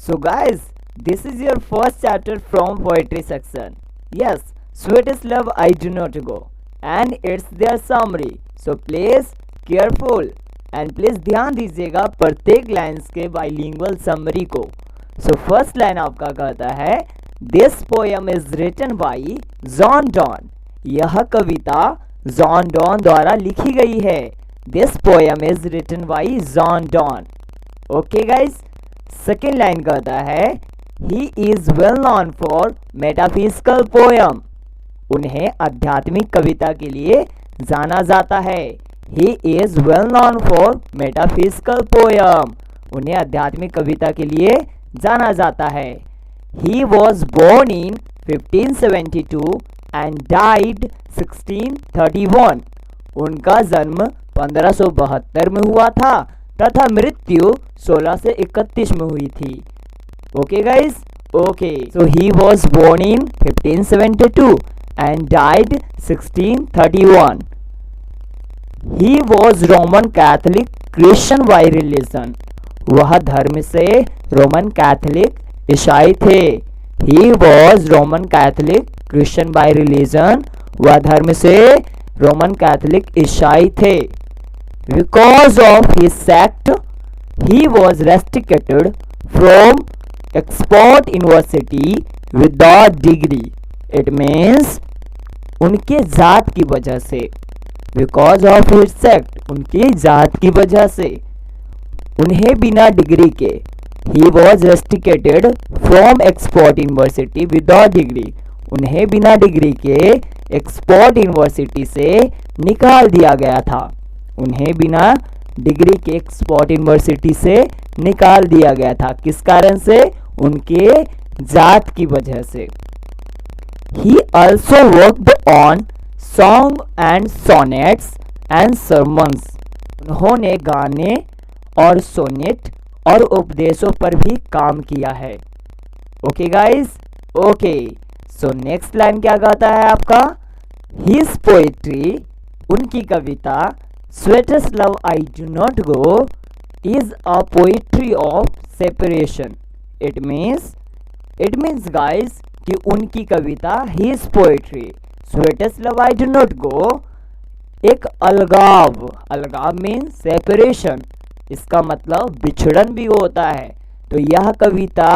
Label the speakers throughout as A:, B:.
A: So guys, this is your first chapter from poetry section. Yes, sweetest love I do not go, and it's their summary. So please careful and please ध्यान दीजिएगा प्रत्येक lines के bilingual summary को. So first line आपका कहता है this poem is written by John Donne. यह कविता जॉन डॉन द्वारा लिखी गई है. This poem is written by John Donne. Okay guys. Second line कहता है he is well known for metaphysical poem. उन्हें आध्यात्मिक कविता के लिए जाना जाता है. He is well known for metaphysical poem. उन्हें आध्यात्मिक कविता के लिए जाना जाता है. He was born in 1572 and died 1631. उनका जन्म 1572 में हुआ था तथा मृत्यु 16 से 31 में हुई थी. Okay guys. Okay, so he was born in 1572 and died 1631. He was Roman Catholic Christian by religion. वह धर्म से रोमन कैथोलिक ईसाई थे. He was Roman Catholic Christian by religion. वह धर्म से रोमन कैथोलिक ईसाई थे. Because of his sect, he was restricted from Oxford University without degree. It means उनके जात की वजह से. Because of his sect, उनकी जात की वजह से उन्हें बिना डिग्री के he was restricted from Oxford University without degree. उन्हें बिना डिग्री के ऑक्सफोर्ड यूनिवर्सिटी से निकाल दिया गया था. उन्हें बिना डिग्री के ऑक्सफोर्ड यूनिवर्सिटी से निकाल दिया गया था. किस कारण से? उनके जात की वजह से. ही also worked on song and sonnets and sermons. उन्होंने गाने और सोनेट और उपदेशों पर भी काम किया है. Okay guys. Okay, so next line क्या कहता है आपका? हिज पोएट्री, उनकी कविता Sweetest love I do not go is a poetry of separation. It means guys कि उनकी कविता his poetry Sweetest love I do not go एक अलगाव means separation. इसका मतलब बिछड़न भी होता है. तो यह कविता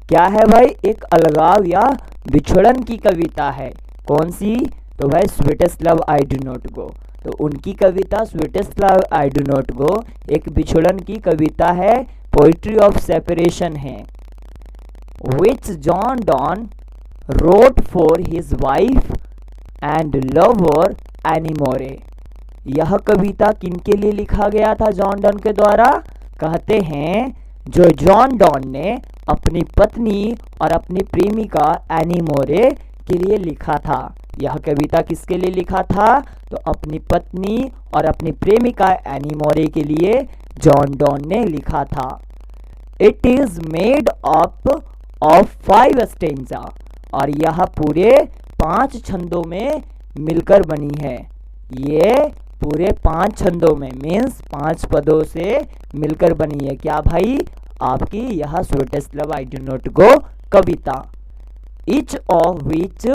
A: क्या है भाई? एक अलगाव या बिछड़न की कविता है. कौन सी? तो भाई sweetest love I do not go. तो उनकी कविता sweetest love I do not go एक बिछड़न की कविता है. पोइट्री ऑफ सेपरेशन है. Which John Donne wrote for his wife and lover anymore. यह कविता किनके लिए लिखा गया था जॉन डॉन के द्वारा? कहते हैं जो जॉन डॉन ने अपनी पत्नी और अपनी प्रेमिका एनीमोरे के लिए लिखा था. यह कविता किसके लिए लिखा था? तो अपनी पत्नी और अपनी प्रेमिका एनीमोरे के लिए जॉन डॉन ने लिखा था. It is made up of 5 stanza. और यह पूरे 5 छंदों में मिलकर बनी है. ये पूरे 5 छंदों में मीन्स 5 पदों से मिलकर बनी है. क्या भाई? आपकी यह sweetest love I do not go Kavita. Each of which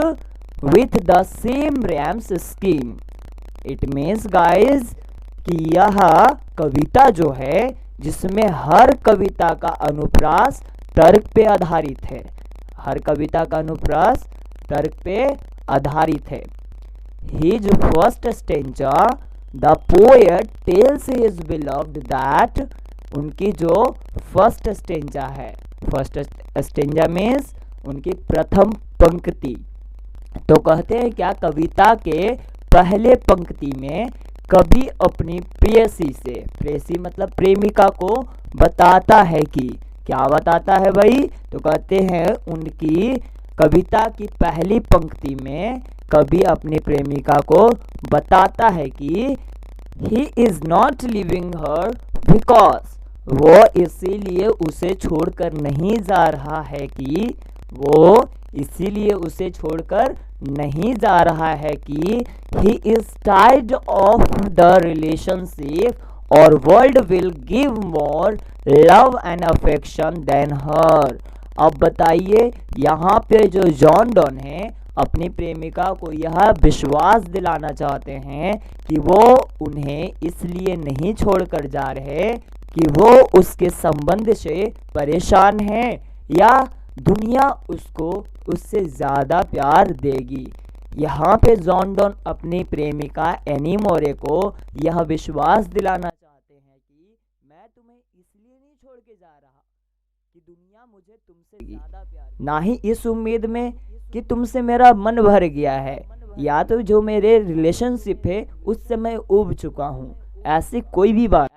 A: with the same rhymes scheme. It means guys कि यह कविता जो है जिसमें हर कविता का अनुप्रास तर्क पे आधारित है. हर कविता का अनुप्रास तर्क पे आधारित है. His first stanza, the poet tells his beloved that. उनकी जो फर्स्ट स्टेंजा है, फर्स्ट स्टेंजा मीन्स उनकी प्रथम पंक्ति. तो कहते हैं क्या? कविता के पहले पंक्ति में कवि अपनी प्रेयसी से, प्रेयसी मतलब प्रेमिका को बताता है कि क्या बताता है भाई? तो कहते हैं उनकी कविता की पहली पंक्ति में कवि अपनी प्रेमिका को बताता है कि he is not living her because, वो इसीलिए उसे छोड़कर नहीं जा रहा है कि, वो इसीलिए उसे छोड़कर नहीं जा रहा है कि he is tired of the relationship और world will give more love and affection than her. अब बताइए, यहाँ पे जो जॉन डॉन है अपनी प्रेमिका को यह विश्वास दिलाना चाहते हैं कि वो उन्हें इसलिए नहीं छोड़कर जा रहे कि वो उसके संबंध से परेशान हैं या दुनिया उसको उससे ज़्यादा प्यार देगी। यहाँ पे जॉन डॉन अपनी प्रेमिका एनी मोरे को यह विश्वास दिलाना चाहते हैं कि मैं तुम्हें इसलिए नहीं छोड़ के जा रहा कि दुनिया मुझे तुमसे ज़्यादा प्यार, ना ही इस उम्मीद में कि तुमसे मेरा मन भर गया है या तो जो मेरे रिलेशनशिप है उससे मैं उब चुका हूँ। ऐसी कोई भी बात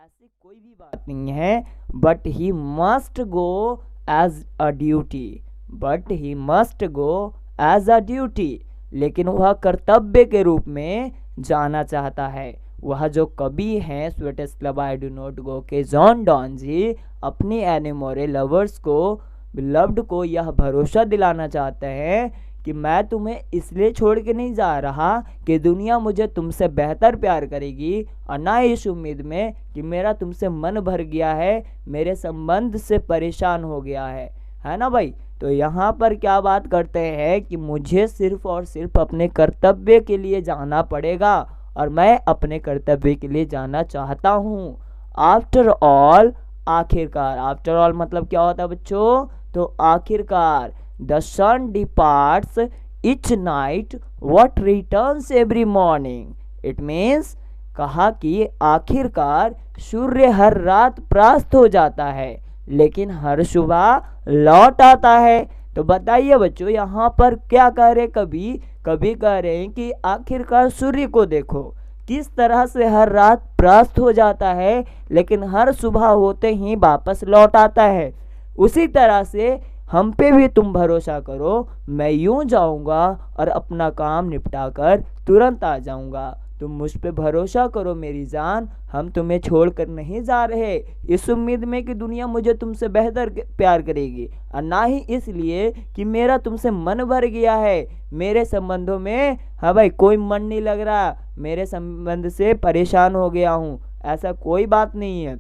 A: नहीं है। But he must go as a duty, but he must go as a duty, लेकिन वह कर्तव्य के रूप में जाना चाहता है। वह जो कवि हैं sweetest love I do not गो के जॉन डॉन जी अपनी एनी मोरे लवर्स को, बिलव्ड को यह भरोसा दिलाना चाहते हैं कि मैं तुम्हें इसलिए छोड़ के नहीं जा रहा कि दुनिया मुझे तुमसे बेहतर प्यार करेगी, और ना इस उम्मीद में कि मेरा तुमसे मन भर गया है, मेरे संबंध से परेशान हो गया है ना भाई। तो यहाँ पर क्या बात करते हैं कि मुझे सिर्फ और सिर्फ अपने कर्तव्य के लिए जाना पड़ेगा और मैं अपने कर्तव्य के लिए जाना चाहता हूँ। आफ्टर ऑल, आखिरकार, आफ्टर ऑल मतलब क्या होता है बच्चों, तो आखिरकार। The sun departs each night what returns every morning. It means कहा कि आखिरकार सूर्य हर रात परास्त हो जाता है लेकिन हर सुबह लौट आता है। तो बताइए बच्चों, यहाँ पर क्या कह रहे, कभी कह रहे हैं कि आखिरकार सूर्य को देखो किस तरह से हर रात परास्त हो जाता है लेकिन हर सुबह होते ही वापस लौट आता है। उसी तरह से हम पे भी तुम भरोसा करो, मैं यूं जाऊंगा और अपना काम निपटाकर तुरंत आ जाऊंगा। तुम मुझ पे भरोसा करो मेरी जान, हम तुम्हें छोड़कर नहीं जा रहे इस उम्मीद में कि दुनिया मुझे तुमसे बेहतर प्यार करेगी, और ना ही इसलिए कि मेरा तुमसे मन भर गया है, मेरे संबंधों में हाँ भाई कोई मन नहीं लग रहा, मेरे संबंध से परेशान हो गया हूँ, ऐसा कोई बात नहीं है।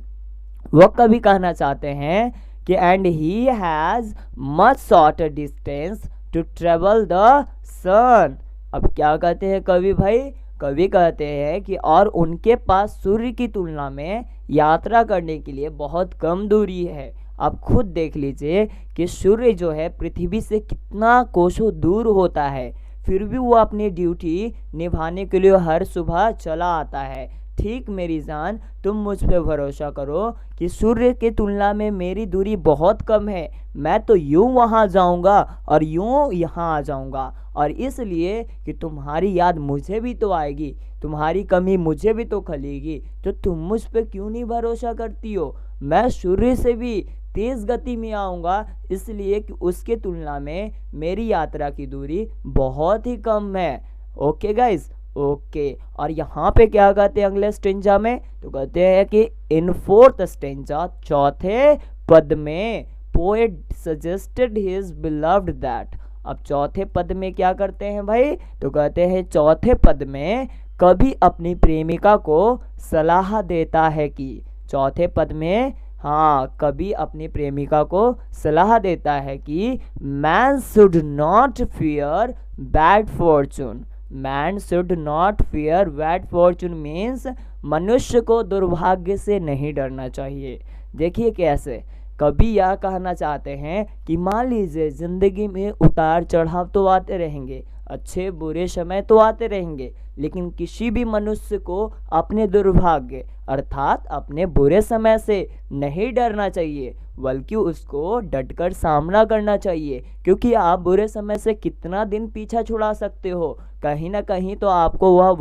A: वो कभी कहना चाहते हैं कि and he has much shorter distance to travel the sun. अब क्या कहते हैं कवि भाई, कवि कहते हैं कि और उनके पास सूर्य की तुलना में यात्रा करने के लिए बहुत कम दूरी है। आप खुद देख लीजिए कि सूर्य जो है पृथ्वी से कितना कोसों दूर होता है, फिर भी वो अपनी ड्यूटी निभाने के लिए हर सुबह चला आता है। ठीक मेरी जान, तुम मुझ पे भरोसा करो कि सूर्य की तुलना में मेरी दूरी बहुत कम है, मैं तो यूं वहां जाऊंगा और यूं यहां आ जाऊंगा, और इसलिए कि तुम्हारी याद मुझे भी तो आएगी, तुम्हारी कमी मुझे भी तो खलेगी, तो तुम मुझ पे क्यों नहीं भरोसा करती हो। मैं सूर्य से भी तेज़ गति में आऊँगा इसलिए कि उसके तुलना में मेरी यात्रा की दूरी बहुत ही कम है। Okay guys, okay. और यहाँ पे क्या कहते हैं अगले स्टेंजा में, तो कहते हैं कि इन फोर्थ स्टेंजा, चौथे पद में, poet suggested his beloved that. अब चौथे पद में क्या करते हैं भाई, तो कहते हैं चौथे पद में कवि अपनी प्रेमिका को सलाह देता है कि, चौथे पद में हाँ कवि अपनी प्रेमिका को सलाह देता है कि man should not fear bad Fortune. Man should not fear bad Fortune means मनुष्य को दुर्भाग्य से नहीं डरना चाहिए। देखिए कैसे कवि यह कहना चाहते हैं कि मान लीजिए ज़िंदगी में उतार चढ़ाव तो आते रहेंगे, अच्छे बुरे समय तो आते रहेंगे, लेकिन किसी भी मनुष्य को अपने दुर्भाग्य अर्थात अपने बुरे समय से नहीं डरना चाहिए, बल्कि उसको डटकर सामना करना चाहिए। क्योंकि आप बुरे समय से कितना दिन पीछा छुड़ा सकते हो, कहीं ना कहीं तो आपको वह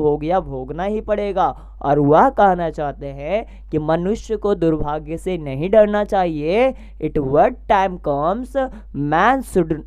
A: भोगना ही पड़ेगा। और वह कहना चाहते हैं कि मनुष्य को दुर्भाग्य से नहीं डरना चाहिए। It what time comes man should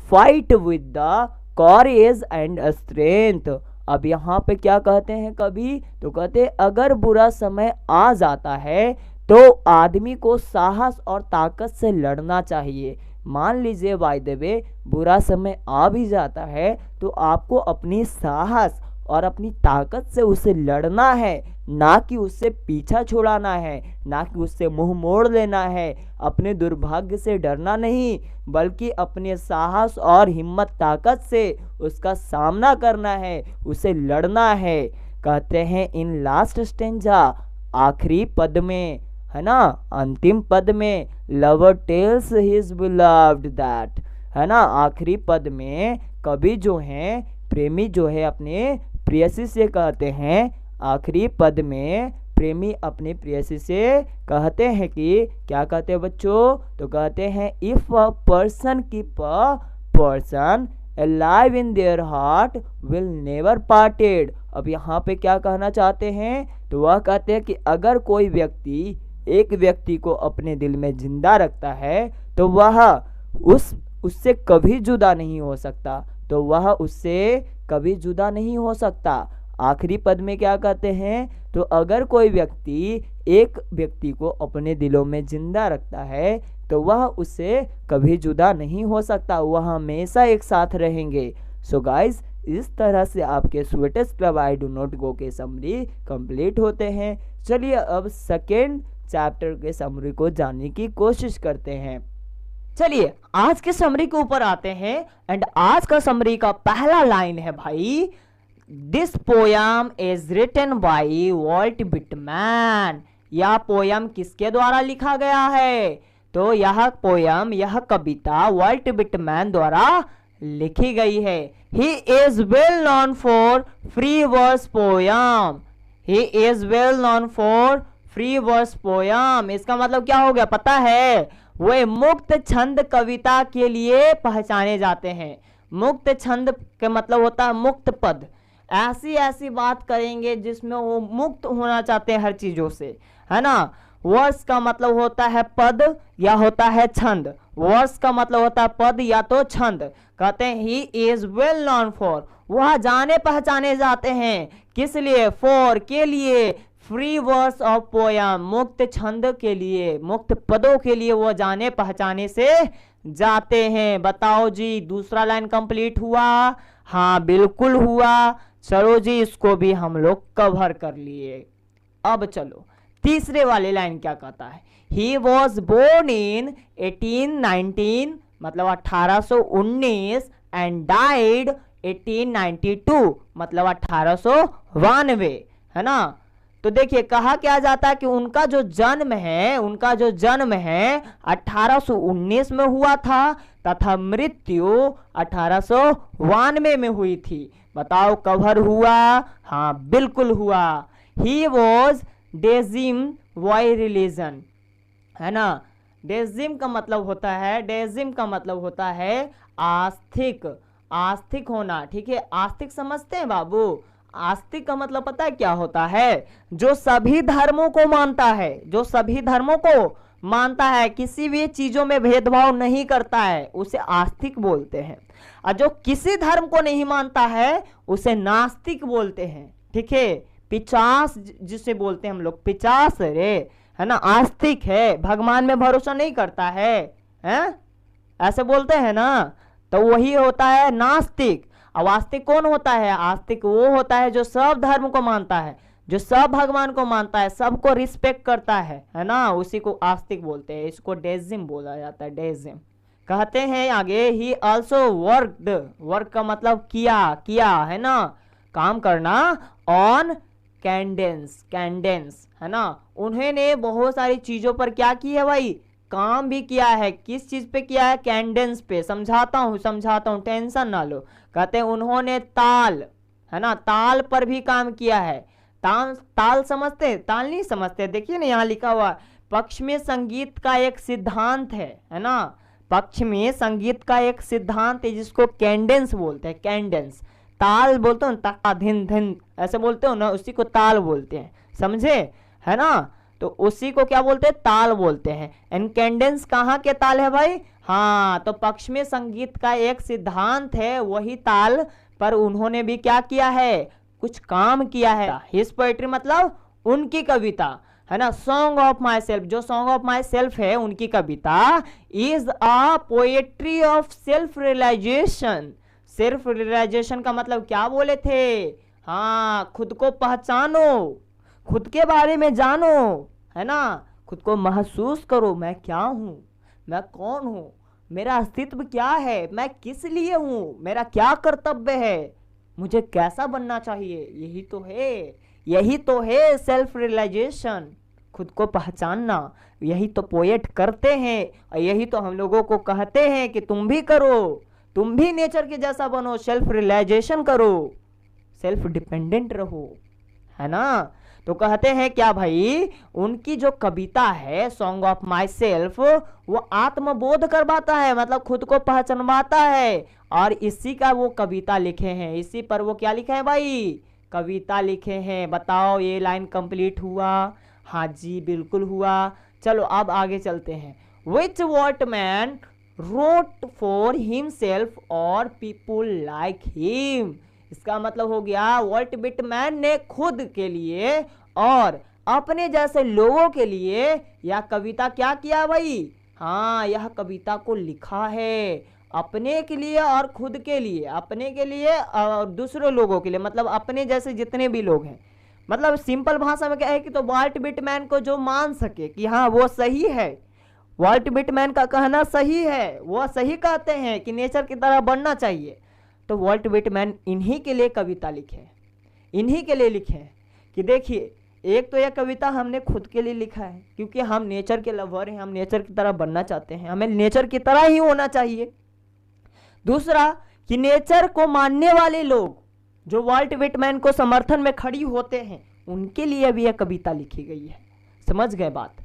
A: fight with the courage and strength. अब यहाँ पे क्या कहते हैं कभी, तो कहते हैं अगर बुरा समय आ जाता है तो आदमी को साहस और ताकत से लड़ना चाहिए। मान लीजिए बाय द वे बुरा समय आ भी जाता है तो आपको अपनी साहस और अपनी ताकत से उससे लड़ना है, ना कि उससे पीछा छुड़ाना है, ना कि उससे मुंह मोड़ लेना है। अपने दुर्भाग्य से डरना नहीं, बल्कि अपने साहस और हिम्मत ताकत से उसका सामना करना है, उसे लड़ना है। कहते हैं इन लास्ट स्टेंजा, आखिरी पद में, है ना, अंतिम पद में, lover tales his beloved that, है ना, आखिरी पद में कवि जो है, प्रेमी जो है अपने प्रेयसी से कहते हैं, आखिरी पद में प्रेमी अपने प्रेयसी से कहते हैं कि क्या कहते हैं बच्चों, तो कहते हैं if a person keep a person alive in their heart will never parted। अब यहाँ पे क्या कहना चाहते हैं, तो वह कहते हैं कि अगर कोई व्यक्ति एक व्यक्ति को अपने दिल में जिंदा रखता है तो वह उससे कभी जुदा नहीं हो सकता, तो वह उससे कभी जुदा नहीं हो सकता। आखिरी पद में क्या कहते हैं, तो अगर कोई व्यक्ति एक व्यक्ति को अपने दिलों में जिंदा रखता है तो वह उससे कभी जुदा नहीं हो सकता, वह हमेशा एक साथ रहेंगे। सो गाइस, इस तरह से आपके sweetest club I do not गो के समरी कंप्लीट होते हैं। चलिए अब सेकेंड चैप्टर के समरी को जानने की कोशिश करते हैं। चलिए आज के समरी के ऊपर आते हैं। एंड आज का समरी का पहला लाइन है भाई, this poem is written by Walt Whitman. यह पोयम किसके द्वारा लिखा गया है, तो यह पोयम, यह कविता वॉल्ट विटमैन द्वारा लिखी गई है। He is well known for free verse poem, he is well known for free verse poem. इसका मतलब क्या हो गया पता है, वे मुक्त छंद कविता के लिए पहचाने जाते हैं। मुक्त छंद का मतलब होता है मुक्त पद, ऐसी ऐसी बात करेंगे जिसमें वो मुक्त होना चाहते हैं हर चीजों से, है ना। वर्स का मतलब होता है पद या होता है छंद, वर्स का मतलब होता है पद या तो छंद। कहते हैं he is well known for, वह जाने पहचाने जाते हैं, किस लिए, फॉर के लिए, फ्री वर्स ऑफ पोयम, मुक्त छंद के लिए, मुक्त पदों के लिए वो जाने पहचाने से जाते हैं। बताओ जी, दूसरा लाइन कंप्लीट हुआ, हाँ बिल्कुल हुआ। चलो जी, इसको भी हम लोग कवर कर लिए। अब चलो तीसरे वाले लाइन क्या कहता है, ही वॉज बोर्न इन 1819, मतलब 1819, एंड डाइड 1892, मतलब 1892, है ना। तो देखिए कहा क्या जाता है कि उनका जो जन्म है, उनका जो जन्म है 1819 में हुआ था तथा मृत्यु 1892 में हुई थी। बताओ कवर हुआ, हाँ बिल्कुल हुआ। ही वॉज डेजिम वाई रिलीजन, है ना। डेजिम का मतलब होता है, डेजिम का मतलब होता है आस्तिक, आस्तिक होना, ठीक है। आस्तिक समझते हैं बाबू, आस्तिक का मतलब पता है क्या होता है, जो सभी धर्मों को मानता है, जो सभी धर्मों को मानता है, किसी भी चीजों में भेदभाव नहीं करता है, उसे आस्तिक बोलते हैं। और जो किसी धर्म को नहीं मानता है उसे नास्तिक बोलते हैं, ठीक है। पिचास जिसे बोलते हैं हम लोग, पिचास रे, है ना, आस्तिक है, भगवान में भरोसा नहीं करता है, ऐसे बोलते हैं ना, तो वही होता है नास्तिक। अब आस्तिक कौन होता है, आस्तिक वो होता है जो सब धर्म को मानता है, जो सब भगवान को मानता है, सबको रिस्पेक्ट करता है ना, उसी को आस्तिक बोलते हैं। इसको डेजिम बोला जाता है, डेजिम। कहते हैं आगे, ही ऑल्सो वर्कड, वर्क का मतलब किया, किया है ना, काम करना, ऑन कैंडेंस, कैंडेंस, है ना। उन्होंने बहुत सारी चीजों पर क्या की है भाई, काम भी किया है। किस चीज पे किया है, कैंडेंस पे। समझाता हूँ, टेंशन ना लो। कहते हैं उन्होंने ताल, है ना, ताल पर भी काम किया है। ताल समझते, ताल नहीं समझते, देखिए ना यहाँ लिखा हुआ, पश्चिमी संगीत का एक सिद्धांत है ना, पश्चिमी संगीत का एक सिद्धांत है जिसको कैंडेंस बोलते हैं, कैंडेंस। ताल बोलते हो ना, ता धिन धिन ऐसे बोलते हो ना, उसी को ताल बोलते हैं, समझे, है ना। तो उसी को क्या बोलते हैं, ताल बोलते हैं। एंड कैंडेंस कहाँ के ताल है भाई, हाँ, तो पश्चिमी संगीत का एक सिद्धांत है, वही ताल पर उन्होंने भी क्या किया है, कुछ काम किया है। हिज पोएट्री मतलब उनकी कविता, है ना। सॉन्ग ऑफ माई सेल्फ, जो सॉन्ग ऑफ माई सेल्फ है उनकी कविता, is a poetry of self realization. Self realization का मतलब क्या बोले थे, हाँ, खुद को पहचानो, खुद के बारे में जानो, है ना। खुद को महसूस करो, मैं क्या हूँ, मैं कौन हूँ, मेरा अस्तित्व क्या है, मैं किस लिए हूँ, मेरा क्या कर्तव्य है, मुझे कैसा बनना चाहिए। यही तो है सेल्फ रियलाइजेशन, खुद को पहचानना। यही तो पोएट करते हैं और यही तो हम लोगों को कहते हैं कि तुम भी करो, तुम भी नेचर के जैसा बनो, सेल्फ रियलाइजेशन करो, सेल्फ डिपेंडेंट रहो, है ना। तो कहते हैं क्या भाई, उनकी जो कविता है सॉन्ग ऑफ माई सेल्फ, वो आत्मबोध करवाता है, मतलब खुद को पहचानवाता है। और इसी का वो कविता लिखे हैं, इसी पर वो क्या लिखे हैं भाई, कविता लिखे हैं। बताओ ये लाइन कंप्लीट हुआ? हाँ जी बिल्कुल हुआ। चलो अब आगे चलते हैं। Which Whitman wrote for himself और पीपुल लाइक हिम। इसका मतलब हो गया वॉल्ट विटमैन ने खुद के लिए और अपने जैसे लोगों के लिए यह कविता क्या किया भाई, हाँ यह कविता को लिखा है अपने के लिए और खुद के लिए, अपने के लिए और दूसरे लोगों के लिए, मतलब अपने जैसे जितने भी लोग हैं। मतलब सिंपल भाषा में क्या है कि तो वॉल्ट विटमैन को जो मान सके कि हाँ वो सही है, वॉल्ट विटमैन का कहना सही है, वो सही कहते हैं कि नेचर की तरह बनना चाहिए। तो वॉल्ट विटमैन इन्हीं के लिए कविता लिखे, इन्हीं के लिए लिखे कि देखिए, एक तो यह कविता हमने खुद के लिए लिखा है क्योंकि हम नेचर के लवर हैं, हम नेचर की तरह बनना चाहते हैं, हमें नेचर की तरह ही होना चाहिए। दूसरा कि नेचर को मानने वाले लोग जो वॉल्ट विटमैन को समर्थन में खड़ी होते हैं, उनके लिए भी यह कविता लिखी गई है। समझ गए बात?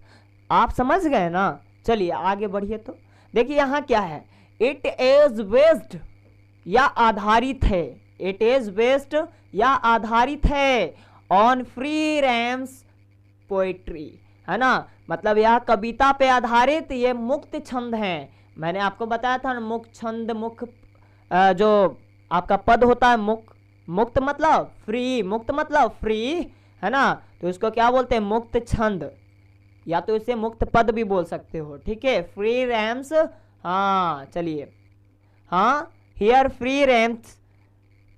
A: आप समझ गए ना? चलिए आगे बढ़िए। तो देखिए यहाँ क्या है, इट इज बेस्ड या आधारित है, इट इज बेस्ड या आधारित है ऑन फ्री रैम्स पोएट्री, है ना। मतलब यह कविता पे आधारित ये मुक्त छंद हैं। मैंने आपको बताया था ना, मुक्त छंद, जो आपका पद होता है मुक्त मतलब फ्री, मुक्त मतलब फ्री, है ना। तो इसको क्या बोलते हैं, मुक्त छंद, या तो इसे मुक्त पद भी बोल सकते हो, ठीक है। फ्री रैम्स, हाँ चलिए, हाँ here free rhymes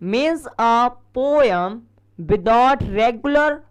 A: means a poem without regular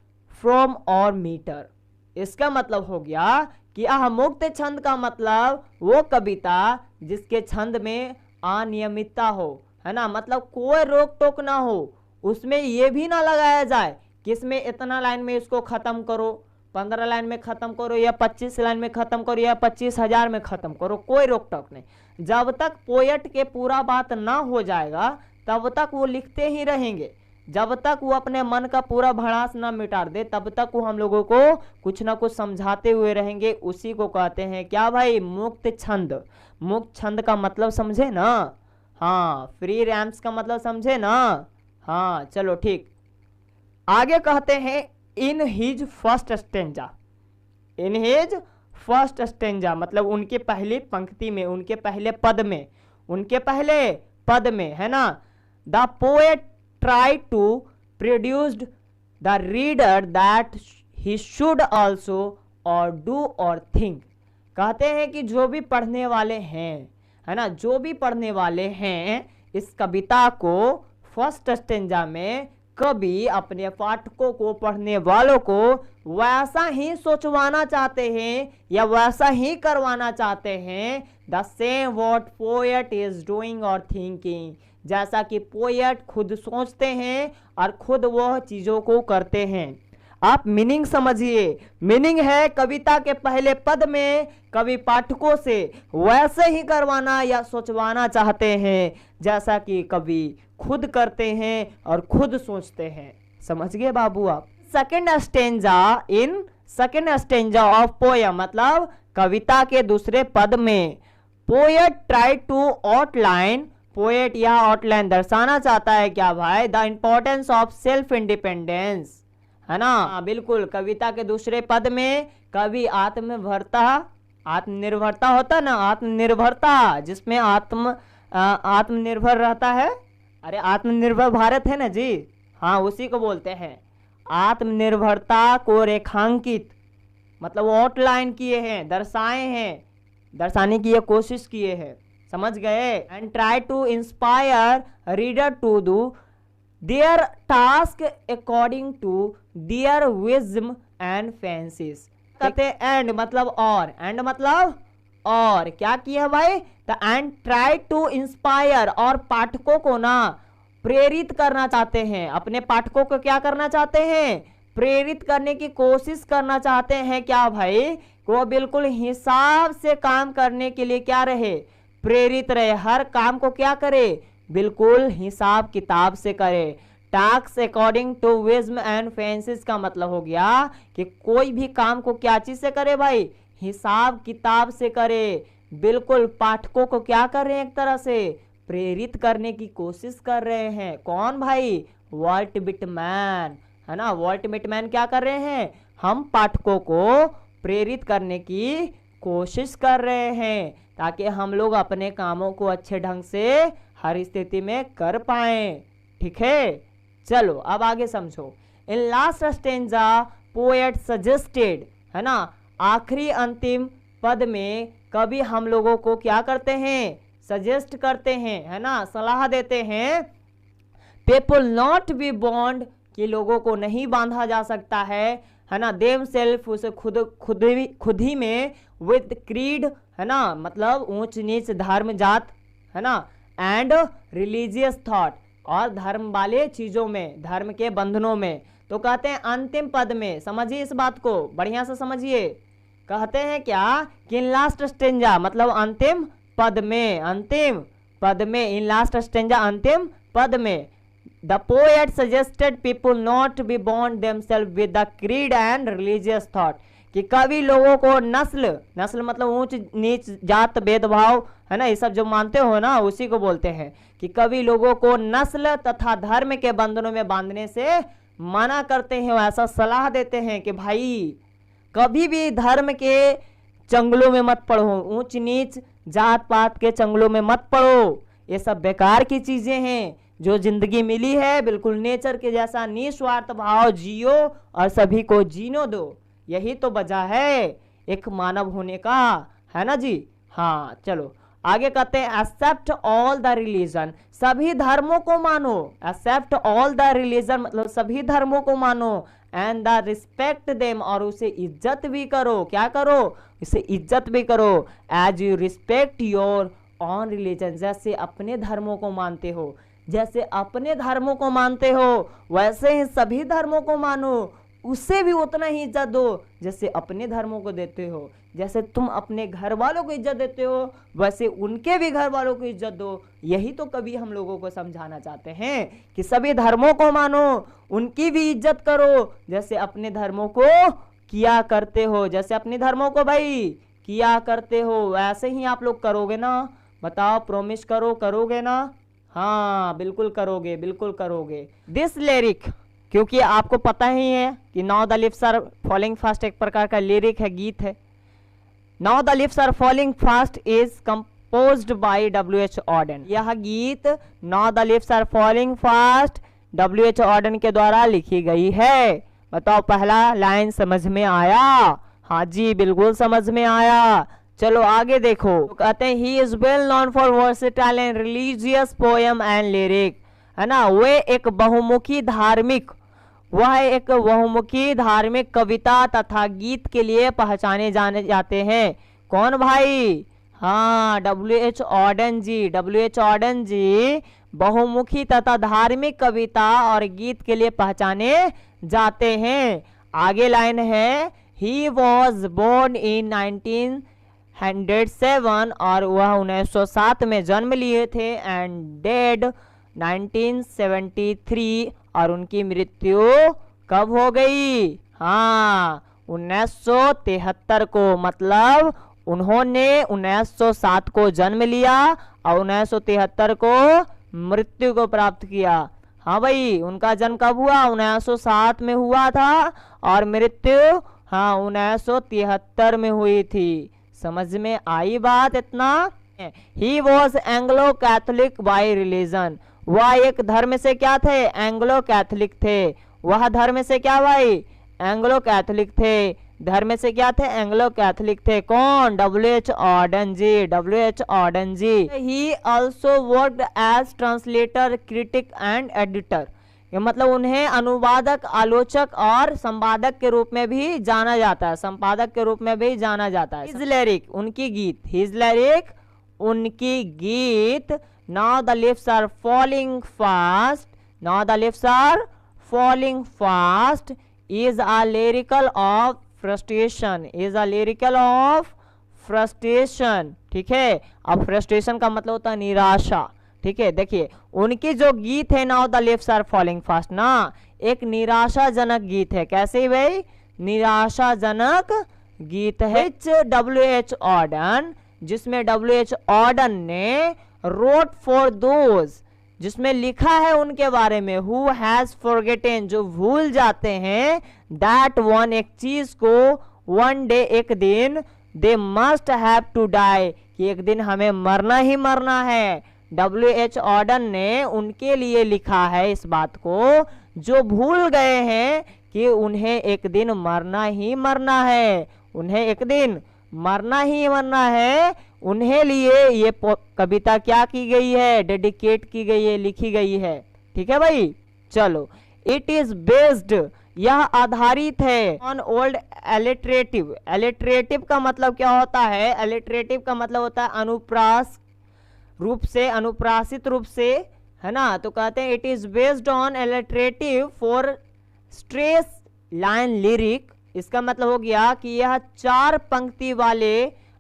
A: form और मीटर। इसका मतलब हो गया कि मुक्त छंद का मतलब वो कविता जिसके छंद में अनियमितता हो, है ना, मतलब कोई रोक टोक ना हो, उसमें ये भी ना लगाया जाए कि इसमें इतना लाइन में इसको खत्म करो, 15 लाइन में खत्म करो, या 25 लाइन में खत्म करो, या 25,000 में खत्म करो, कोई रोक टोक नहीं। जब तक पोएट के पूरा बात ना हो जाएगा तब तक वो लिखते ही रहेंगे, जब तक वो अपने मन का पूरा भड़ास ना मिटा दे तब तक वो हम लोगों को कुछ ना कुछ समझाते हुए रहेंगे। उसी को कहते हैं क्या भाई, मुक्त छंद। मुक्त छंद का मतलब समझे ना? हाँ, फ्री रैम्स का मतलब समझे ना? हाँ चलो ठीक। आगे कहते हैं in his first stanza, in his first stanza मतलब उनके पहली पंक्ति में, उनके पहले पद में, उनके पहले पद में, है ना। The poet try to produced the reader that he should also और डू और थिंक। कहते हैं कि जो भी पढ़ने वाले हैं, है ना, जो भी पढ़ने वाले हैं इस कविता को फर्स्ट स्टेंजा में कवि अपने पाठकों को, पढ़ने वालों को वैसा ही सोचवाना चाहते हैं या वैसा ही करवाना चाहते हैं, the same what poet is doing और थिंकिंग, जैसा कि पोएट खुद सोचते हैं और खुद वह चीज़ों को करते हैं। आप मीनिंग समझिए, मीनिंग है कविता के पहले पद में कवि पाठकों से वैसे ही करवाना या सोचवाना चाहते हैं जैसा कि कवि खुद करते हैं और खुद सोचते हैं। समझ गए बाबू आप? Second stanza, in second stanza of poem मतलब कविता के दूसरे पद में poet try to outline, poet यह आउटलाइन दर्शाना चाहता है क्या भाई, the importance of self independence, है ना। बिल्कुल, कविता के दूसरे पद में कवि आत्मनिर्भरता होता ना, आत्मनिर्भरता, जिसमें आत्मनिर्भर रहता है। अरे आत्मनिर्भर भारत है ना जी, हाँ उसी को बोलते हैं। आत्मनिर्भरता को रेखांकित मतलब आउटलाइन किए हैं, दर्शाए हैं, दर्शाने की ये कोशिश किए हैं। समझ गए? And try to inspire reader to do
B: their task according to their wisdom and fancies. कहते हैं एंड मतलब और, एंड मतलब और क्या किया भाई, the end try to inspire, और पाठकों को ना प्रेरित करना चाहते हैं, अपने पाठकों को क्या करना चाहते हैं, प्रेरित करने की कोशिश करना चाहते हैं। क्या भाई, वो बिल्कुल हिसाब से काम करने के लिए क्या रहे, प्रेरित रहे, हर काम को क्या करे, बिल्कुल हिसाब किताब से करे। Task according to wisdom and fancies का मतलब हो गया कि कोई भी काम को क्या चीज से करे भाई, हिसाब किताब से करे, बिल्कुल पाठकों को क्या कर रहे हैं, एक तरह से प्रेरित करने की कोशिश कर रहे हैं। कौन भाई, वॉल्ट विटमैन, है ना। वॉल्ट विटमैन क्या कर रहे हैं, हम पाठकों को प्रेरित करने की कोशिश कर रहे हैं ताकि हम लोग अपने कामों को अच्छे ढंग से हर स्थिति में कर पाएं। ठीक है, चलो अब आगे समझो। In last stanza poet suggested, है ना, आखिरी अंतिम पद में कवि हम लोगों को क्या करते हैं, सजेस्ट करते हैं, है ना, सलाह देते हैं। पीपल नॉट बी बॉन्ड, कि लोगों को नहीं बांधा जा सकता है ना, देम सेल्फ, उसे खुद ही में, विद क्रीड, है ना, मतलब ऊंच नीच धर्म जात, है ना, एंड रिलीजियस थॉट, और धर्म वाले चीजों में, धर्म के बंधनों में। तो कहते हैं अंतिम पद में, समझिए इस बात को बढ़िया से समझिए, कहते हैं क्या कि इन लास्ट स्टेंजा मतलब अंतिम पद में, अंतिम पद में, इन लास्ट स्टेंजा अंतिम पद में, the poet suggested people not be bound themselves with the creed and religious thought, कि कवि लोगों को नस्ल, नस्ल मतलब ऊंच नीच जात भेदभाव, है ना, ये सब जो मानते हो ना उसी को बोलते हैं, कि कवि लोगों को नस्ल तथा धर्म के बंधनों में बांधने से मना करते हैं। ऐसा सलाह देते हैं कि भाई कभी भी धर्म के चंगलों में मत पड़ो, ऊंच नीच जात पात के चंगलों में मत पड़ो, ये सब बेकार की चीजें हैं। जो जिंदगी मिली है बिल्कुल नेचर के जैसा निस्वार्थ भाव जियो और सभी को जीनो दो, यही तो वजह है एक मानव होने का, है ना जी। हाँ चलो आगे कहते हैं, एक्सेप्ट ऑल द रिलीजन, सभी धर्मों को मानो, एक्सेप्ट ऑल द रिलीजन मतलब सभी धर्मों को मानो, एंड द रिस्पेक्ट देम, और उसे इज्जत भी करो, क्या करो, उसे इज्जत भी करो, as you respect your own religion, जैसे अपने धर्मों को मानते हो, जैसे अपने धर्मों को मानते हो वैसे ही सभी धर्मों को मानो, उससे भी उतना ही इज्जत दो जैसे अपने धर्मों को देते हो, जैसे तुम अपने घर वालों को इज्जत देते हो वैसे उनके भी घर वालों को इज्जत दो। यही तो कभी हम लोगों को समझाना चाहते हैं कि सभी धर्मों को मानो, उनकी भी इज्जत करो जैसे अपने धर्मों को किया करते हो, जैसे अपने धर्मों को भाई किया करते हो वैसे ही आप लोग करोगे ना, बताओ प्रॉमिस करो, करोगे ना। हाँ बिल्कुल करोगे, बिल्कुल करोगे। दिस लिरिक, क्योंकि आपको पता ही है कि now the lips are falling fast एक प्रकार का लिरिक है, गीत है। Now the lips are falling fast is composed by W.H. Auden, यह गीत now the lips are falling fast W.H. Auden के द्वारा लिखी गई है। बताओ पहला लाइन समझ में आया? हाँ जी बिल्कुल समझ में आया। चलो आगे देखो, तो कहते हैं he is well known for versatile and religious poem and lyric, है ना, वे एक बहुमुखी धार्मिक, वह एक बहुमुखी धार्मिक कविता तथा गीत के लिए पहचाने जाने जाते हैं। कौन भाई? हाँ W.H. Auden ji, W.H. Auden जी बहुमुखी तथा धार्मिक कविता और गीत के लिए पहचाने जाते हैं। आगे लाइन है, ही वॉज बोर्न इन 1907 और वह 1907 में जन्म लिए थे, एंड डेड 1973 और उनकी मृत्यु कब हो गई? हाँ 1973 को, मतलब उन्होंने 1907 को जन्म लिया और 1973 को मृत्यु को प्राप्त किया। हाँ भाई उनका जन्म कब हुआ? 1907 में हुआ था और मृत्यु हाँ 1973 में हुई थी। समझ में आई बात इतना? He was Anglo Catholic bye religion, वह एक धर्म से क्या थे? एंग्लो कैथोलिक थे। वह धर्म से क्या भाई? एंग्लो कैथोलिक थे। धर्म से क्या थे? एंग्लो कैथोलिक थे। कौन? W.H. Auden ji, W.H. Auden ji. He also worked as translator, critic and editor, ये मतलब उन्हें अनुवादक, आलोचक और संपादक के रूप में भी जाना जाता है, संपादक के रूप में भी जाना जाता है। हिज लिरिक, उनकी गीत, हिज लिरिक, उनकी गीत। Now the lips are falling fast, now the lips are falling fast is a lyrical of frustration, is a lyrical of frustration. ठीक है, अब फ्रस्ट्रेशन का मतलब होता है निराशा। ठीक है, देखिए उनकी जो गीत है now the lips are falling fast ना, एक निराशाजनक गीत है। कैसे भाई? निराशाजनक गीत है। W.H. ऑर्डन, जिसमें W.H. ऑर्डन ने रोट फॉर दोज, जिसमें लिखा है उनके बारे में, हु हैज फॉरगेटन, जो भूल जाते हैं, दैट वन, एक चीज को, वन डे, एक दिन, they must have to die, कि एक दिन हमें मरना ही मरना है। W.H. ऑर्डन ने उनके लिए लिखा है इस बात को, जो भूल गए हैं कि उन्हें एक दिन मरना ही मरना है, उन्हें एक दिन मरना ही मरना है। उन्हें लिए ये कविता क्या की गई है? डेडिकेट की गई है, लिखी गई है। ठीक है भाई, चलो। इट इज बेस्ड, यह आधारित है, ऑन ओल्ड एलिट्रेटिव। एलिट्रेटिव का मतलब क्या होता है? एलिट्रेटिव का मतलब होता है अनुप्रास रूप से, अनुप्रासित रूप से, है ना। तो कहते हैं it is based on alliterative four stress line lyric. इसका मतलब हो गया कि यह 4 पंक्ति वाले,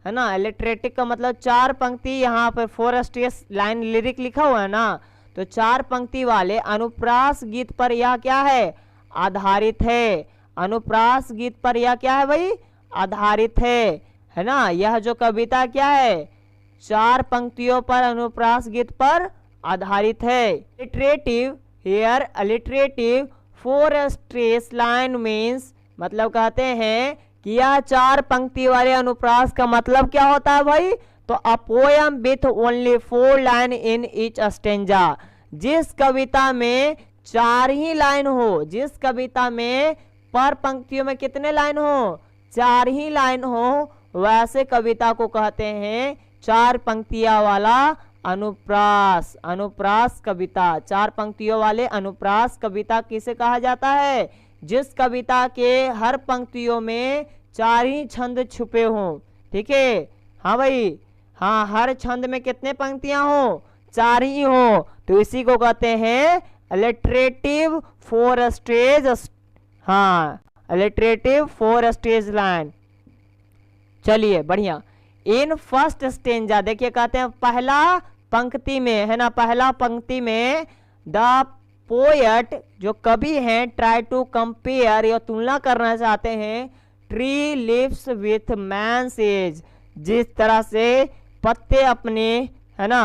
B: है ना, एलिट्रेटिव का मतलब 4 पंक्ति, यहाँ पर फोर स्ट्रेस लाइन लिरिक लिखा हुआ है ना, तो 4 पंक्ति वाले अनुप्रास गीत पर यह क्या है? आधारित है। अनुप्रास गीत पर यह क्या है भाई? आधारित है ना। यह जो कविता क्या है? 4 पंक्तियों पर, अनुप्रास गीत पर आधारित है। Alliterative, here alliterative four stress line means, मतलब कहते हैं कि यह 4 पंक्ति वाले अनुप्रास का मतलब क्या होता है भाई? तो a poem with only 4 line in each stanza, जिस कविता में 4 ही लाइन हो, जिस कविता में पर पंक्तियों में कितने लाइन हो? 4 ही लाइन हो, वैसे कविता को कहते हैं 4 पंक्तियां वाला अनुप्रास। अनुप्रास कविता, 4 पंक्तियों वाले अनुप्रास कविता किसे कहा जाता है? जिस कविता के हर पंक्तियों में 4 ही छंद छुपे हों। ठीक है, हाँ भाई, हाँ, हर छंद में कितने पंक्तियां हो? 4 ही हो, तो इसी को कहते हैं अलिटरेटिव फोर स्टेज, हाँ, अलिटरेटिव फोर स्टेज लाइन। चलिए बढ़िया। इन फर्स्ट स्टेंजा, देखिए कहते हैं पहला पंक्ति में, है ना, पहला पंक्ति में द पोएट, जो कवि हैं, ट्राई टू कंपेयर, या तुलना करना चाहते हैं, tree leaves with man's age, जिस तरह से पत्ते अपने, है ना,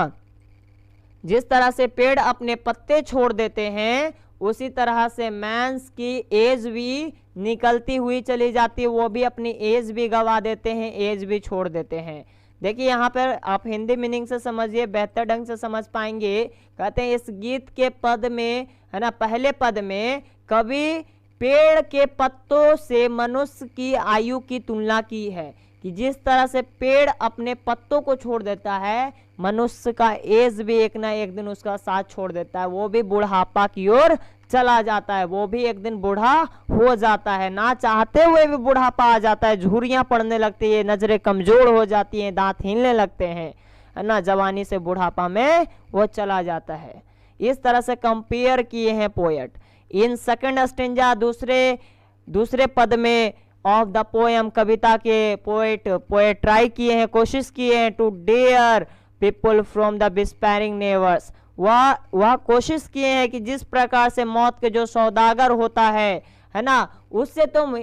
B: जिस तरह से पेड़ अपने पत्ते छोड़ देते हैं, उसी तरह से मैंस की एज भी निकलती हुई चली जाती है, वो भी अपनी एज भी गवा देते हैं, एज भी छोड़ देते हैं। देखिए यहाँ पर आप हिंदी मीनिंग से समझिए, बेहतर ढंग से समझ पाएंगे। कहते हैं इस गीत के पद में, है ना, पहले पद में कवि पेड़ के पत्तों से मनुष्य की आयु की तुलना की है, कि जिस तरह से पेड़ अपने पत्तों को छोड़ देता है, मनुष्य का एज भी एक ना एक दिन उसका साथ छोड़ देता है, वो भी बुढ़ापा की ओर चला जाता है, वो भी एक दिन बूढ़ा हो जाता है, ना चाहते हुए भी बुढ़ापा आ जाता है, झुर्रियां पड़ने लगती है, नजरें कमजोर हो जाती हैं, दांत हिलने लगते हैं, है ना, जवानी से बुढ़ापा में वो चला जाता है। इस तरह से कंपेयर किए हैं पोएट। इन सेकंड स्टेंजा, दूसरे पद में ऑफ द पोएम, कविता के पोएट ट्राई किए हैं, कोशिश किए हैं to dare people from the despairing nevers, वह कोशिश किए हैं कि जिस प्रकार से मौत के जो सौदागर होता है ना, उससे तुम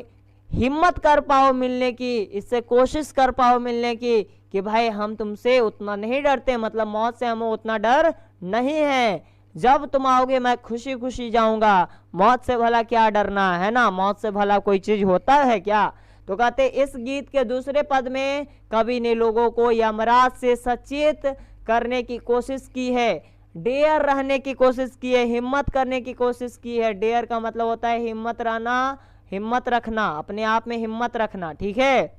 B: हिम्मत कर पाओ मिलने की, इससे कोशिश कर पाओ मिलने की, कि भाई हम तुमसे उतना नहीं डरते, मतलब मौत से हमें उतना डर नहीं है, जब तुम आओगे मैं खुशी खुशी जाऊंगा, मौत से भला क्या डरना, है ना, मौत से भला कोई चीज होता है क्या। तो कहते इस गीत के दूसरे पद में कवि ने लोगों को यमराज से सचेत करने की कोशिश की है, डेयर रहने की कोशिश की है, हिम्मत करने की कोशिश की है। डेयर का मतलब होता है हिम्मत रहना, हिम्मत रखना, अपने आप में हिम्मत रखना, ठीक है,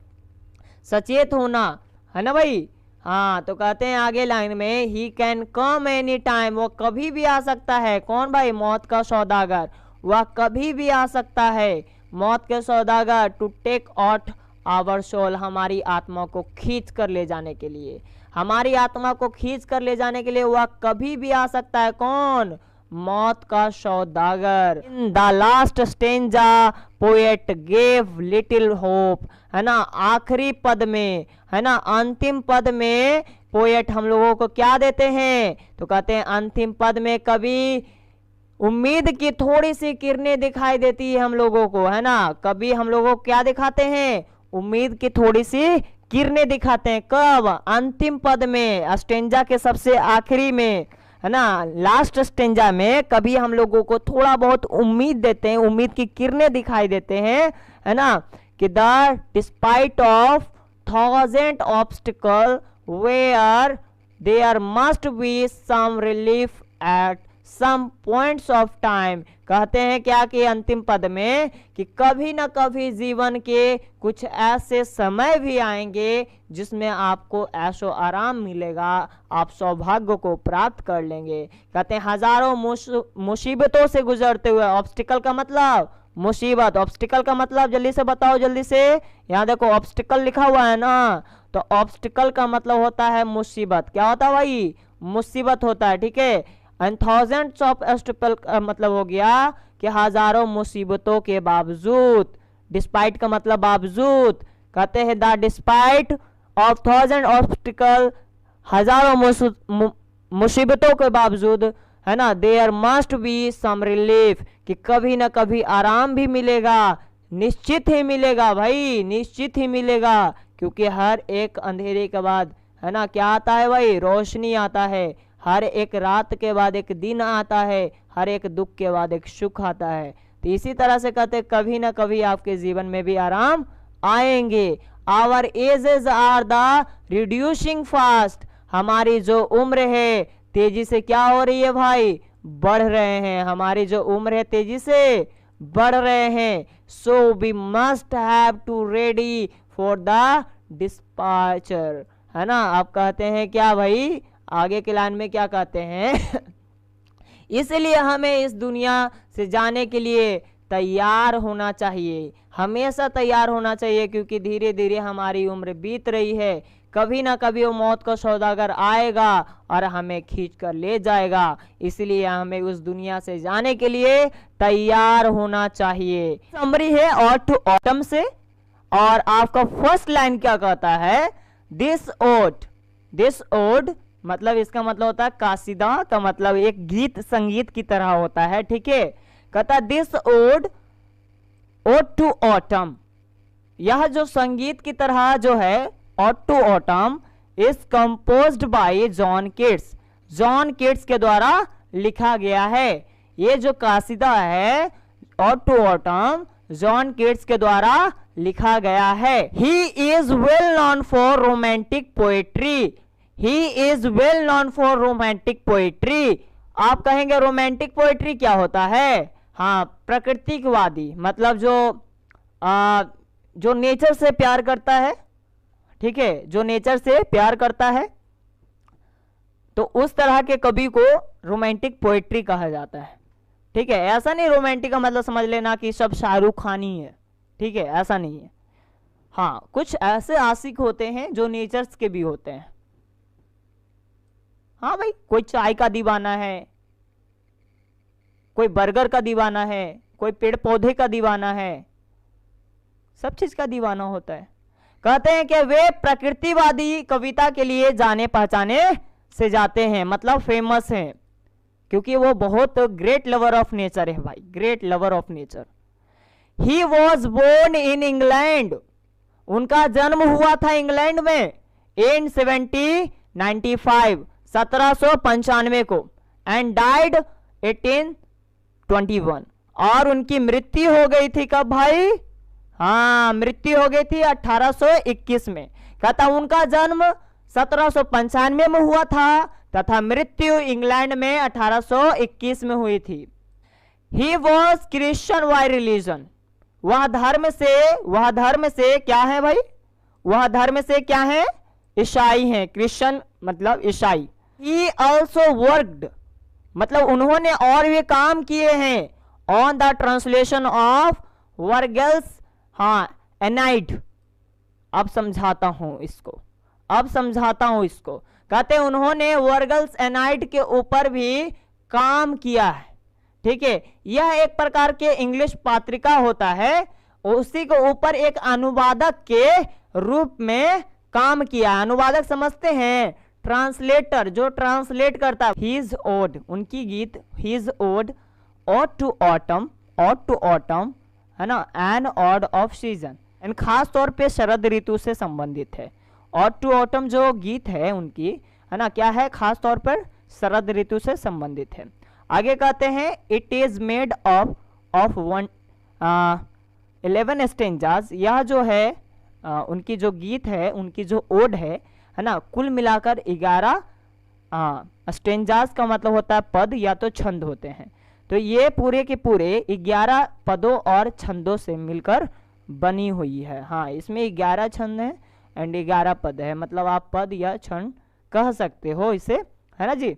B: सचेत होना, है ना भाई, हाँ, तो कहते हैं आगे लाइन में he can come any time, वो कभी भी आ सकता है। कौन भाई? मौत का सौदागर, वह कभी भी आ सकता है। मौत के सौदागर, to take out our soul, हमारी आत्मा को खींच कर ले जाने के लिए, हमारी आत्मा को खींच कर ले जाने के लिए वह कभी भी आ सकता है। कौन? मौत का सौदागर। In the last stanza poet gave little hope, है ना, आखिरी पद में, है ना, अंतिम पद में पोएट हम लोगों को क्या देते हैं? तो कहते हैं अंतिम पद में कभी उम्मीद की थोड़ी सी किरणें दिखाई देती है हम लोगों को, है ना। कभी हम लोगों को क्या दिखाते हैं? उम्मीद की थोड़ी सी किरणें दिखाते हैं। कब? अंतिम पद में, स्टेंजा के सबसे आखिरी में, है ना, लास्ट स्टेंजा में कभी हम लोगों को थोड़ा बहुत उम्मीद देते हैं, उम्मीद की किरणें दिखाई देते हैं, है ना, कि the despite of 1000 obstacle where there must be some relief at some points of time. कहते हैं क्या कि अंतिम पद में कि कभी ना कभी जीवन के कुछ ऐसे समय भी आएंगे जिसमें आपको ऐशो आराम मिलेगा, आप सौभाग्य को प्राप्त कर लेंगे। कहते हैं हजारों मुसीबतों से गुजरते हुए, ऑब्स्टिकल का मतलब मुसीबत, ऑब्स्टिकल का मतलब जल्दी से बताओ, जल्दी से। यहाँ देखो ऑब्स्टिकल लिखा हुआ है ना, तो ऑब्स्टिकल का मतलब होता है मुसीबत। क्या होता है भाई? मुसीबत होता है, ठीक है। एंड थाउजेंड्स ऑफ ऑब्स्टिकल का मतलब हो गया कि हजारों मुसीबतों के बावजूद, डिस्पाइट का मतलब बावजूद, कहते हैं द डिस्पाइट ऑफ 1000 ऑब्स्टिकल, हजारों मुसीबतों के बावजूद, है ना, there must be some relief, कि कभी ना कभी आराम भी मिलेगा, निश्चित ही मिलेगा भाई, निश्चित ही मिलेगा, क्योंकि हर एक अंधेरे के बाद, है ना, क्या आता है भाई? रोशनी आता है। हर एक रात के बाद एक दिन आता है, हर एक दुख के बाद एक सुख आता है। तो इसी तरह से कहते कभी ना कभी आपके जीवन में भी आराम आएंगे। Our ages are the reducing fast, हमारी जो उम्र है तेजी से क्या हो रही है भाई? बढ़ रहे हैं। हमारी जो उम्र है तेजी से बढ़ रहे हैं। So we must have to ready for the dispatcher, है ना। आप कहते हैं क्या भाई? आगे के लाइन में क्या कहते हैं? इसलिए हमें इस दुनिया से जाने के लिए तैयार होना चाहिए, हमेशा तैयार होना चाहिए, क्योंकि धीरे धीरे हमारी उम्र बीत रही है। कभी ना कभी वो मौत का सौदागर आएगा और हमें खींच कर ले जाएगा। इसलिए हमें उस दुनिया से जाने के लिए तैयार होना चाहिए। समरी है ऑटम से, और आपका फर्स्ट लाइन क्या कहता है? दिस ओड मतलब इसका मतलब होता है कासीदा का मतलब एक गीत संगीत की तरह होता है, ठीक है। कहता दिस ओड टू ऑटम, यह जो संगीत की तरह जो है ode to autumn is composed by John Keats, John Keats के द्वारा लिखा गया है। ये जो कासीदा है ode to autumn John Keats के द्वारा लिखा गया है। He is well known for romantic poetry, he is well known for romantic poetry. आप कहेंगे रोमांटिक पोएट्री क्या होता है? हाँ, प्रकृतिकवादी, मतलब जो नेचर से प्यार करता है, ठीक है, जो नेचर से प्यार करता है, तो उस तरह के कवि को रोमांटिक पोएट्री कहा जाता है, ठीक है। ऐसा नहीं रोमांटिक का मतलब समझ लेना कि सब शाहरुख खान ही है, ठीक है, ऐसा नहीं है। हाँ, कुछ ऐसे आशिक होते हैं जो नेचर्स के भी होते हैं। हाँ भाई, कोई चाय का दीवाना है, कोई बर्गर का दीवाना है, कोई पेड़ पौधे का दीवाना है, सब चीज का दीवाना होता है। कहते हैं कि वे प्रकृतिवादी कविता के लिए जाने पहचाने से जाते हैं, मतलब फेमस हैं, क्योंकि वो बहुत ग्रेट लवर ऑफ नेचर है भाई, great lover of nature. He was born in England, उनका जन्म हुआ था इंग्लैंड में इन 1795 को, एंड डाइड 1821, और उनकी मृत्यु हो गई थी कब भाई? हाँ, मृत्यु हो गई थी 1821 में। कहता उनका जन्म 1795 में हुआ था तथा मृत्यु इंग्लैंड में 1821 में हुई थी। He was Christian bye religion, वह धर्म से क्या है भाई? वह धर्म से क्या है? ईसाई हैं, क्रिश्चियन मतलब ईसाई। ही ऑल्सो वर्कड मतलब उन्होंने और भी काम किए हैं ऑन द ट्रांसलेशन ऑफ वर्गल्स एनाइड। अब समझाता हूं इसको, कहते हैं उन्होंने वर्गल्स एनाइड के ऊपर भी काम किया है। ठीक है, यह एक प्रकार के इंग्लिश पत्रिका होता है, उसी के ऊपर एक अनुवादक के रूप में काम किया। अनुवादक समझते हैं, ट्रांसलेटर जो ट्रांसलेट करता। हिज ओड उनकी गीत, his ode ode to autumn है ना, an ode of season, and खास तौर पे शरद ऋतु से संबंधित है। ऑड टू ऑटम जो गीत है उनकी है ना, क्या है, खास तौर पर शरद ऋतु से संबंधित है। आगे कहते हैं it is made of 11 stanzas. यह जो है उनकी जो गीत है, उनकी जो ओड है ना, कुल मिलाकर 11 स्टेंजाज का मतलब होता है पद या तो छंद होते हैं। तो ये पूरे के पूरे 11 पदों और छंदों से मिलकर बनी हुई है। हाँ, इसमें 11 छंद है एंड 11 पद है, मतलब आप पद या छंद कह सकते हो इसे, है ना जी।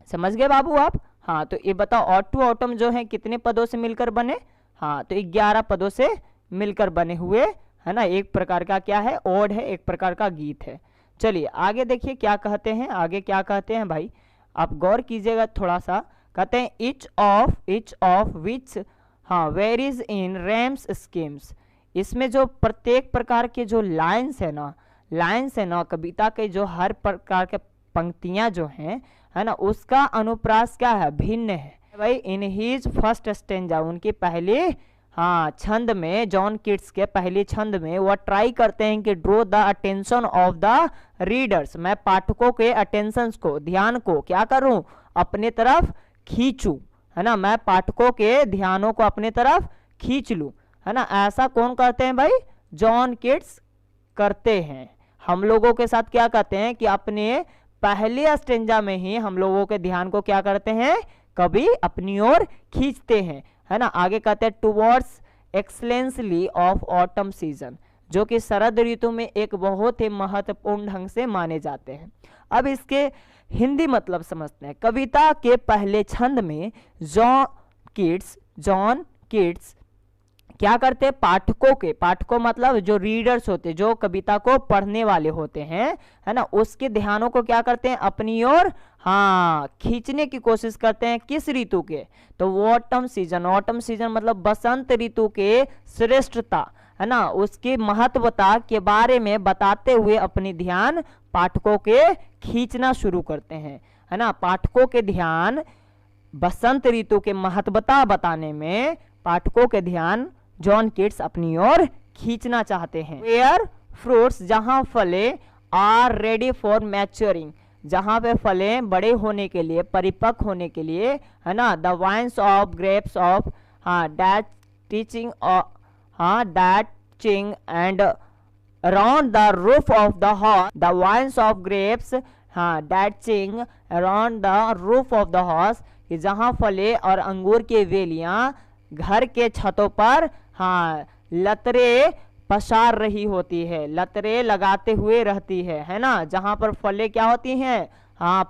B: समझ गए बाबू आप। हाँ, तो ये बताओ ऑड टू ऑटम जो है कितने पदों से मिलकर बने। हाँ, तो 11 पदों से मिलकर बने हुए है ना, एक प्रकार का क्या है, ओड है, एक प्रकार का गीत है। चलिए आगे देखिए क्या कहते हैं, आगे क्या कहते हैं भाई, आप गौर कीजिएगा थोड़ा सा। कहते हैं each of which varies in rhymes schemes. इसमें जो प्रत्येक प्रकार के जो लाइन्स है ना, कविता के जो हर प्रकार के पंक्तियां जो हैं है ना, उसका अनुप्रास क्या है, भिन्न है भाई। इन हिज फर्स्ट स्टेंजा उनकी पहली छंद में, जॉन किट्स के पहली छंद में वह ट्राई करते हैं कि draw the attention of the readers, मैं पाठकों के अटेंशन को, ध्यान को क्या करूं, अपने तरफ खींचूं, है ना, मैं पाठकों के ध्यानों को अपने तरफ खींच लूं, है ना। ऐसा कौन करते हैं भाई, जॉन किट्स करते हैं। हम लोगों के साथ क्या करते हैं कि अपने पहले स्टेंजा में ही हम लोगों के ध्यान को क्या करते हैं, कभी अपनी ओर खींचते हैं, है ना। आगे कहते हैं टुवर्ड्स एक्सलेंसली ऑफ ऑटम सीजन, जो कि शरद ऋतु में एक बहुत ही महत्वपूर्ण ढंग से माने जाते हैं। अब इसके हिंदी मतलब समझते हैं। कविता के पहले छंद में जॉन किट्स क्या करते हैं, पाठकों मतलब जो रीडर्स होते हैं, जो कविता को पढ़ने वाले होते हैं, है ना, उसके ध्यानों को क्या करते हैं, अपनी ओर खींचने की कोशिश करते हैं। किस ऋतु के, तो ऑटम सीजन मतलब बसंत ऋतु के श्रेष्ठता, है ना, उसकी महत्वता के बारे में बताते हुए अपनी ध्यान पाठकों के खींचना शुरू करते हैं, है ना। पाठकों के ध्यान बसंत ऋतु के महत्वता बताने में पाठकों के ध्यान जॉन किट्स अपनी ओर खींचना चाहते हैं। वेयर फ्रूट्स, जहां फले, आर रेडी फॉर मैच्योरिंग, जहां पे फले बड़े होने के लिए, परिपक्व होने के लिए, है ना। The vines of grapes of dating and around the roof of the house, the vines of grapes dating around the roof of the house, जहां फले और अंगूर की वेलियां घर के छतों पर लतरे पसार रही होती है, लतरे लगाते हुए रहती है ना। जहां पर फले क्या होती हैं,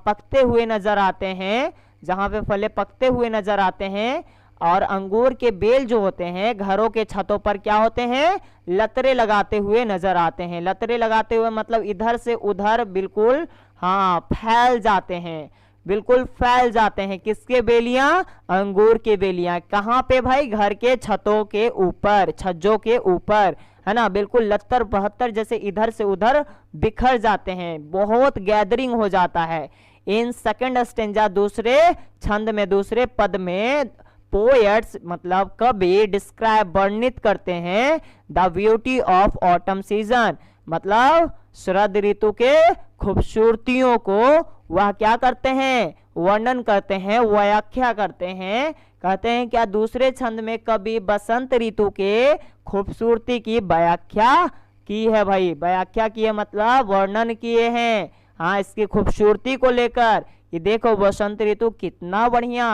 B: पकते हुए नजर आते हैं, जहां पे फले पकते हुए नजर आते हैं, और अंगूर के बेल जो होते हैं घरों के छतों पर क्या होते हैं, लतरे लगाते हुए नजर आते हैं। लतरे लगाते हुए मतलब इधर से उधर बिल्कुल फैल जाते हैं, बिल्कुल फैल जाते हैं। किसके बेलियां, अंगूर के बेलियां। कहाँ पे भाई, घर के छतों के ऊपर, छज्जों के ऊपर, है ना, बिल्कुल लत्तर बहत्तर जैसे इधर से उधर बिखर जाते हैं, बहुत गैदरिंग हो जाता है। इन सेकंड स्टेंजा, दूसरे छंद में, दूसरे पद में पोएट्स मतलब कवि डिस्क्राइब, वर्णित करते हैं the beauty of autumn season, मतलब शरद ऋतु के खूबसूरतियों को वह क्या करते हैं, वर्णन करते हैं, व्याख्या करते हैं। कहते हैं क्या, दूसरे छंद में कवि बसंत ऋतु के खूबसूरती की व्याख्या की है भाई, व्याख्या की है मतलब वर्णन किए हैं, इसकी खूबसूरती को लेकर। ये देखो बसंत ऋतु कितना बढ़िया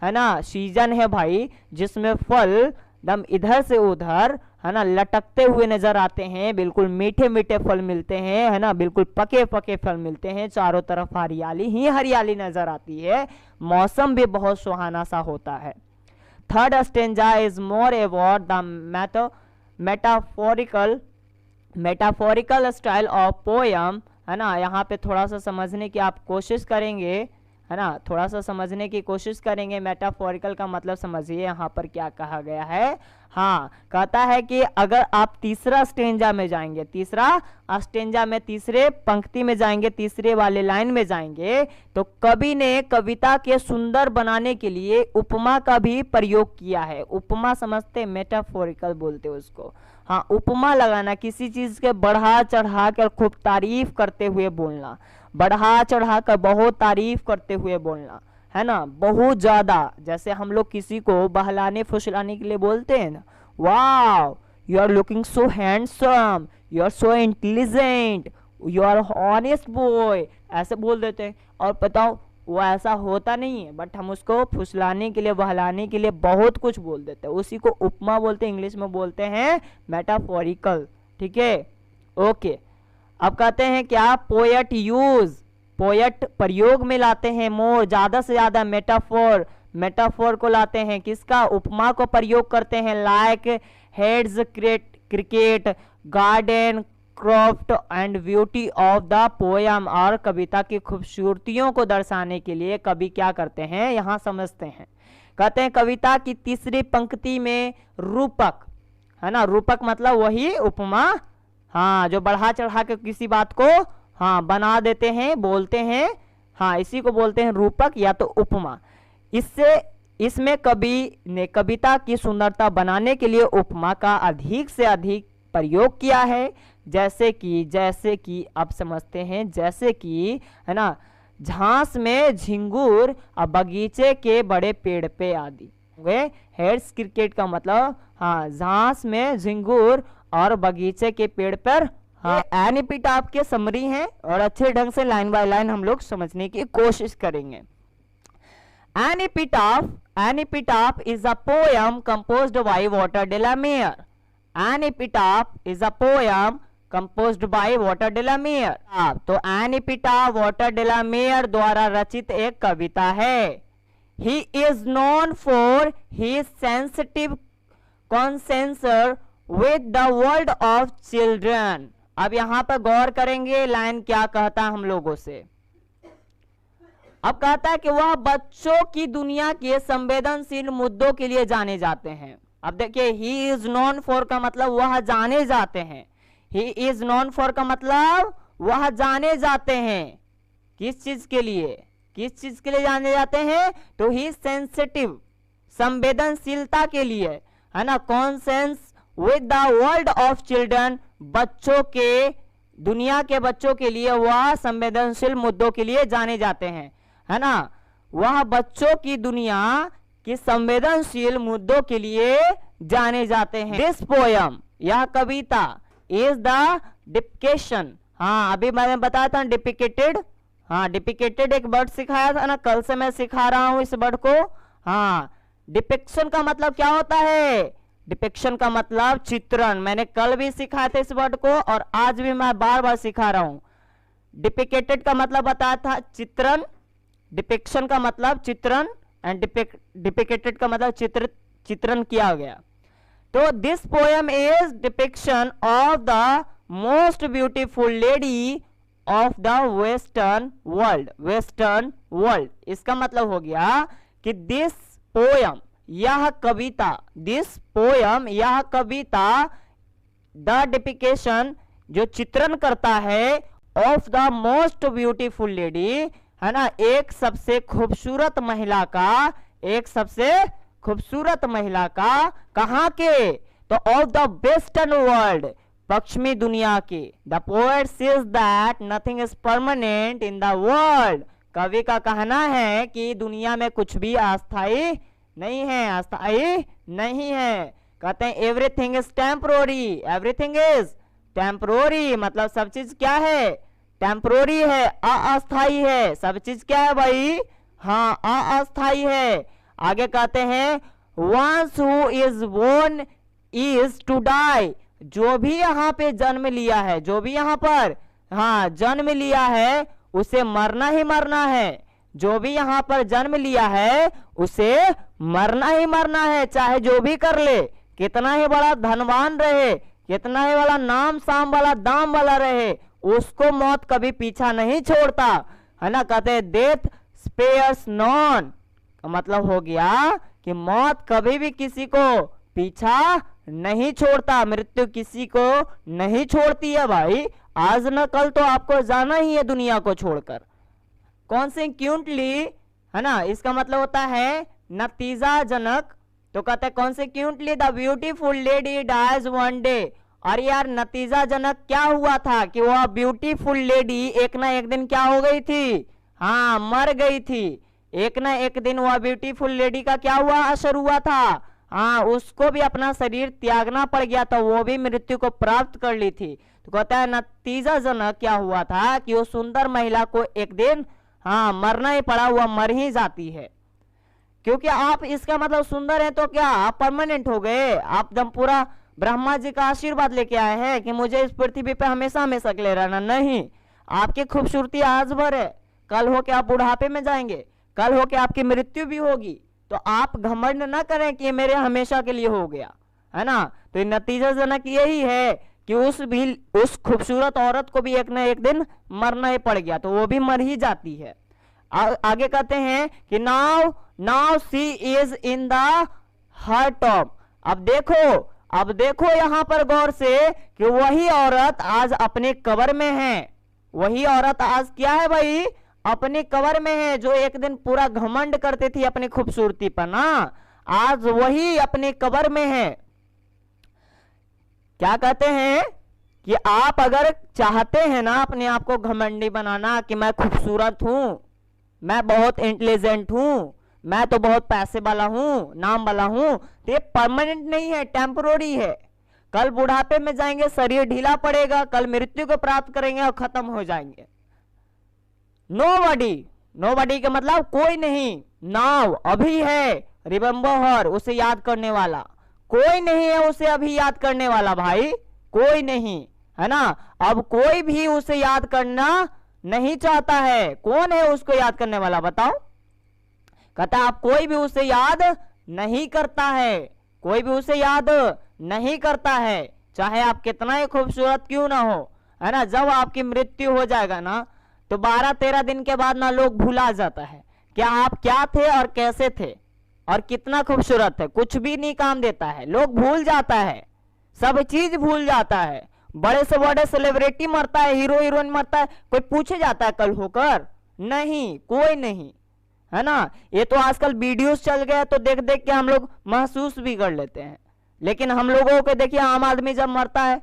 B: है ना सीजन है भाई, जिसमें फल दम इधर से उधर है ना, लटकते हुए नजर आते हैं, बिल्कुल मीठे मीठे फल मिलते हैं, है ना, बिल्कुल पके पके फल मिलते हैं, चारों तरफ हरियाली ही हरियाली नजर आती है, मौसम भी बहुत सुहाना सा होता है। Third stanza is more about the metaphorical style of poem, है ना। यहाँ पे थोड़ा सा समझने की आप कोशिश करेंगे, है ना, थोड़ा सा समझने की कोशिश करेंगे। मेटाफोरिकल का मतलब समझिए यहाँ पर क्या कहा गया है। हाँ, कहता है कि अगर आप तीसरा स्टेंजा में जाएंगे, तीसरा स्टेंजा में तीसरे पंक्ति में जाएंगे, तीसरे वाले लाइन में जाएंगे, तो कवि ने कविता के सुंदर बनाने के लिए उपमा का भी प्रयोग किया है। उपमा समझते, मेटाफोरिकल बोलते उसको। हाँ, उपमा लगाना, किसी चीज के बढ़ा चढ़ा कर खूब तारीफ करते हुए बोलना, बढ़ा चढ़ा कर बहुत तारीफ करते हुए बोलना, है ना, बहुत ज्यादा। जैसे हम लोग किसी को बहलाने फुसलाने के लिए बोलते हैं ना, wow you are looking so handsome, you are so intelligent, you are honest boy, ऐसे बोल देते हैं। और बताओ वो ऐसा होता नहीं है, बट हम उसको फुसलाने के लिए बहलाने के लिए बहुत कुछ बोल देते हैं, उसी को उपमा बोलते हैं, इंग्लिश में बोलते हैं मेटाफोरिकल। ठीक है, ओके। अब कहते हैं क्या, पोएट यूज, पोएट प्रयोग में लाते हैं मोर, ज्यादा से ज्यादा मेटाफोर को लाते हैं, किसका, उपमा को प्रयोग करते हैं। Like heads cricket garden croft and beauty of the poem, और कविता की खूबसूरतियों को दर्शाने के लिए कवि क्या करते हैं, यहाँ समझते हैं। कहते हैं कविता की तीसरी पंक्ति में रूपक, है ना, रूपक मतलब वही उपमा, हाँ, जो बढ़ा चढ़ा के किसी बात को हाँ बना देते हैं, बोलते हैं, हाँ, इसी को बोलते हैं रूपक या तो उपमा। इसमें कवि ने कविता की सुंदरता बनाने के लिए उपमा का अधिक से अधिक प्रयोग किया है। जैसे कि आप समझते हैं, जैसे कि, है ना, झांस में झिंगुर और बगीचे के बड़े पेड़ पे आदि। हेड्स क्रिकेट का मतलब, हाँ, झांस में झिंगुर और बगीचे के पेड़ पर, हाँ, एपिटाफ के समरी हैं और अच्छे ढंग से लाइन बाय लाइन हम लोग समझने की कोशिश करेंगे। Epitaph is a poem composed by Walter de la Mare. Epitaph is a poem composed by Walter de la Mare. तो एपिटाफ वॉटर डेलामेयर द्वारा रचित एक कविता है। He is known for his sensitive concern with the world of children. अब यहां पर गौर करेंगे, लाइन क्या कहता है हम लोगों से। अब कहता है कि वह बच्चों की दुनिया के संवेदनशील मुद्दों के लिए जाने जाते हैं। अब देखिए, ही इज नोन फॉर का मतलब वह जाने जाते हैं। ही इज नोन फॉर का मतलब वह जाने जाते हैं किस चीज के लिए, किस चीज के लिए जाने जाते हैं, तो ही सेंसिटिव, संवेदनशीलता के लिए, है ना, conscience with the world of children, बच्चों के दुनिया के बच्चों के लिए वह संवेदनशील मुद्दों के लिए जाने जाते हैं, है ना, वह बच्चों की दुनिया की संवेदनशील मुद्दों के लिए जाने जाते हैं। दिस पोयम, यह कविता, इज द डिपिकेशन, हाँ, अभी मैंने बताया था डिपिकेटेड, हाँ, डिपिकेटेड एक वर्ड सिखाया था ना, कल से मैं सिखा रहा हूं इस वर्ड को। हाँ, डिपिक्शन का मतलब क्या होता है, डिपिक्शन का मतलब चित्रण, मैंने कल भी सिखाया था इस वर्ड को और आज भी मैं बार बार सिखा रहा हूं। डिपिकेटेड का मतलब बताया था चित्रण, डिपिक्शन का मतलब चित्रण एंड डिपिकेटेड का मतलब चित्रण किया गया। तो this poem is depiction of the most beautiful lady of the western world. Western world, इसका मतलब हो गया कि दिस पोयम, यह कविता, दिस पोयम, यह कविता, द डिपिकेशन, जो चित्रण करता है, of the most beautiful lady, है ना, एक सबसे खूबसूरत महिला का, एक सबसे खूबसूरत महिला का, कहाँ के, तो ऑफ द वेस्टर्न वर्ल्ड, पश्चिमी दुनिया के। The poet says that nothing is permanent in the world. कवि का कहना है कि दुनिया में कुछ भी अस्थायी नहीं है, अस्थायी नहीं है। कहते हैं everything is temporary, everything is temporary, मतलब सब चीज क्या है, टेम्पोररी है, अस्थायी है। सब चीज क्या है भाई, हाँ, अस्थायी है। आगे कहते हैं once who is born is to die, जो भी यहाँ पे जन्म लिया है, जो भी यहाँ पर हाँ जन्म लिया है उसे मरना ही मरना है। जो भी यहाँ पर जन्म लिया है उसे मरना ही मरना है, चाहे जो भी कर ले, कितना ही बड़ा धनवान रहे, कितना ही बड़ा नाम साम वाला दाम वाला रहे, उसको मौत कभी पीछा नहीं छोड़ता, है ना। कहते हैं डेथ स्पेयर्स नॉन, मतलब हो गया कि मौत कभी भी किसी को पीछा नहीं छोड़ता, मृत्यु किसी को नहीं छोड़ती है भाई। आज न कल तो आपको जाना ही है दुनिया को छोड़कर। कॉन्सिक्वेंटली, है ना, इसका मतलब होता है नतीजाजनक। तो कहते हैं consequently the beautiful lady dies one day. और यार नतीजाजनक क्या हुआ था कि वह ब्यूटीफुल लेडी एक ना एक दिन क्या हो गई थी, हाँ मर गई थी। एक ना एक दिन वह ब्यूटीफुल लेडी का क्या हुआ, असर हुआ था, हाँ उसको भी अपना शरीर त्यागना पड़ गया था, वो भी मृत्यु को प्राप्त कर ली थी। तो कहता है नतीजाजनक क्या हुआ था कि वो सुंदर महिला को एक दिन हाँ मरना ही पड़ा, वह मर ही जाती है। क्योंकि आप इसका मतलब सुंदर है तो क्या आप परमानेंट हो गए, आप जब पूरा ब्रह्मा जी का आशीर्वाद लेके आए हैं कि मुझे इस पृथ्वी पे हमेशा हमेशा के लिए रहना, नहीं। आपकी खूबसूरती आज भर है, कल हो के आप बुढ़ापे में जाएंगे, कल हो के आपकी मृत्यु भी होगी। तो आप घमंड ना करें कि मेरे हमेशा के लिए हो गया, है ना। तो नतीजाजनक यही है कि उस खूबसूरत औरत को भी एक ना एक दिन मरना ही पड़ गया, तो वो भी मर ही जाती है। आगे कहते हैं कि now see is in the her top. अब देखो यहाँ पर गौर से कि वही औरत आज अपने कब्र में है। वही औरत आज क्या है भाई, अपने कब्र में है। जो एक दिन पूरा घमंड करती थी अपनी खूबसूरती पर ना, आज वही अपने कब्र में है। क्या कहते हैं कि आप अगर चाहते हैं ना अपने आप को घमंडी बनाना कि मैं खूबसूरत हूं, मैं बहुत इंटेलिजेंट हूं, मैं तो बहुत पैसे वाला हूं, नाम वाला हूं, तो ये परमानेंट नहीं है, टेम्पररी है। कल बुढ़ापे में जाएंगे, शरीर ढीला पड़ेगा, कल मृत्यु को प्राप्त करेंगे और खत्म हो जाएंगे। नोबडी का मतलब कोई नहीं। नाउ अभी है, रिमेंबर हर उसे याद करने वाला, कोई नहीं है उसे अभी याद करने वाला भाई, कोई नहीं, है ना। अब कोई भी उसे याद करना नहीं चाहता है। कौन है उसको याद करने वाला बताओ। कहता आप कोई भी उसे याद नहीं करता है, कोई भी उसे याद नहीं करता है, चाहे आप कितना ही खूबसूरत क्यों ना हो, है ना। जब आपकी मृत्यु हो जाएगा ना तो 12-13 दिन के बाद ना लोग भुला जाता है क्या आप क्या थे और कैसे थे और कितना खूबसूरत थे, कुछ भी नहीं काम देता है, लोग भूल जाता है, सब चीज भूल जाता है। बड़े से बड़े सेलिब्रिटी मरता है, हीरो हीरोइन मरता है, कोई पूछे जाता है कल होकर, नहीं, कोई नहीं, है ना। ये तो आजकल वीडियोस चल गया तो देख देख के हम लोग महसूस भी कर लेते हैं। लेकिन हम लोगों को देखिए, आम आदमी जब मरता है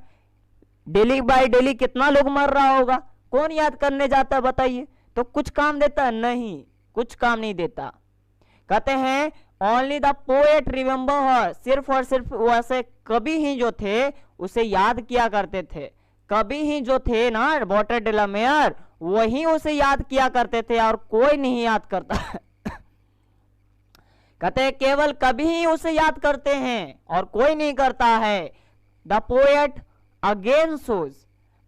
B: डेली बाय डेली कितना लोग मर रहा होगा, कौन याद करने जाता है बताइए। तो कुछ काम देता है नहीं, कुछ काम नहीं देता। कहते हैं ओनली द पोएट रिमेंबर हर, सिर्फ और सिर्फ वैसे कवि ही जो थे उसे याद किया करते थे, कवि ही जो थे ना वॉटर डेलामेयर वही उसे याद किया करते थे और कोई नहीं याद करता। कहते हैं केवल कवि ही उसे याद करते हैं और कोई नहीं करता है। द पोएट अगेन शोज,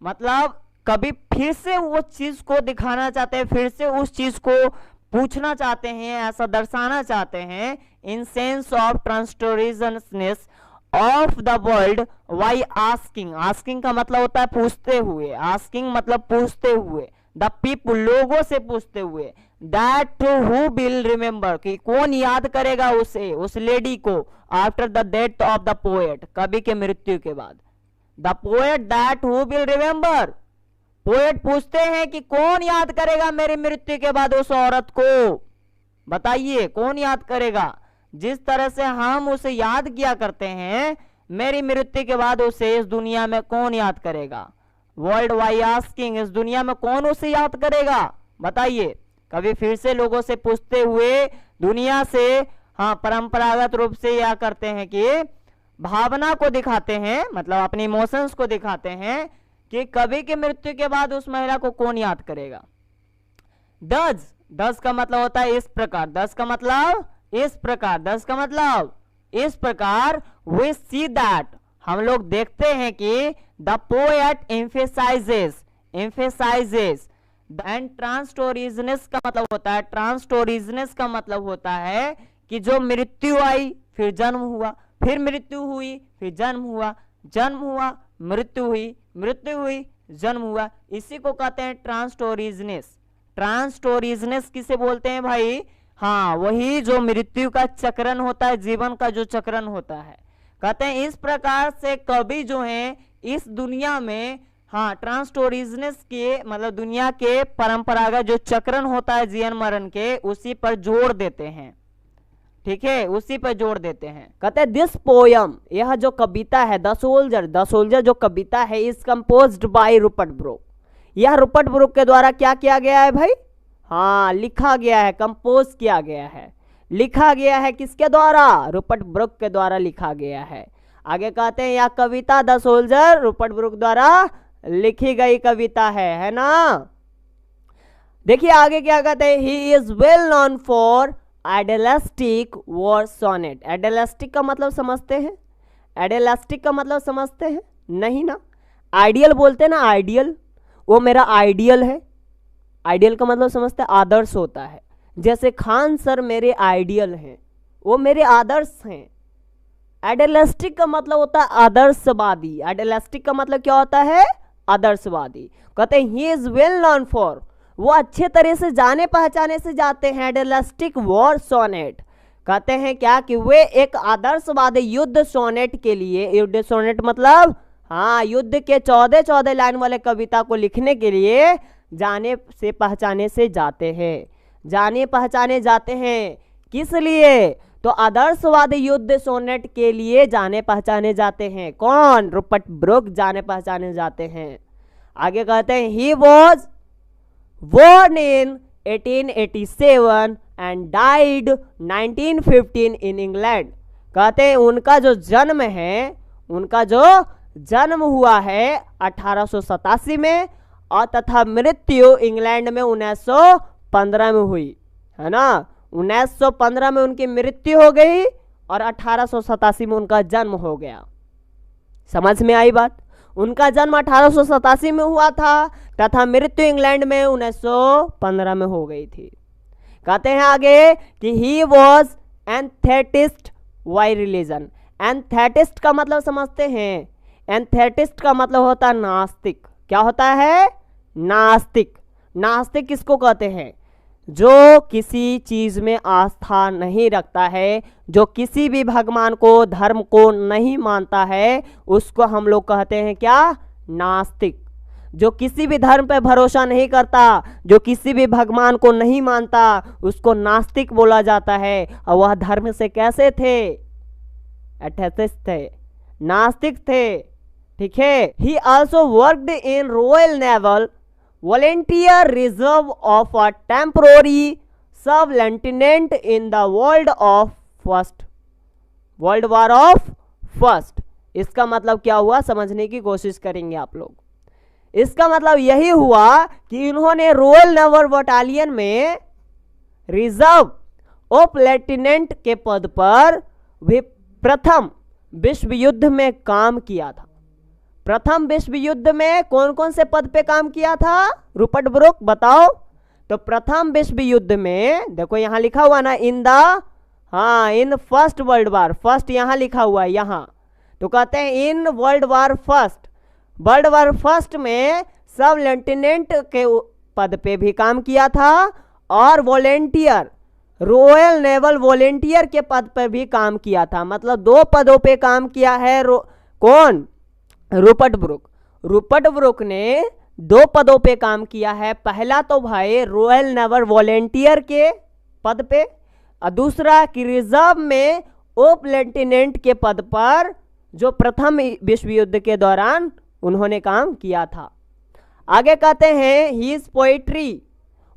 B: मतलब कभी फिर से वो चीज को दिखाना चाहते हैं, फिर से उस चीज को पूछना चाहते हैं, ऐसा दर्शाना चाहते हैं। In sense of transitoriness of the world by asking, asking का मतलब होता है पूछते हुए, आस्किंग मतलब पूछते हुए, द पीपल लोगों से पूछते हुए, दैट हु विल रिमेंबर कि कौन याद करेगा उसे, उस लेडी को, after the death of the poet, कवि के मृत्यु के बाद। The poet that who will remember, poet पूछते हैं कि कौन याद करेगा मेरी मृत्यु के बाद उस औरत को, बताइए कौन याद करेगा। जिस तरह से हम उसे याद किया करते हैं, मेरी मृत्यु के बाद उसे इस दुनिया में कौन याद करेगा। वर्ल्ड वाइड आस्किंग, इस दुनिया में कौन उसे याद करेगा बताइए। कभी फिर से लोगों से पूछते हुए दुनिया से, हाँ परंपरागत रूप से यह करते हैं कि भावना को दिखाते हैं, मतलब अपने इमोशंस को दिखाते हैं कि कवि की मृत्यु के बाद उस महिला को कौन याद करेगा। दस का मतलब होता है इस प्रकार, दस का मतलब इस प्रकार, दस का मतलब इस प्रकार वी सी दैट, हम लोग देखते हैं कि द पोएट एम्फेसाइजेस एंड ट्रांसटोरिजनेस का मतलब होता है, ट्रांसटोरिजनेस का मतलब होता है कि जो मृत्यु आई फिर जन्म हुआ, फिर मृत्यु हुई फिर जन्म हुआ, जन्म हुआ मृत्यु हुई, मृत्यु हुई जन्म हुआ, इसी को कहते हैं ट्रांसटोरिजनेस। ट्रांसटोरिजनेस किसे बोलते हैं भाई? हाँ, वही जो मृत्यु का चक्रण होता है, जीवन का जो चक्रण होता है। कहते हैं इस प्रकार से कवि जो है इस दुनिया में, हाँ, ट्रांसटोरिजनेस के मतलब दुनिया के परंपरागत जो चक्रण होता है जीवन मरण के, उसी पर जोर देते हैं। ठीक है, उसी पर जोर देते हैं।
A: कहते हैं दिस पोयम, यह जो कविता है द सोल्जर जो कविता है is composed by Rupert Brooke. यह रूपर्ट ब्रूक के द्वारा क्या किया गया है भाई? हाँ, लिखा गया है, कंपोज किया गया है, लिखा गया है। किसके द्वारा? रूपर्ट ब्रूक के द्वारा लिखा गया है। आगे कहते हैं यह कविता द सोल्जर रूपर्ट ब्रूक द्वारा लिखी गई कविता है ना। देखिए आगे क्या कहते हैं, he is well known for idealistic war sonnet. Idealistic का मतलब समझते हैं? आइडियलिस्टिक का मतलब समझते हैं? नहीं ना। आइडियल बोलते हैं ना, आइडियल, वो मेरा आइडियल है। आइडियल का मतलब समझते हैं? आदर्श होता है। जैसे खान सर मेरे आइडियल हैं, वो मेरे आदर्श हैं। आइडियलिस्टिक का मतलब होता है आदर्शवादी। आइडियलिस्टिक का मतलब क्या होता है? आदर्शवादी। कहते हैं he is well known for, वो अच्छे तरह से जाने पहचाने से जाते हैं आइडियलिस्टिक वॉर सोनेट। कहते हैं क्या कि वे एक आदर्शवादी युद्ध सोनेट के लिए, युद्ध सोनेट मतलब हाँ, युद्ध के 14 लाइन वाले कविता को लिखने के लिए जाने से पहचाने से जाते हैं, जाने पहचाने जाते हैं। किस लिए? तो आदर्शवादी युद्ध सोनेट के लिए जाने पहचाने जाते हैं। कौन? रूपर्ट ब्रूक जाने पहचाने जाते हैं। आगे कहते हैं he was born in 1887 and died 1915 in England। कहते हैं उनका जो जन्म है, उनका जो जन्म हुआ है 1887 में और तथा मृत्यु इंग्लैंड में 1915 में हुई है ना। 1915 में उनकी मृत्यु हो गई और 1887 में उनका जन्म हो गया। समझ में आई बात? उनका जन्म 1887 में हुआ था तथा मृत्यु इंग्लैंड में 1915 में हो गई थी। कहते हैं आगे कि ही वॉज एंथेटिस्ट वाई रिलीजन। एंथेटिस्ट का मतलब समझते हैं? एंथेटिस्ट का मतलब होता है नास्तिक। क्या होता है? नास्तिक। नास्तिक किसको कहते हैं? जो किसी चीज में आस्था नहीं रखता है, जो किसी भी भगवान को, धर्म को नहीं मानता है, उसको हम लोग कहते हैं क्या? नास्तिक। जो किसी भी धर्म पे भरोसा नहीं करता, जो किसी भी भगवान को नहीं मानता, उसको नास्तिक बोला जाता है। और वह धर्म से कैसे थे? एथेइस्ट थे, नास्तिक थे। ठीक है। ही also worked in royal naval volunteer reserve of a temporary sub lieutenant in the World War of First। इसका मतलब क्या हुआ समझने की कोशिश करेंगे आप लोग। इसका मतलब यही हुआ कि इन्होंने रॉयल नेवल बटालियन में रिजर्व ऑफ लेफ्टिनेंट के पद पर भी प्रथम विश्व युद्ध में काम किया था। प्रथम विश्व युद्ध में कौन कौन से पद पे काम किया था? रूपर्ट ब्रूक बताओ। तो प्रथम विश्व युद्ध में देखो यहां लिखा हुआ ना, in first world war, first यहां लिखा हुआ है यहां। तो कहते हैं इन वर्ल्ड वार फर्स्ट में सब लेफ्टिनेंट के पद पे भी काम किया था और वॉलेंटियर, रॉयल नेवल वॉलेंटियर के पद पे भी काम किया था। मतलब 2 पदों पे काम किया है। कौन? Rupert Brooke. रूपर्ट ब्रूक ने 2 पदों पे काम किया है। पहला तो भाई रॉयल नेवल वॉलेंटियर के पद पे और दूसरा कि रिजर्व में ओप लेफ्टिनेंट के पद पर, जो प्रथम विश्व युद्ध के दौरान उन्होंने काम किया था। आगे कहते हैं हिज पोएट्री,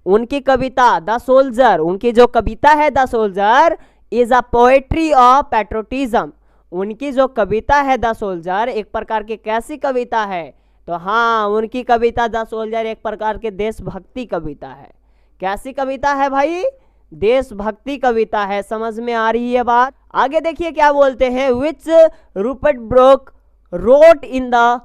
A: उनकी कविता द सोल्जर, उनकी जो कविता है the soldier is a poetry of patriotism. उनकी जो कविता है द सोल्जर एक प्रकार की कैसी कविता है? तो हाँ, उनकी कविता द सोल्जर एक प्रकार के देशभक्ति कविता है। कैसी कविता है भाई? देशभक्ति कविता है। समझ में आ रही है बात?
B: आगे देखिए क्या बोलते हैं, which Rupert Brooke wrote in the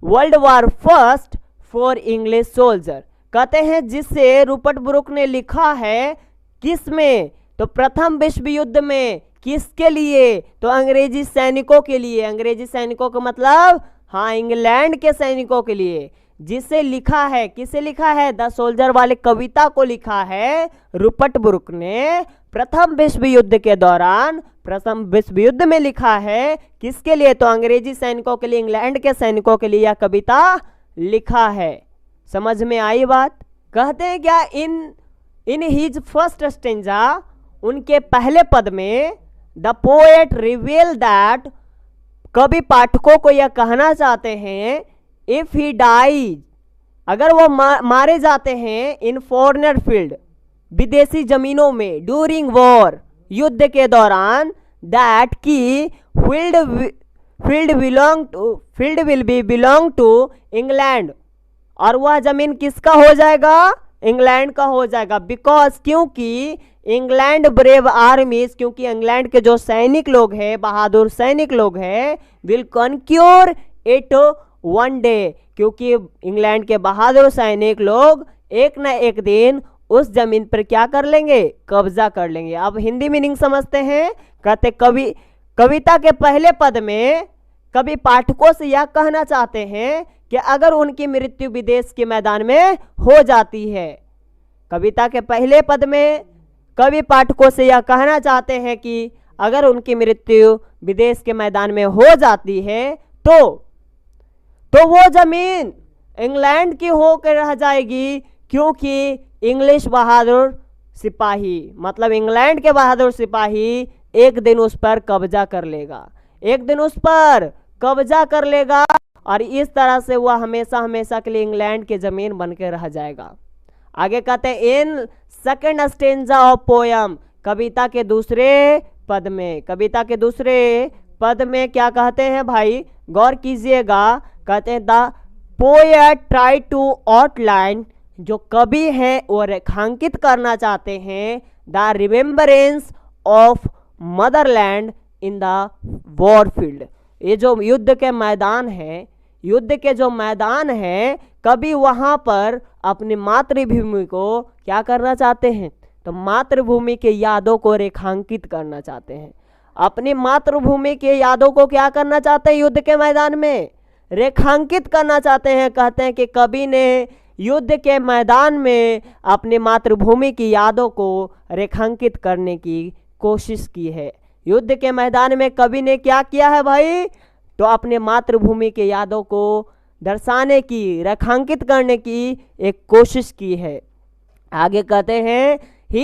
B: world war first for English soldier. कहते हैं जिसे रूपर्ट ब्रूक ने लिखा है किस में, तो प्रथम विश्व युद्ध में। किसके लिए, तो अंग्रेजी सैनिकों के लिए। अंग्रेजी सैनिकों का मतलब हाँ इंग्लैंड के सैनिकों के लिए। जिसे लिखा है, किसे लिखा है, द सोल्जर वाले कविता को लिखा है रूपर्ट ब्रूक ने प्रथम विश्व युद्ध के दौरान। प्रथम विश्व युद्ध में लिखा है किसके लिए, तो अंग्रेजी सैनिकों के लिए, इंग्लैंड के सैनिकों के लिए यह कविता लिखा है। समझ में आई बात। कहते हैं क्या, इन हिज फर्स्ट स्टेंजा, उनके पहले पद में, द पोएट रिवील दैट, कवि पाठकों को यह कहना चाहते हैं, इफ ही डाइज, अगर वो मारे जाते हैं, इन फॉरेनर फील्ड, विदेशी जमीनों में, ड्यूरिंग वॉर, युद्ध के दौरान, दैट की field will be belong to England, और वह जमीन किसका हो जाएगा, इंग्लैंड का हो जाएगा। बिकॉज, क्योंकि इंग्लैंड ब्रेव आर्मीज, क्योंकि इंग्लैंड के जो सैनिक लोग हैं, बहादुर सैनिक लोग हैं, will conquer it one day, क्योंकि इंग्लैंड के बहादुर सैनिक लोग एक न एक दिन उस जमीन पर क्या कर लेंगे, कब्जा कर लेंगे। अब हिंदी मीनिंग समझते हैं। कहते कविता के पहले पद में कवि पाठकों से यह कहना चाहते हैं कि अगर उनकी मृत्यु विदेश के मैदान में हो जाती है, कविता के पहले पद में कवि पाठकों से यह कहना चाहते हैं कि अगर उनकी मृत्यु विदेश के मैदान में हो जाती है तो वो जमीन इंग्लैंड की होकर रह जाएगी, क्योंकि इंग्लिश बहादुर सिपाही, मतलब इंग्लैंड के बहादुर सिपाही एक दिन उस पर कब्जा कर लेगा, एक दिन उस पर कब्जा कर लेगा, और इस तरह से वह हमेशा हमेशा के लिए इंग्लैंड की जमीन बन के रह जाएगा। आगे कहते हैं, in second stanza of poem, कविता के दूसरे पद में, कविता के दूसरे पद में क्या कहते हैं भाई, गौर कीजिएगा। कहते हैं, the poet try to outline, जो कवि हैं वो रेखांकित करना चाहते हैं, the remembrance of motherland in the war field. ये जो युद्ध के मैदान है, युद्ध के जो मैदान है, कवि वहाँ पर अपनी मातृभूमि को क्या करना चाहते हैं, तो मातृभूमि के यादों को रेखांकित करना चाहते हैं। अपनी मातृभूमि के यादों को क्या करना चाहते हैं, युद्ध के मैदान में रेखांकित करना चाहते हैं। कहते हैं कि कवि ने युद्ध के मैदान में अपनी मातृभूमि की यादों को रेखांकित करने की कोशिश की है। युद्ध के मैदान में कवि ने क्या किया है भाई, तो अपने मातृभूमि के यादों को दर्शाने की, रेखांकित करने की एक कोशिश की है। आगे कहते हैं, He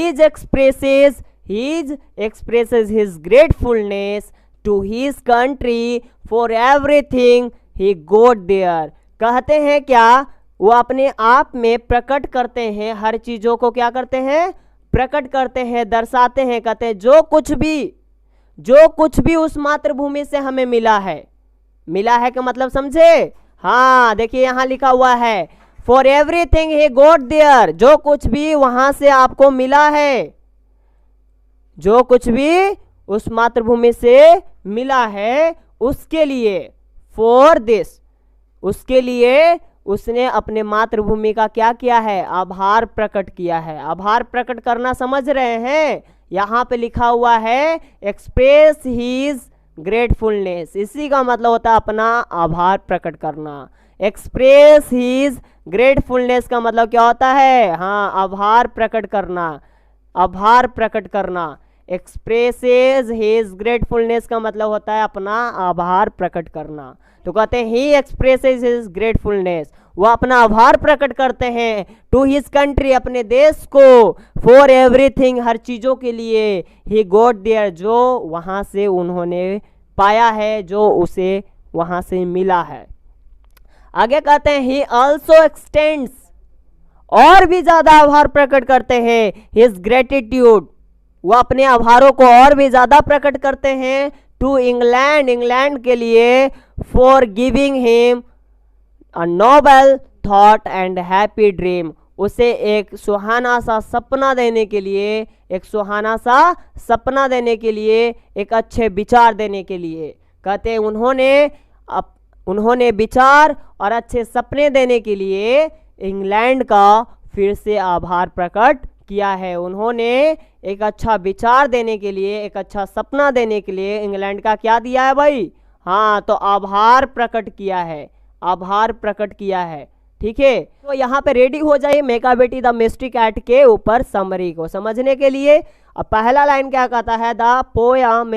B: expresses his gratefulness to his country for everything he got there। कहते हैं क्या, वो अपने आप में प्रकट करते हैं, हर चीजों को क्या करते हैं, प्रकट करते हैं, दर्शाते हैं। कहते हैं जो कुछ भी उस मातृभूमि से हमें मिला है का मतलब समझे। हाँ देखिए यहाँ लिखा हुआ है, for everything he got there, जो कुछ भी वहां से आपको मिला है, जो कुछ भी उस मातृभूमि से मिला है, उसके लिए, फॉर दिस, उसके लिए उसने अपने मातृभूमि का क्या किया है, आभार प्रकट किया है। आभार प्रकट करना समझ रहे हैं, यहाँ पे लिखा हुआ है एक्सप्रेस हीज ग्रेटफुलनेस, इसी का मतलब होता है अपना आभार प्रकट करना। एक्सप्रेस हीज ग्रेटफुलनेस का मतलब क्या होता है, हाँ आभार प्रकट करना, आभार प्रकट करना। एक्सप्रेसेस हिज ग्रेटफुलनेस का मतलब होता है अपना आभार प्रकट करना। तो कहते हैं ही एक्सप्रेसेस हिज ग्रेटफुलनेस, वह अपना आभार प्रकट करते हैं, टू हिज कंट्री, अपने देश को, फॉर एवरीथिंग, हर चीज़ों के लिए, ही गॉट देयर, जो वहाँ से उन्होंने पाया है, जो उसे वहाँ से मिला है। आगे कहते हैं ही ऑल्सो एक्सटेंड्स, और भी ज़्यादा आभार प्रकट करते हैं, हिज ग्रेटिट्यूड, वह अपने आभारों को और भी ज़्यादा प्रकट करते हैं, टू इंग्लैंड, इंग्लैंड के लिए, for giving him a noble thought and happy dream, उसे एक सुहाना सा सपना देने के लिए, एक सुहाना सा सपना देने के लिए, एक अच्छे विचार देने के लिए। कहते हैं उन्होंने विचार और अच्छे सपने देने के लिए इंग्लैंड का फिर से आभार प्रकट किया है। उन्होंने एक अच्छा विचार देने के लिए, एक अच्छा सपना देने के लिए इंग्लैंड का क्या दिया है भाई? हाँ, तो आभार प्रकट किया है, आभार प्रकट किया है। ठीक है, तो यहाँ पे रेडी हो जाइए मेकाबेटी द मिस्ट्री कैट के ऊपर समरी को समझने के लिए। अब पहला लाइन क्या कहता है? The poem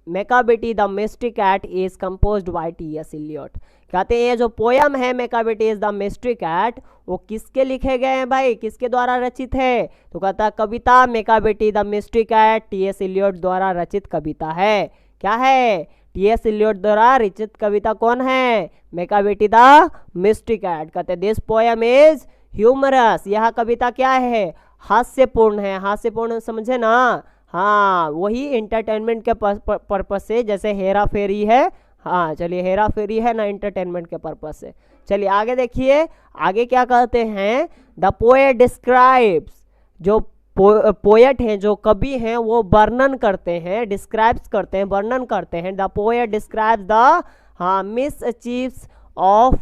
B: Macavity the mystery cat is composed by T S. Eliot. कहते हैं ये जो पोयम है मेकाबेटी द मिस्ट्री कैट, वो किसके लिखे गए हैं भाई? किसके द्वारा रचित है? तो कहता है कविता Macavity the mystery cat T S. Eliot द्वारा रचित कविता है। क्या है? टी.एस. इलियट द्वारा रचित कविता कौन है? मेकाबेटी द मिस्ट्री कैट। कहते हैं दिस पोयम इज ह्यूमरस। यह कविता क्या है? हास्यपूर्ण है। हास्यपूर्ण समझे ना? हाँ, वही एंटरटेनमेंट के पर्पस से, जैसे हेरा फेरी है। हाँ चलिए, हेरा फेरी है ना एंटरटेनमेंट के पर्पस से। चलिए आगे देखिए, आगे क्या कहते हैं? द पोएट डिस्क्राइब्स, जो पोएट हैं, जो कवि हैं, वो वर्णन करते हैं, डिस्क्राइब्स करते हैं, वर्णन करते हैं। द पोएट डिस्क्राइब्स द मिसअचीव्स of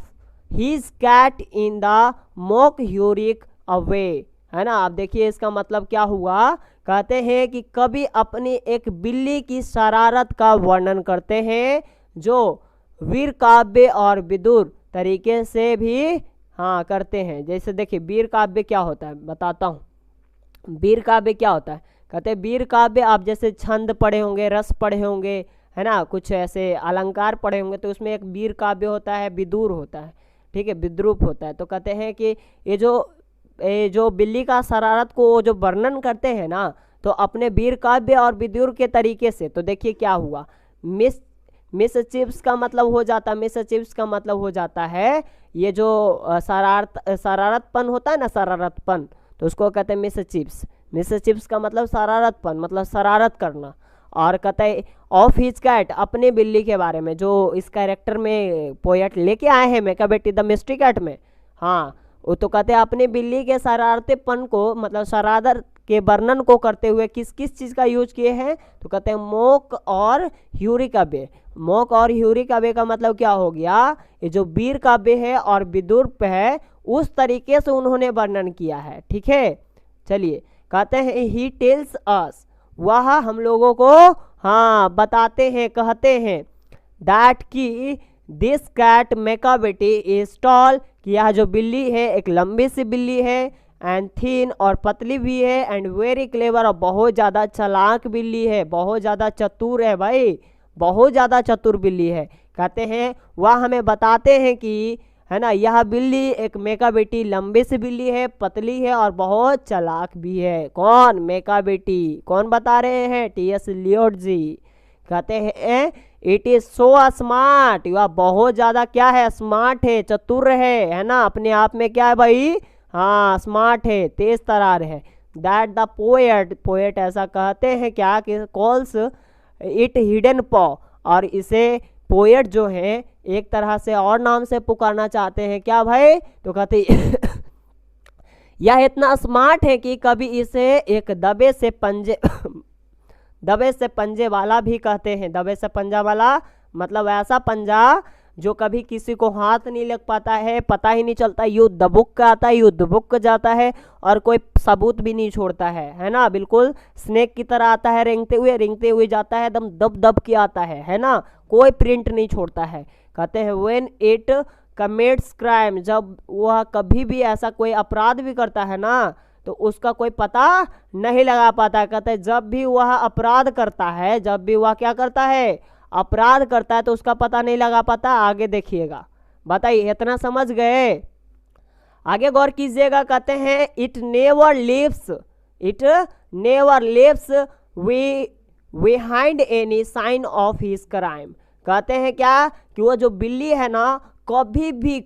B: his cat in the mock heroic away, है ना। आप देखिए इसका मतलब क्या हुआ? कहते हैं कि कवि अपनी एक बिल्ली की शरारत का वर्णन करते हैं, जो वीर काव्य और विदुर तरीके से भी हाँ करते हैं। जैसे देखिए वीर काव्य क्या होता है बताता हूँ। वीर काव्य क्या होता है? कहते हैं वीर काव्य आप जैसे छंद पढ़े होंगे, रस पढ़े होंगे, है ना, कुछ ऐसे अलंकार पढ़े होंगे, तो उसमें एक वीर काव्य होता है, विदुर होता है, ठीक है, विद्रूप होता है। तो कहते हैं कि ये जो बिल्ली का शरारत को जो वर्णन करते हैं ना, तो अपने वीर काव्य और विदुर के तरीके से। तो देखिए क्या हुआ, मिसअचीव्स का मतलब हो जाता है ये जो शरारतपन होता है ना, शरारतपन, तो उसको कहते हैं मिसअचीव्स का मतलब शरारतपन, मतलब शरारत करना। और कहते हैं ऑफ हिज कैट, अपने बिल्ली के बारे में, जो इस कैरेक्टर में पोएट लेके आए हैं मेकाबेटी द मिस्ट्री कैट में। हाँ, वो तो कहते हैं अपने बिल्ली के शरारतेपन को, मतलब शरारत के वर्णन को करते हुए किस किस चीज़ का यूज किए हैं? तो कहते हैं मोक और ह्यूरी काव्य। मोक और ह्यूरी काव्य का मतलब क्या हो गया? ये जो वीर काव्य है और विदुर है, उस तरीके से उन्होंने वर्णन किया है। ठीक है, चलिए कहते हैं ही टेल्स अस, वह हम लोगों को हाँ बताते हैं, कहते हैं दैट की दिस कैट मेकाबेटी इज टॉल, कि यह जो बिल्ली है एक लंबी सी बिल्ली है, एंड थीन और पतली भी है, एंड वेरी क्लेवर और बहुत ज़्यादा चालाक बिल्ली है, बहुत ज़्यादा चतुर है भाई, बहुत ज़्यादा चतुर बिल्ली है। कहते हैं वह हमें बताते हैं कि, है ना, यह बिल्ली एक मेकाबेटी लंबी सी बिल्ली है, पतली है और बहुत चालाक भी है। कौन? मेकाबेटी। कौन बता रहे हैं? टी.एस. इलियट जी। कहते हैं इट इज सो स्मार्ट, यह बहुत ज़्यादा क्या है? स्मार्ट है, चतुर है ना, अपने आप में क्या है भाई? हाँ, स्मार्ट है, तेज तरार है। दैट द पोएट ऐसा कहते हैं क्या कि कॉल्स इट हिडन पॉ, और इसे पोएट जो है एक तरह से और नाम से पुकारना चाहते हैं। क्या भाई? तो कहते यह इतना स्मार्ट है कि कभी इसे एक दबे से पंजे वाला भी कहते हैं। दबे से पंजा वाला मतलब ऐसा पंजा जो कभी किसी को हाथ नहीं लग पाता है, पता ही नहीं चलता, यूँ दबुक आता है, यूँ दुबुक जाता है, और कोई सबूत भी नहीं छोड़ता है ना, बिल्कुल स्नेक की तरह आता है, रेंगते हुए जाता है, एकदम दब के आता है ना, कोई प्रिंट नहीं छोड़ता है। कहते हैं व्हेन इट कमिट्स क्राइम, जब वह कभी भी ऐसा कोई अपराध भी करता है ना, तो उसका कोई पता नहीं लगा पाता। कहते हैं जब भी वह अपराध करता है, जब भी वह क्या करता है? अपराध करता है, तो उसका पता नहीं लगा पाता। आगे देखिएगा, बताइए इतना समझ गए? आगे गौर कीजिएगा। कहते हैं it never leaves behind any sign of his crime. कहते हैं क्या कि वो जो बिल्ली है ना, कभी भी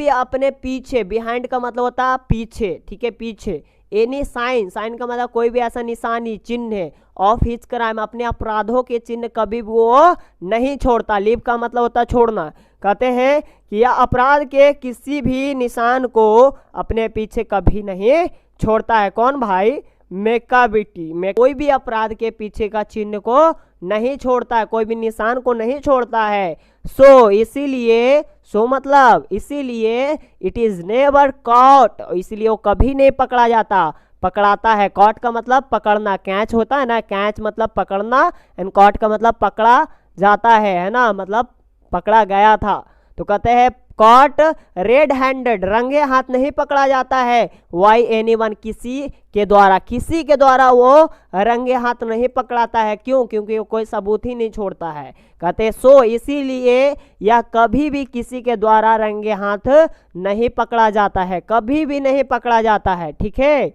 B: अपने पीछे, बिहाइंड का मतलब होता है पीछे, ठीक है, पीछे, एनी साइन का मतलब कोई भी ऐसा निशानी, चिन्ह है
C: ऑफ हिज क्राइम, अपने अपराधों के चिन्ह कभी भी वो नहीं छोड़ता। लीव का मतलब होता है छोड़ना। कहते हैं कि यह अपराध के किसी भी निशान को अपने पीछे कभी नहीं छोड़ता है। कौन भाई? मैकाविटी। कोई भी अपराध के पीछे का चिन्ह को नहीं छोड़ता है, कोई भी निशान को नहीं छोड़ता है। सो इसीलिए, सो मतलब इसीलिए इट इज नेवर कॉट, इसलिए वो कभी नहीं पकड़ा जाता। पकड़ाता है, कॉट का मतलब पकड़ना, कैच होता है ना, कैच मतलब पकड़ना, एंड कॉट का मतलब पकड़ा जाता है ना, मतलब पकड़ा गया था। तो कहते हैं कॉट रेड हैंडेड, रंगे हाथ नहीं पकड़ा जाता है। वाई एनीवन, किसी के द्वारा वो रंगे हाथ नहीं पकड़ाता है। क्यों? क्योंकि वो कोई सबूत ही नहीं छोड़ता है। कहते हैं सो इसीलिए यह कभी भी किसी के द्वारा रंगे हाथ नहीं पकड़ा जाता है, कभी भी नहीं पकड़ा जाता है। ठीक है,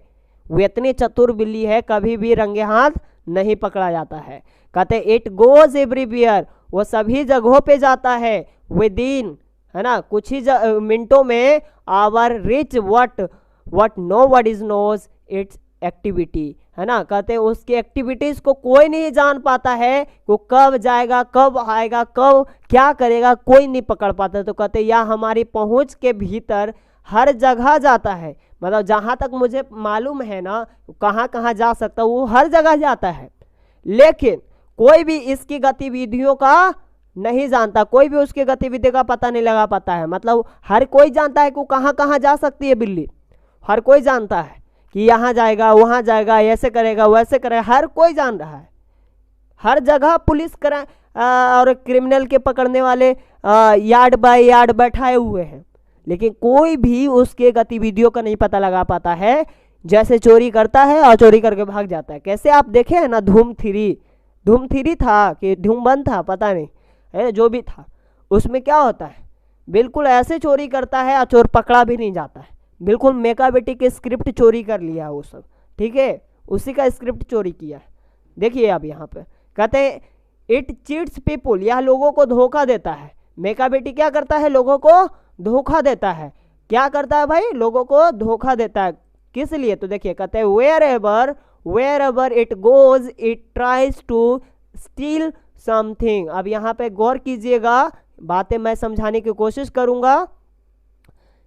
C: वो इतनी चतुर बिल्ली है, कभी भी रंगे हाथ नहीं पकड़ा जाता है। कहते इट गोज एवरीवेयर, वो सभी जगहों पे जाता है। विदिन, है ना, कुछ ही मिनटों में our rich what no what is knows its activity, है ना। कहते हैं उसकी एक्टिविटीज को कोई नहीं जान पाता है, वो कब जाएगा, कब आएगा, कब क्या करेगा, कोई नहीं पकड़ पाता। तो कहते हैं यह हमारी पहुंच के भीतर हर जगह जाता है, मतलब जहां तक मुझे मालूम है ना कहाँ कहाँ जा सकता है, वो हर जगह जाता है। लेकिन कोई भी इसकी गतिविधियों का नहीं जानता, कोई भी उसकी गतिविधि का पता नहीं लगा पाता है। मतलब हर कोई जानता है कि वो कहाँ कहाँ जा सकती है बिल्ली, हर कोई जानता है कि यहाँ जाएगा, वहाँ जाएगा, ऐसे करेगा, वैसे करेगा, हर कोई जान रहा है। हर जगह पुलिस और क्रिमिनल के पकड़ने वाले यार्ड बाय यार्ड बैठाए हुए हैं, लेकिन कोई भी उसके गतिविधियों का नहीं पता लगा पाता है। जैसे चोरी करता है और चोरी करके भाग जाता है। कैसे आप देखे हैं ना धूम थ्री था कि धूम 1 था, पता नहीं है, जो भी था उसमें क्या होता है, बिल्कुल ऐसे चोरी करता है और चोर पकड़ा भी नहीं जाता है। बिल्कुल मैकाविटी की स्क्रिप्ट चोरी कर लिया वो सब, ठीक है, उसी का स्क्रिप्ट चोरी किया है। देखिए अब यहाँ पे कहते हैं इट चीट्स पीपुल, यह लोगों को धोखा देता है। मैकाविटी क्या करता है? लोगों को धोखा देता है। क्या करता है भाई? लोगों को धोखा देता है। किस लिए? तो देखिए कहते हैं wherever it goes it tries to steal something. अब यहाँ पे गौर कीजिएगा, बातें मैं समझाने की कोशिश करूंगा,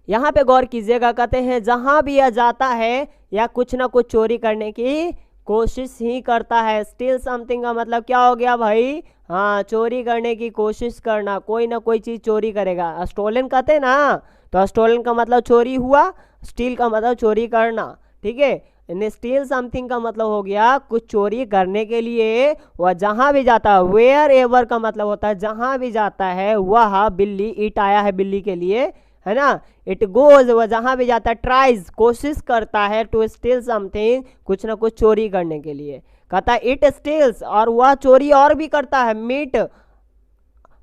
C: यहाँ पे गौर कीजिएगा। कहते हैं जहां भी यह जाता है या कुछ ना कुछ चोरी करने की कोशिश ही करता है। स्टील समथिंग का मतलब क्या हो गया भाई? हाँ, चोरी करने की कोशिश करना, कोई ना कोई चीज चोरी करेगा। स्टोलन कहते हैं ना, तो स्टोलन का मतलब चोरी हुआ, स्टील का मतलब चोरी करना, ठीक है। स्टील समथिंग का मतलब हो गया कुछ चोरी करने के लिए वह जहां भी जाता है। वेयर एवर का मतलब होता है जहां भी जाता है वह, बिल्ली इट आया है बिल्ली के लिए, है ना। इट गोज, वह जहां भी जाता है, ट्राइज कोशिश करता है, टू स्टील समथिंग कुछ ना कुछ चोरी करने के लिए। कहता है इट स्टील्स, और वह चोरी और भी करता है।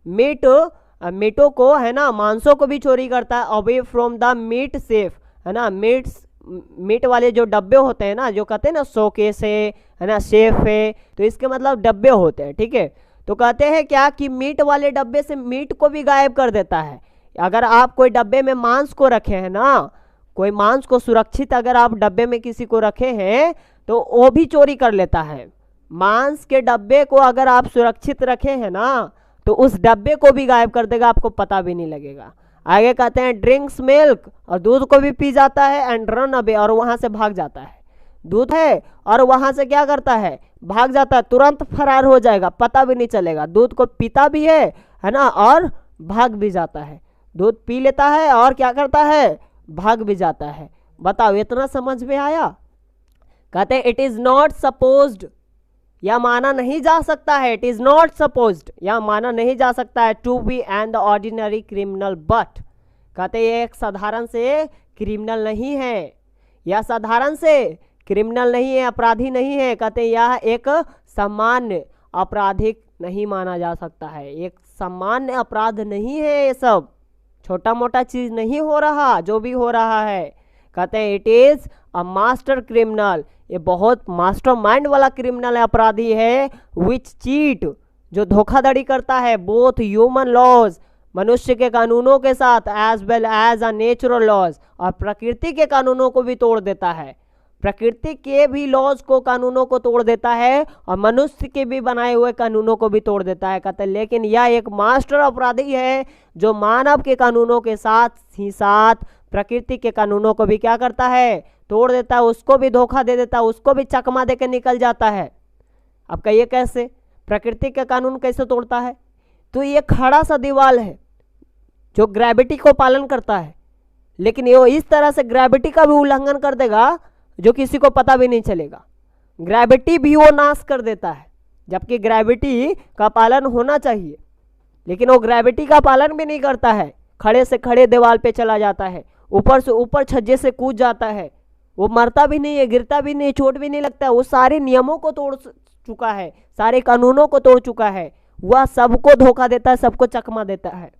C: मीटों को, है ना, मांसों को भी चोरी करता है। Away from the meat safe, है ना, मीट वाले जो डब्बे होते हैं ना, जो कहते हैं ना शोकेस है ना, सेफ है, तो इसके मतलब डब्बे होते हैं, ठीक है। तो कहते हैं क्या कि मीट वाले डब्बे से मीट को भी गायब कर देता है। अगर आप कोई डब्बे में मांस को रखे हैं ना, कोई मांस को सुरक्षित अगर आप डब्बे में किसी को रखे हैं तो वो भी चोरी कर लेता है। मांस के डब्बे को अगर आप सुरक्षित रखे हैं ना तो उस डब्बे को भी गायब कर देगा, आपको पता भी नहीं लगेगा। आगे कहते हैं ड्रिंक्स मिल्क, और दूध को भी पी जाता है। एंड रन अवे, और वहां से भाग जाता है। दूध है और वहां से क्या करता है? भाग जाता है, तुरंत फरार हो जाएगा, पता भी नहीं चलेगा। दूध को पीता भी है ना, और भाग भी जाता है। दूध पी लेता है और क्या करता है? भाग भी जाता है। बताओ इतना समझ में आया? कहते हैं इट इज नॉट सपोज्ड, या माना नहीं जा सकता है। इट इज नॉट सपोज्ड, या माना नहीं जा सकता है to be an the ordinary criminal, but कहते ये एक साधारण से क्रिमिनल नहीं है, या साधारण से क्रिमिनल नहीं है, अपराधी नहीं है। कहते यह एक सामान्य आपराधिक नहीं माना जा सकता है, एक सामान्य अपराध नहीं है। ये सब छोटा मोटा चीज नहीं हो रहा, जो भी हो रहा है। कहते हैं it is a master criminal, ये बहुत मास्टरमाइंड वाला क्रिमिनल है, अपराधी है। विच चीट, जो धोखाधड़ी करता है, बोथ ह्यूमन लॉज, मनुष्य के कानूनों के साथ, as well as a natural laws, और प्रकृति के कानूनों को भी तोड़ देता है। प्रकृति के भी लॉज को, कानूनों को तोड़ देता है और मनुष्य के भी बनाए हुए कानूनों को भी तोड़ देता है। कहते हैं लेकिन यह एक मास्टर अपराधी है जो मानव के कानूनों के साथ ही साथ प्रकृति के कानूनों को भी क्या करता है, तोड़ देता है, उसको भी धोखा दे देता है, उसको भी चकमा दे के निकल जाता है। अब कहिए कैसे, प्रकृति के कानून कैसे तोड़ता है? तो ये खड़ा सा दीवार है जो ग्रेविटी को पालन करता है, लेकिन ये इस तरह से ग्रेविटी का भी उल्लंघन कर देगा जो किसी को पता भी नहीं चलेगा। ग्रेविटी भी वो नाश कर देता है, जबकि ग्रेविटी का पालन होना चाहिए, लेकिन वो ग्रेविटी का पालन भी नहीं करता है। खड़े से खड़े दीवार पे चला जाता है, ऊपर से ऊपर छज्जे से कूद जाता है, वो मरता भी नहीं है, गिरता भी नहीं, चोट भी नहीं लगता है। वो सारे नियमों को तोड़ चुका है, सारे कानूनों को तोड़ चुका है, वह सबको धोखा देता है, सबको चकमा देता है।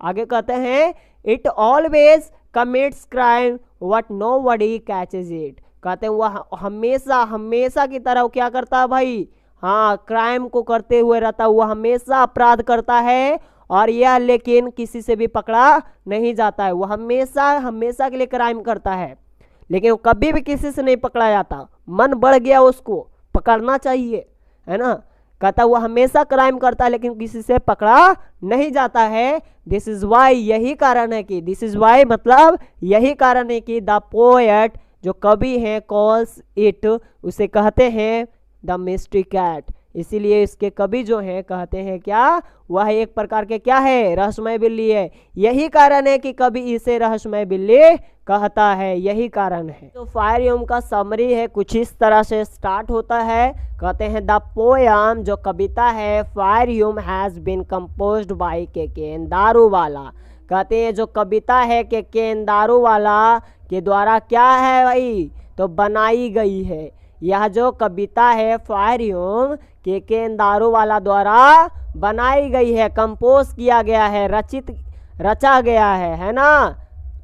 C: आगे कहते हैं it always commits crime what nobody catches it. कहते हैं वह हमेशा हमेशा की तरह क्या करता है भाई, हाँ, क्राइम को करते हुए रहता है, वह हमेशा अपराध करता है और यह लेकिन किसी से भी पकड़ा नहीं जाता है। वह हमेशा हमेशा के लिए क्राइम करता है, लेकिन वो कभी भी किसी से नहीं पकड़ा जाता। मन बढ़ गया उसको पकड़ना चाहिए, है ना। कहता वो हमेशा क्राइम करता है लेकिन किसी से पकड़ा नहीं जाता है। दिस इज वाई, यही कारण है कि, दिस इज वाई मतलब यही कारण है कि द पोएट जो कवि है कॉल्स इट, उसे कहते हैं द मिस्ट्री कैट। इसीलिए इसके कवि जो हैं कहते हैं क्या, वह एक प्रकार के क्या है, रहस्यमय बिल्ली है। यही कारण है कि कवि इसे रहस्यमय बिल्ली कहता है, यही कारण है। तो फायर का समरी है, कुछ इस तरह से स्टार्ट होता है। कहते हैं द पोयम जो कविता है fire has been composed by K Daruwalla. कहते हैं जो कविता है के दारूवाला के द्वारा क्या है भाई, तो बनाई गई है। यह जो कविता है फायर के दारूवाला द्वारा बनाई गई है, कंपोज किया गया है, रचा गया है ना।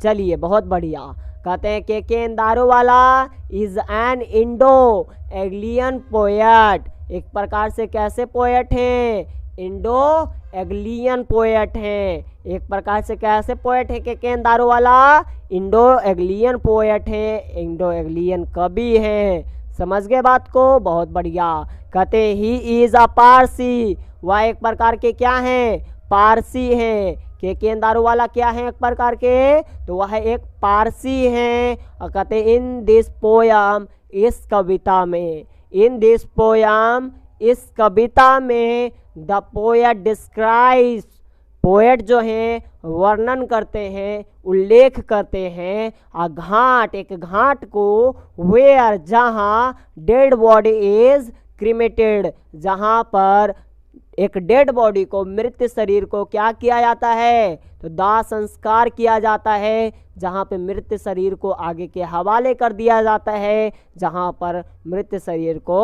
C: चलिए बहुत बढ़िया। कहते हैं K Daruwalla is an Indo Anglian poet. एक प्रकार से कैसे पोएट हैं, इंडो एग्लियन पोएट हैं। एक प्रकार से कैसे पोएट है के दारूवाला, इंडो एग्लियन पोएट है, इंडो एग्लियन कवि हैं। समझ गए बात को, बहुत बढ़िया। कहते ही इज अ पारसी, वह एक प्रकार के क्या हैं, पारसी हैं। के दारूवाला क्या है एक प्रकार के, तो वह एक पारसी हैं। और कहते इन दिस पोयम, इस कविता में, इन दिस पोयम, इस कविता में द पोएट डिस्क्राइब्स, पोएट जो हैं वर्णन करते हैं, उल्लेख करते हैं अ घाट, एक घाट को, वेयर जहाँ डेड बॉडी इज क्रिमेटेड, जहाँ पर एक डेड बॉडी को, मृत शरीर को क्या किया जाता है, तो दाह संस्कार किया जाता है। जहाँ पे मृत शरीर को आगे के हवाले कर दिया जाता है, जहाँ पर मृत शरीर को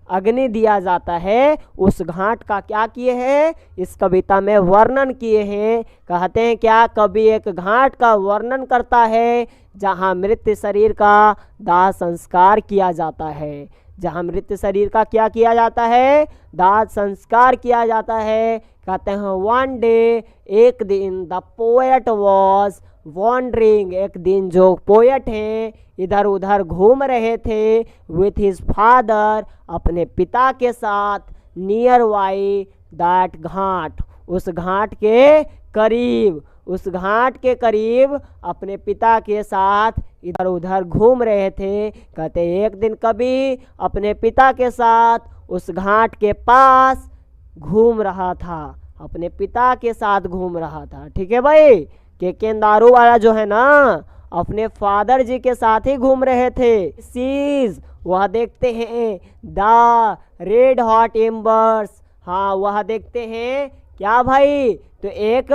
C: अग्नि दिया जाता है, उस घाट का क्या किए हैं, इस कविता में वर्णन किए हैं। कहते हैं क्या, कवि एक घाट का वर्णन करता है जहाँ मृत शरीर का दाह संस्कार किया जाता है, जहाँ मृत शरीर का क्या किया जाता है, दाह संस्कार किया जाता है। कहते हैं वन डे, एक दिन, द पोएट वॉज वॉन्डरिंग, एक दिन जो पोएट हैं इधर उधर घूम रहे थे, विथ हिज फादर, अपने पिता के साथ, नियर बाई दैट घाट, उस घाट के करीब, उस घाट के करीब अपने पिता के साथ इधर उधर घूम रहे थे। कहते एक दिन कवि अपने पिता के साथ उस घाट के पास घूम रहा था, अपने पिता के साथ घूम रहा था। ठीक है भाई, के दारूवाला जो है ना अपने फादर जी के साथ ही घूम रहे थे। सीज, वह देखते हैं द रेड हॉट एम्बर्स, हाँ वह देखते हैं क्या भाई, तो एक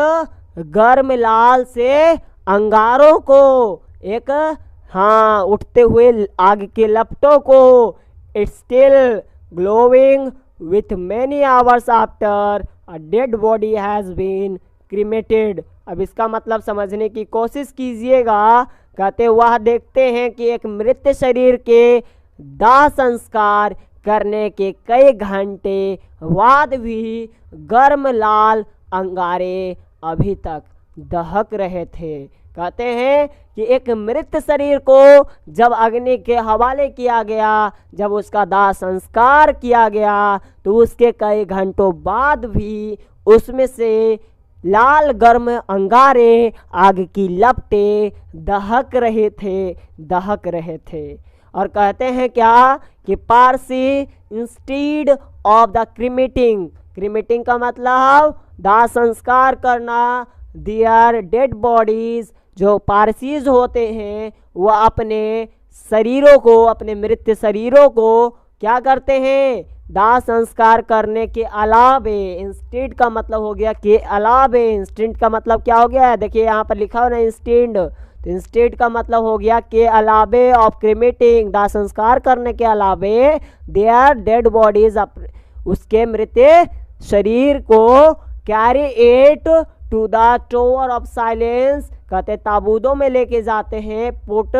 C: गर्म लाल से अंगारों को, एक हाँ उठते हुए आग के लपटों को, it's still glowing with many hours after a dead body has been cremated. अब इसका मतलब समझने की कोशिश कीजिएगा। कहते वह देखते हैं कि एक मृत शरीर के दाह संस्कार करने के कई घंटे बाद भी गर्म लाल अंगारे अभी तक दहक रहे थे। कहते हैं कि एक मृत शरीर को जब अग्नि के हवाले किया गया, जब उसका दाह संस्कार किया गया, तो उसके कई घंटों बाद भी उसमें से लाल गर्म अंगारे, आग की लपटें दहक रहे थे। और कहते हैं क्या कि पारसी इंस्टीड ऑफ द क्रीमेटिंग का मतलब दाह संस्कार करना, दियर डेड बॉडीज, जो पारसीज होते हैं वह अपने शरीरों को, अपने मृत शरीरों को क्या करते हैं, दाह संस्कार करने के अलावे, इंस्टेड का मतलब हो गया के अलावे, इंस्टेंट का मतलब क्या हो गया, देखिए यहाँ पर लिखा हो ना इंस्टेंट, तो इंस्टेड का मतलब हो गया के अलावे ऑफ क्रीमेटिंग, दाह संस्कार करने के अलावे, देयर डेड बॉडीज, उसके मृत शरीर को carry it to the tower of silence, कहते ताबूतों में लेके जाते हैं, पुट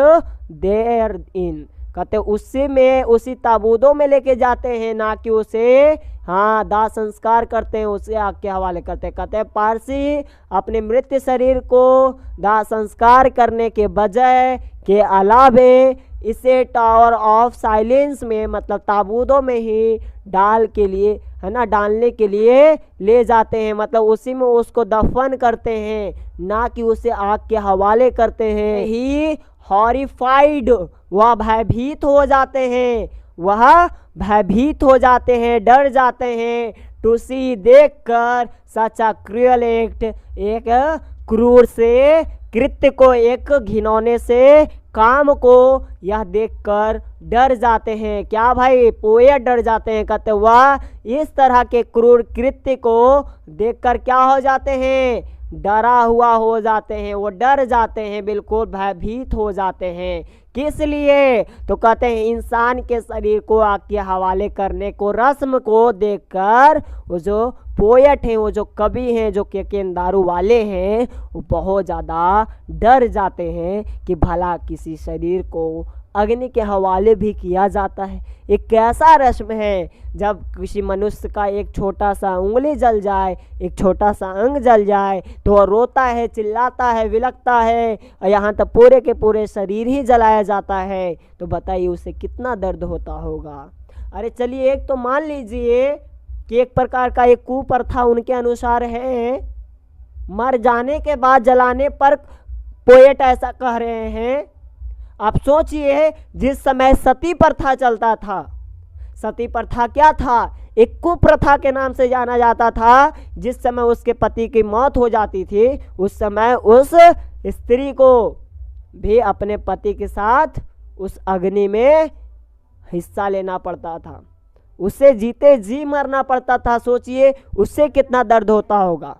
C: देयर इन, कहते उसी ताबूतों में लेके जाते हैं, ना कि उसे दाह संस्कार करते हैं, उसे आग के हवाले करते हैं। कहते हैं पारसी अपने मृत शरीर को दाह संस्कार करने के बजाय के अलावे इसे टावर ऑफ साइलेंस में, मतलब ताबूतों में ही डालने के लिए ले जाते हैं, मतलब उसी में उसको दफन करते हैं, ना कि उसे आग के हवाले करते हैं। ही हॉरिफाइड, वह भयभीत हो जाते हैं, डर जाते हैं, टू सी, देखकर, सच अ क्रूअल एक्ट, एक क्रूर से कृत्य को, एक घिनौने से काम को यह देखकर डर जाते हैं। क्या भाई, पोएट डर जाते हैं। कहते वह इस तरह के क्रूर कृत्य को देखकर क्या हो जाते हैं, डरा हुआ हो जाते हैं, वो डर जाते हैं, बिल्कुल भयभीत हो जाते हैं। किस लिए, तो कहते हैं इंसान के शरीर को आग के हवाले करने को, रस्म को देखकर वो जो पोएट हैं, वो जो कवि हैं, जो केंदारू वाले हैं, वो बहुत ज़्यादा डर जाते हैं कि भला किसी शरीर को अग्नि के हवाले भी किया जाता है। एक कैसा रस्म है, जब किसी मनुष्य का एक छोटा सा उंगली जल जाए, एक छोटा सा अंग जल जाए, तो वह रोता है, चिल्लाता है, विलखता है, और यहाँ तक पूरे के पूरे शरीर ही जलाया जाता है। तो बताइए उसे कितना दर्द होता होगा। अरे चलिए, एक तो मान लीजिए कि एक प्रकार का एक कुप्रथा उनके अनुसार है, मर जाने के बाद जलाने पर पोएट ऐसा कह रहे हैं। आप सोचिए, जिस समय सती प्रथा चलता था, सती प्रथा क्या था, एक कुप्रथा के नाम से जाना जाता था। जिस समय उसके पति की मौत हो जाती थी, उस समय उस स्त्री को भी अपने पति के साथ उस अग्नि में हिस्सा लेना पड़ता था, उसे जीते जी मरना पड़ता था। सोचिए उससे कितना दर्द होता होगा।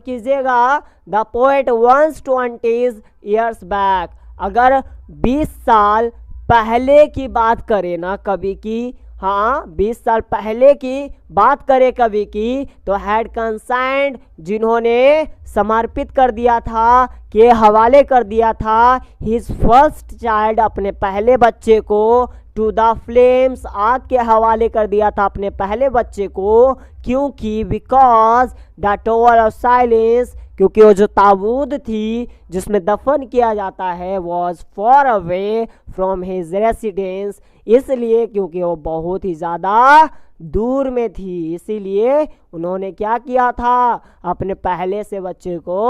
C: कीजिएगा, the poet once 20 years back, अगर 20 साल पहले की बात करें ना कवि की, 20 साल पहले की बात करें कवि की, तो हैड कंसाइंड, जिन्होंने समर्पित कर दिया था, के हवाले कर दिया था, हिज फर्स्ट चाइल्ड, अपने पहले बच्चे को, टू द फ्लेम्स, आग के हवाले कर दिया था अपने पहले बच्चे को। क्योंकि because the tower of silence, क्योंकि वो जो ताबूत थी जिसमें दफन किया जाता है, was for away from his residence, इसलिए क्योंकि वो बहुत ही ज़्यादा दूर में थी, इसीलिए उन्होंने क्या किया था, अपने पहले से बच्चे को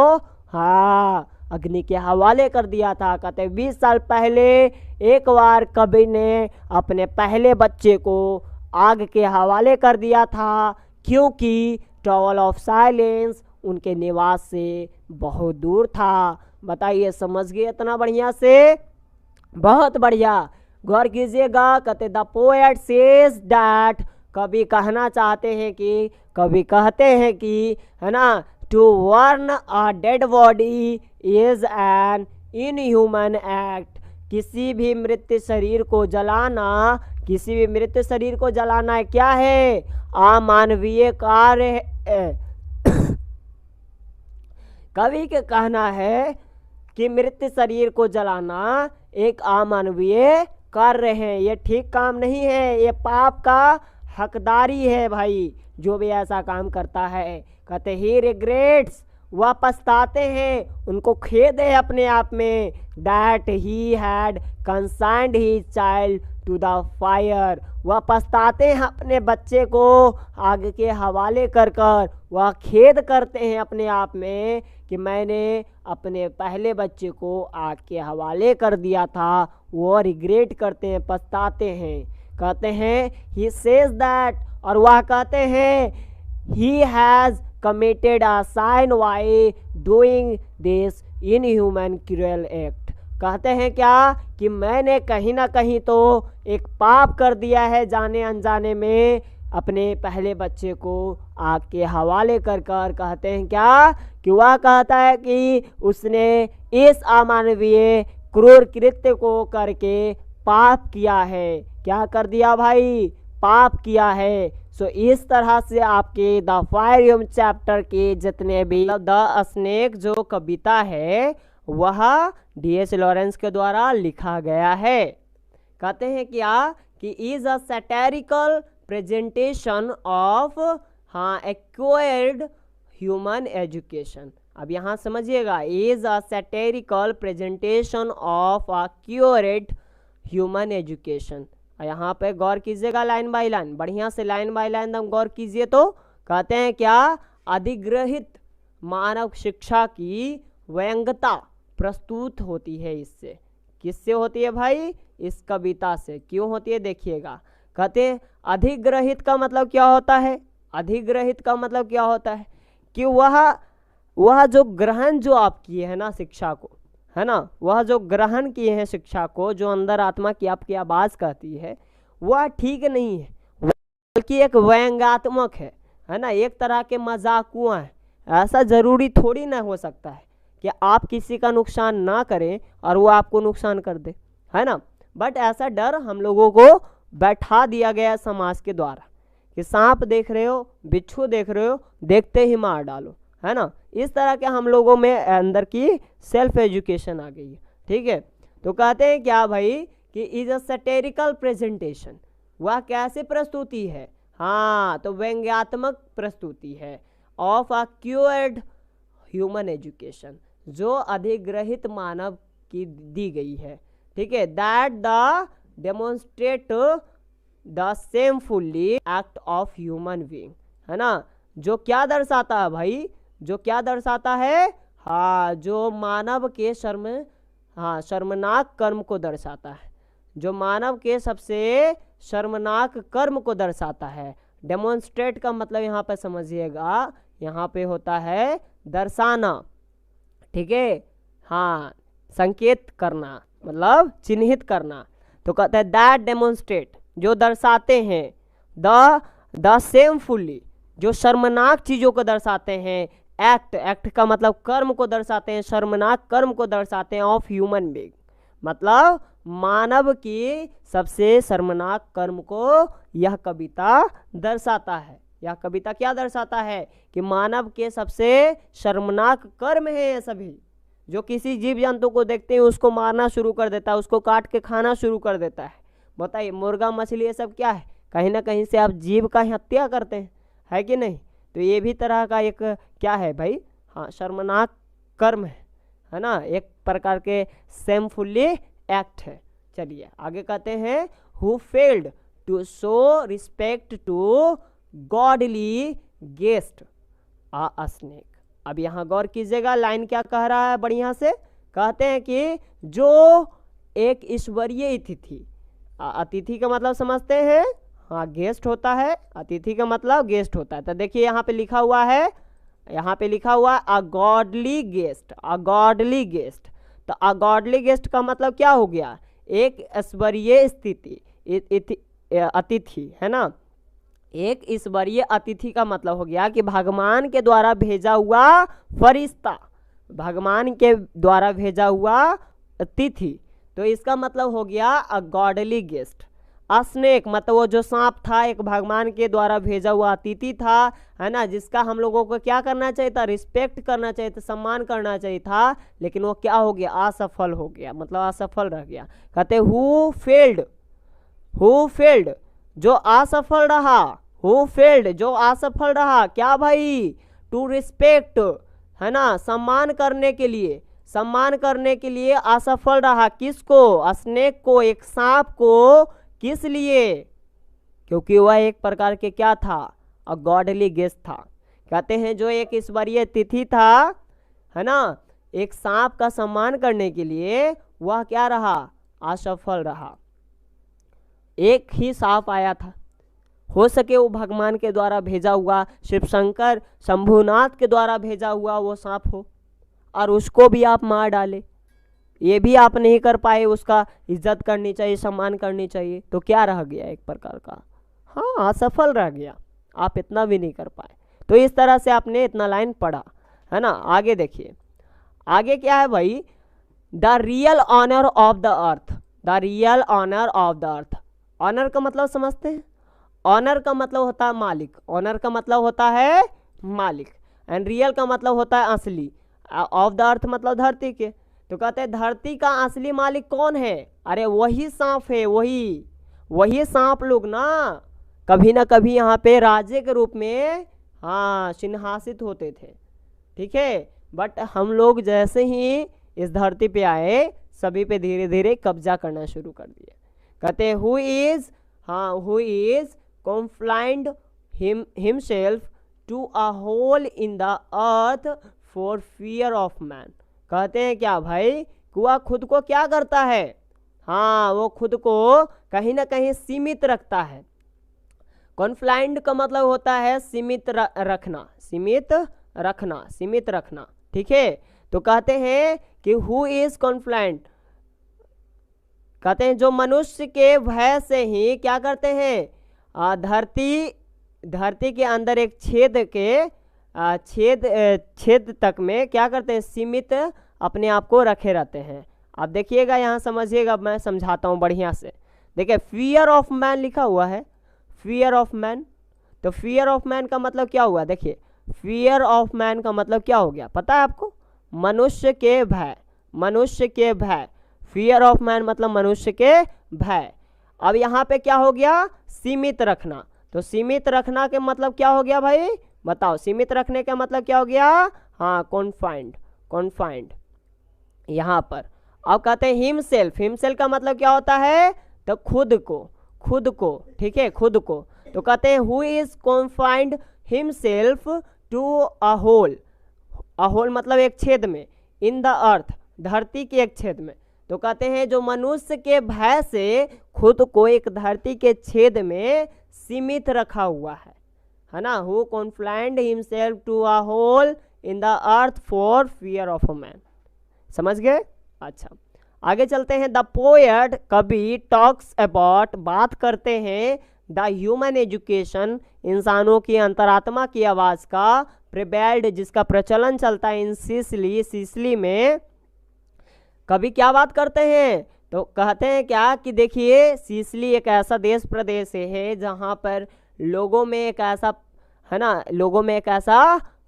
C: अग्नि के हवाले कर दिया था। कहते 20 साल पहले एक बार कवि ने अपने पहले बच्चे को आग के हवाले कर दिया था, क्योंकि टॉवर ऑफ साइलेंस उनके निवास से बहुत दूर था। बताइए, समझ गए इतना बढ़िया से? बहुत बढ़िया, गौर कीजिएगा। कहते द पोएट सेज दैट, कवि कहना चाहते हैं कि, कवि कहते हैं कि, है ना, to burn a dead body is an inhuman act, किसी भी मृत शरीर को जलाना, किसी भी मृत शरीर को जलाना क्या है, अमानवीय कार्य है। कवि के कहना है कि मृत शरीर को जलाना एक अमानवीय कार्य है, ये ठीक काम नहीं है, ये पाप का हकदारी है भाई, जो भी ऐसा काम करता है। कहते ही रिग्रेट्स, वह पछताते हैं, उनको खेद है अपने आप में, that he had consigned he child to the fire, वह पछताते हैं अपने बच्चे को आग के हवाले कर कर, वह खेद करते हैं अपने आप में कि मैंने अपने पहले बच्चे को आग के हवाले कर दिया था। वो रिग्रेट करते हैं, पछताते हैं, कहते हैं ही सेज दैट, और वह कहते हैं he has committed a sign by doing this inhuman cruel act, कहते हैं क्या कि मैंने कहीं ना कहीं तो एक पाप कर दिया है जाने अनजाने में, अपने पहले बच्चे को आग के हवाले कर कर। कहते हैं क्या कि वह कहता है कि उसने इस अमानवीय क्रूर कृत्य को करके पाप किया है। क्या कर दिया भाई? पाप किया है। सो इस तरह से आपके द फायर चैप्टर के जितने भी द स्नेक जो कविता है वह D.S. लॉरेंस के द्वारा लिखा गया है। कहते हैं क्या कि is a satirical presentation of acquired human education. अब यहाँ समझिएगा, is a satirical presentation of acquired human education. यहाँ पे गौर कीजिएगा लाइन बाय लाइन, बढ़िया से लाइन बाय लाइन हम गौर कीजिए तो कहते हैं क्या, अधिग्रहित मानव शिक्षा की व्यंग्यता प्रस्तुत होती है इससे। किससे होती है भाई? इस कविता से। क्यों होती है देखिएगा। कहते हैं अधिग्रहित का मतलब क्या होता है? अधिग्रहित का मतलब क्या होता है कि वह जो ग्रहण जो आप किए हैं ना शिक्षा को, है ना, वह जो ग्रहण किए हैं शिक्षा को, जो अंदर आत्मा की आपकी आवाज़ कहती है, वह ठीक नहीं है, बल्कि एक व्यंग्यात्मक है ना, एक तरह के मजाकुआ है। ऐसा जरूरी थोड़ी ना हो सकता है कि आप किसी का नुकसान ना करें और वो आपको नुकसान कर दे, है ना। बट ऐसा डर हम लोगों को बैठा दिया गया है समाज के द्वारा कि सांप देख रहे हो, बिच्छू देख रहे हो, देखते ही मार डालो, है ना। इस तरह के हम लोगों में अंदर की सेल्फ एजुकेशन आ गई है। ठीक है, तो कहते हैं क्या भाई कि इज अ सैटेरिकल प्रेजेंटेशन, वह कैसे प्रस्तुति है? हाँ, तो व्यंग्यात्मक प्रस्तुति है of acquired human education, जो अधिग्रहित मानव की दी गई है। ठीक है, that the demonstrate the shamefully act of human being, है ना। जो क्या दर्शाता है भाई? जो क्या दर्शाता है? हाँ, जो मानव के शर्मनाक कर्म को दर्शाता है, जो मानव के सबसे शर्मनाक कर्म को दर्शाता है। डेमोन्स्ट्रेट का मतलब यहाँ पे समझिएगा, यहाँ पे होता है दर्शाना। ठीक है, हाँ, संकेत करना मतलब चिन्हित करना। तो कहते हैं दैट डेमोन्स्ट्रेट, जो दर्शाते हैं, द सेमफुली, जो शर्मनाक चीज़ों को दर्शाते हैं, एक्ट का मतलब कर्म को दर्शाते हैं, शर्मनाक कर्म को दर्शाते हैं, ऑफ ह्यूमन बीइंग मतलब मानव की सबसे शर्मनाक कर्म को यह कविता दर्शाता है। यह कविता क्या दर्शाता है कि मानव के सबसे शर्मनाक कर्म है ये सभी। जो किसी जीव जंतु को देखते हैं उसको मारना शुरू कर देता है, उसको काट के खाना शुरू कर देता है। बताइए, मुर्गा मछली ये सब क्या है? कहीं ना कहीं से आप जीव का हत्या करते हैं, है कि नहीं? तो ये भी तरह का एक क्या है भाई? हाँ, शर्मनाक कर्म है ना, एक प्रकार के सेमफुली एक्ट है। चलिए आगे कहते हैं, who failed to show respect to godly guest a snake. अब यहाँ गौर कीजिएगा, लाइन क्या कह रहा है बढ़िया से। कहते हैं कि जो एक ईश्वरीय अतिथि, अतिथि का मतलब समझते हैं, हाँ, गेस्ट होता है। अतिथि का मतलब गेस्ट होता है। तो देखिए यहाँ पे लिखा हुआ है, यहाँ पे लिखा हुआ a godly guest, a godly guest. तो अ गॉडली गेस्ट का मतलब क्या हो गया? एक ईश्वरीय अतिथि, है ना। एक ईश्वरीय अतिथि का मतलब हो गया कि भगवान के द्वारा भेजा हुआ फरिश्ता, भगवान के द्वारा भेजा हुआ अतिथि। तो इसका मतलब हो गया अ गॉडली गेस्ट। स्नेक मतलब वो जो सांप था, एक भगवान के द्वारा भेजा हुआ अतिथि था, है ना, जिसका हम लोगों को क्या करना चाहिए था? रिस्पेक्ट करना चाहिए था, सम्मान करना चाहिए था। लेकिन वो क्या हो गया? असफल हो गया, मतलब असफल रह गया। कहते हु फेल्ड, जो असफल रहा, हु फेल्ड, जो असफल रहा, क्या भाई? टू रिस्पेक्ट है ना, सम्मान करने के लिए असफल रहा। किसको? स्नेक को, एक सांप को। किस लिए? क्योंकि वह एक प्रकार के क्या था? अ गॉडली गेस्ट था। कहते हैं जो एक ईश्वरीय तिथि था, है ना, एक सांप का सम्मान करने के लिए वह क्या रहा? असफल रहा। एक ही सांप आया था, हो सके वो भगवान के द्वारा भेजा हुआ, शिव शंकर शंभुनाथ के द्वारा भेजा हुआ वो सांप हो, और उसको भी आप मार डाले। ये भी आप नहीं कर पाए, उसका इज्जत करनी चाहिए, सम्मान करनी चाहिए, तो क्या रह गया? एक प्रकार का हाँ असफल रह गया, आप इतना भी नहीं कर पाए। तो इस तरह से आपने इतना लाइन पढ़ा, है ना। आगे देखिए, आगे क्या है भाई? The real honour of the earth. The real honour of the earth. Honour का मतलब समझते हैं? ऑनर का मतलब होता है मालिक, ऑनर का मतलब होता है मालिक, एंड रियल का मतलब होता है असली, ऑफ द अर्थ मतलब धरती के। तो कहते हैं धरती का असली मालिक कौन है? अरे वही सांप है, वही सांप लोग ना कभी यहाँ पे राजे के रूप में हाँ सिंहासित होते थे, ठीक है। बट हम लोग जैसे ही इस धरती पे आए, सभी पे धीरे धीरे कब्जा करना शुरू कर दिए। कहते हैं who is confined himself to a hole in the earth for fear of man। कहते हैं क्या भाई? कि वह खुद को क्या करता है? हाँ, वो खुद को कहीं ना कहीं सीमित रखता है। कॉन्फ्लाइंड का मतलब होता है सीमित रखना, ठीक है। तो कहते हैं कि हु इज कॉन्फ्लाइंड, कहते हैं जो मनुष्य के भय से ही क्या करते हैं? धरती के अंदर एक छेद तक में क्या करते हैं? सीमित अपने आप को रखे रहते हैं। आप देखिएगा, यहाँ समझिएगा, मैं समझाता हूँ बढ़िया से। देखिए फियर ऑफ मैन लिखा हुआ है, फियर ऑफ मैन। तो फियर ऑफ मैन का मतलब क्या हुआ? देखिए फियर ऑफ मैन का मतलब क्या हो गया पता है आपको? मनुष्य के भय। फियर ऑफ मैन मतलब मनुष्य के भय। अब यहाँ पे क्या हो गया? सीमित रखना। तो सीमित रखना के मतलब क्या हो गया भाई? बताओ, सीमित रखने का मतलब क्या हो गया? हाँ कॉन्फाइंड यहाँ पर। अब कहते हैं हिमसेल्फ का मतलब क्या होता है? तो खुद को, ठीक है, खुद को। तो कहते हैं who is confined himself to a hole मतलब एक छेद में, इन द अर्थ धरती के एक छेद में। तो कहते हैं जो मनुष्य के भय से खुद को एक धरती के छेद में सीमित रखा हुआ है ना। Who confined himself to a hole in the earth for fear of a man. समझ गए? अच्छा, आगे चलते हैं। द पोएट कवि टॉक्स अबाउट, बात करते हैं, द ह्यूमन एजुकेशन, इंसानों की अंतरात्मा की आवाज का, प्रिवेल्ड, जिसका प्रचलन चलता है इन सिसली में। कभी क्या बात करते हैं? तो कहते हैं क्या कि देखिए सिसली एक ऐसा देश प्रदेश है जहाँ पर लोगों में एक ऐसा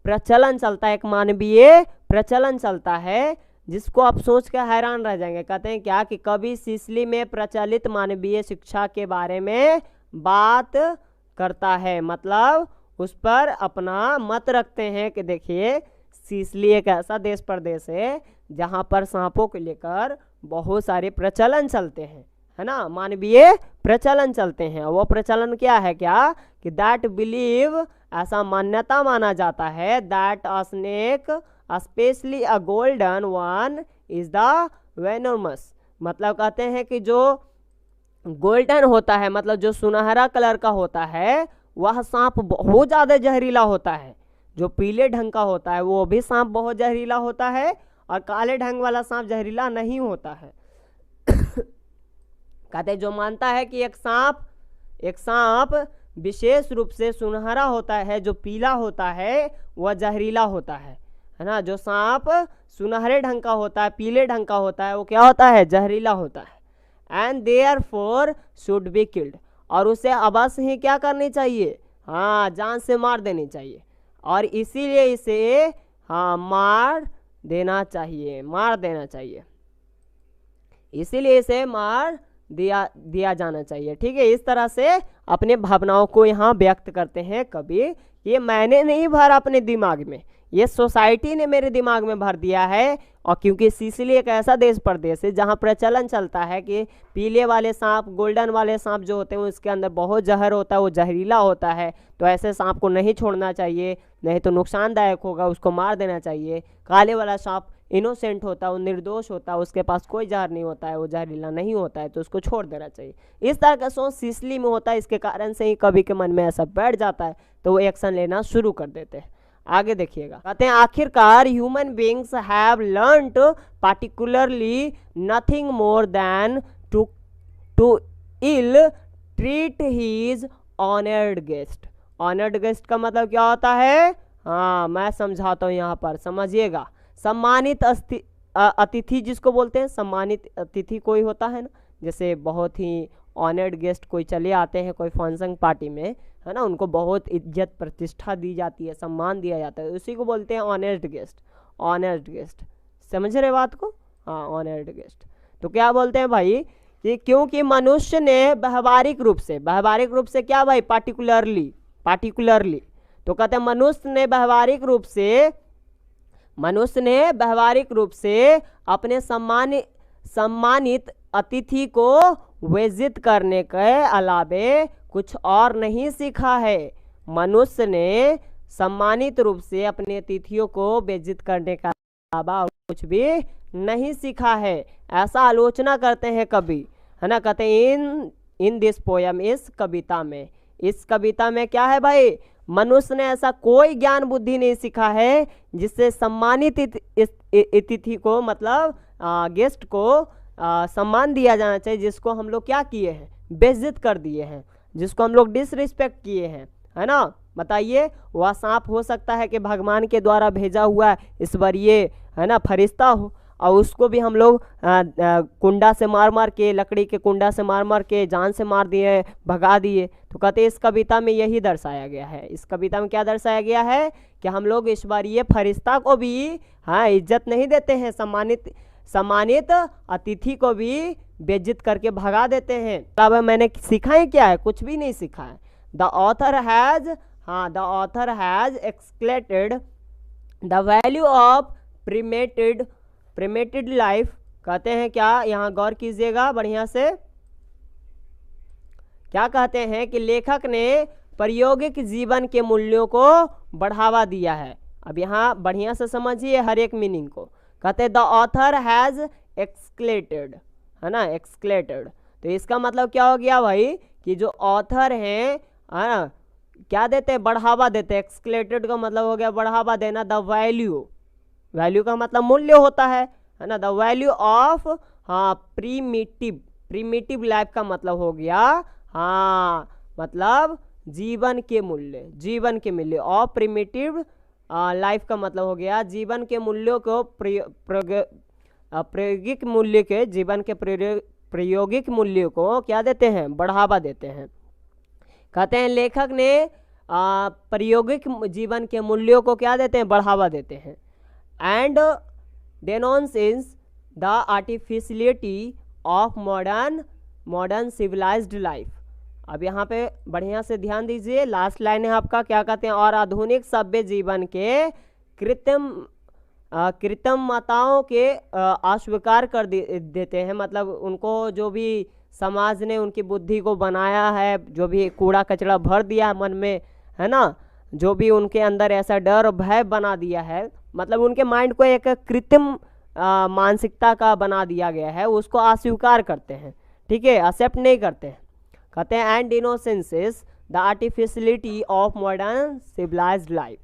C: प्रचलन चलता है, एक मानवीय प्रचलन चलता है, जिसको आप सोच कर हैरान रह जाएंगे। कहते हैं क्या कि कभी सिसली में प्रचलित मानवीय शिक्षा के बारे में बात करता है, मतलब उस पर अपना मत रखते हैं कि देखिए सिसली एक ऐसा देश प्रदेश है जहाँ पर सांपों को लेकर बहुत सारे प्रचलन चलते हैं, है ना, मानवीय प्रचलन चलते हैं। वो प्रचलन क्या है? क्या कि दैट बिलीव, ऐसा मान्यता माना जाता है, that a snake specially a golden one is the venomous. मतलब कहते हैं कि जो गोल्डन होता है, मतलब जो सुनहरा कलर का होता है, वह सांप बहुत ज़्यादा जहरीला होता है। जो पीले ढंग का होता है वो भी सांप बहुत जहरीला होता है, और काले ढंग वाला सांप जहरीला नहीं होता है। कहते जो मानता है कि एक सांप विशेष रूप से सुनहरा होता है, जो पीला होता है वह जहरीला होता है ना। जो सांप सुनहरे ढंग का होता है, पीले ढंग का होता है, वो क्या होता है? जहरीला होता है। And therefore should be killed, और उसे अवश्य ही क्या करनी चाहिए? हाँ, जान से मार देनी चाहिए, और इसीलिए इसे हाँ मार देना चाहिए, इसीलिए इसे मार दिया जाना चाहिए। ठीक है, इस तरह से अपने भावनाओं को यहाँ व्यक्त करते हैं कवि। ये मैंने नहीं भरा अपने दिमाग में, ये सोसाइटी ने मेरे दिमाग में भर दिया है। और क्योंकि सिसिली एक ऐसा देश प्रदेश है जहाँ प्रचलन चलता है कि पीले वाले सांप, गोल्डन वाले सांप जो होते हैं उसके अंदर बहुत जहर होता है, वो जहरीला होता है, तो ऐसे सांप को नहीं छोड़ना चाहिए, नहीं तो नुकसानदायक होगा, उसको मार देना चाहिए। काले वाला सांप इनोसेंट होता है, वो निर्दोष होता है, उसके पास कोई जहर नहीं होता है, वो जहरीला नहीं होता है, तो उसको छोड़ देना चाहिए। इस तरह का सोच सिसिली में होता है, इसके कारण से ही कभी के मन में ऐसा बैठ जाता है तो वो एक्शन लेना शुरू कर देते हैं। आगे देखिएगा, कहते हैं आखिरकार human beings have learned particularly nothing more than to ill treat his honoured guest. Honoured guest का मतलब क्या होता है? हाँ, मैं समझाता हूँ यहाँ पर, समझिएगा। सम्मानित अतिथि जिसको बोलते हैं, सम्मानित अतिथि कोई होता है ना, जैसे बहुत ही ऑनर्ड गेस्ट कोई चले आते हैं कोई फंक्शन पार्टी में, है ना, उनको बहुत इज्जत प्रतिष्ठा दी जाती है, सम्मान दिया जाता है, उसी को बोलते हैं ऑनर्ड गेस्ट। ऑनर्ड गेस्ट, समझ रहे बात को? हाँ, ऑनर्ड गेस्ट। तो क्या बोलते हैं भाई कि क्योंकि मनुष्य ने व्यवहारिक रूप से क्या भाई? पार्टिकुलरली, तो कहते हैं मनुष्य ने व्यवहारिक रूप से अपने सम्मानित अतिथि को बेइज्जत करने के अलावे कुछ और नहीं सीखा है। मनुष्य ने सम्मानित रूप से अपने अतिथियों को बेइज्जत करने के अलावा कुछ भी नहीं सीखा है, ऐसा आलोचना करते हैं कवि, है ना। कहते हैं इन दिस पोयम, इस कविता में क्या है भाई? मनुष्य ने ऐसा कोई ज्ञान बुद्धि नहीं सीखा है जिससे सम्मानित अतिथि को, मतलब गेस्ट को सम्मान दिया जाना चाहिए, जिसको हम लोग क्या किए हैं? बेइज्जत कर दिए हैं, जिसको हम लोग डिसरिस्पेक्ट किए हैं, है ना। बताइए, वह सांप हो सकता है कि भगवान के द्वारा भेजा हुआ ईश्वरीय, है ना, फरिश्ता हो, और उसको भी हम लोग कुंडा से मार के, लकड़ी के कुंडा से मार के जान से मार दिए, भगा दिए। तो कहते हैं इस कविता में यही दर्शाया गया है। इस कविता में क्या दर्शाया गया है कि हम लोग ईश्वरीय फरिश्ता को भी, हाँ, इज्जत नहीं देते हैं, सम्मानित अतिथि को भी बेइज्जत करके भगा देते हैं। तब मैंने सीखा है क्या है? कुछ भी नहीं सीखा है। The author has exploited the value of primitive life. कहते हैं क्या, यहाँ गौर कीजिएगा बढ़िया से, क्या कहते हैं कि लेखक ने प्रायोगिक जीवन के मूल्यों को बढ़ावा दिया है। अब यहाँ बढ़िया से समझिए हर एक मीनिंग को। कहते हैं द ऑथर हैज एक्सक्लेटेड, है ना, एक्सक्लेटेड, तो इसका मतलब क्या हो गया भाई कि जो ऑथर हैं, है ना, क्या देते हैं? बढ़ावा देते हैं। एक्सक्लेटेड का मतलब हो गया बढ़ावा देना। द वैल्यू का मतलब मूल्य होता है ना। द वैल्यू ऑफ, हाँ, प्रीमिटिव लाइफ का मतलब हो गया, हाँ, मतलब जीवन के मूल्य। और प्रीमिटिव लाइफ का मतलब हो गया जीवन के मूल्यों को प्रायोगिक मूल्य के, जीवन के प्रायोगिक मूल्यों को क्या देते हैं? बढ़ावा देते हैं। कहते हैं लेखक ने प्रायोगिक जीवन के मूल्यों को क्या देते हैं? बढ़ावा देते हैं। And denounces the artificiality of modern civilized life. अब यहाँ पे बढ़िया से ध्यान दीजिए, लास्ट लाइन है आपका, क्या कहते हैं? और आधुनिक सभ्य जीवन के कृत्रिमताओं के अस्वीकार कर देते हैं। मतलब उनको जो भी समाज ने उनकी बुद्धि को बनाया है, जो भी कूड़ा कचरा भर दिया है मन में, है ना, जो भी उनके अंदर ऐसा डर भय बना दिया है, मतलब उनके माइंड को एक कृत्रिम मानसिकता का बना दिया गया है, उसको अस्वीकार करते हैं, ठीक है, एक्सेप्ट नहीं करते हैं। कहते हैं and innocences the artificiality of modern civilized life,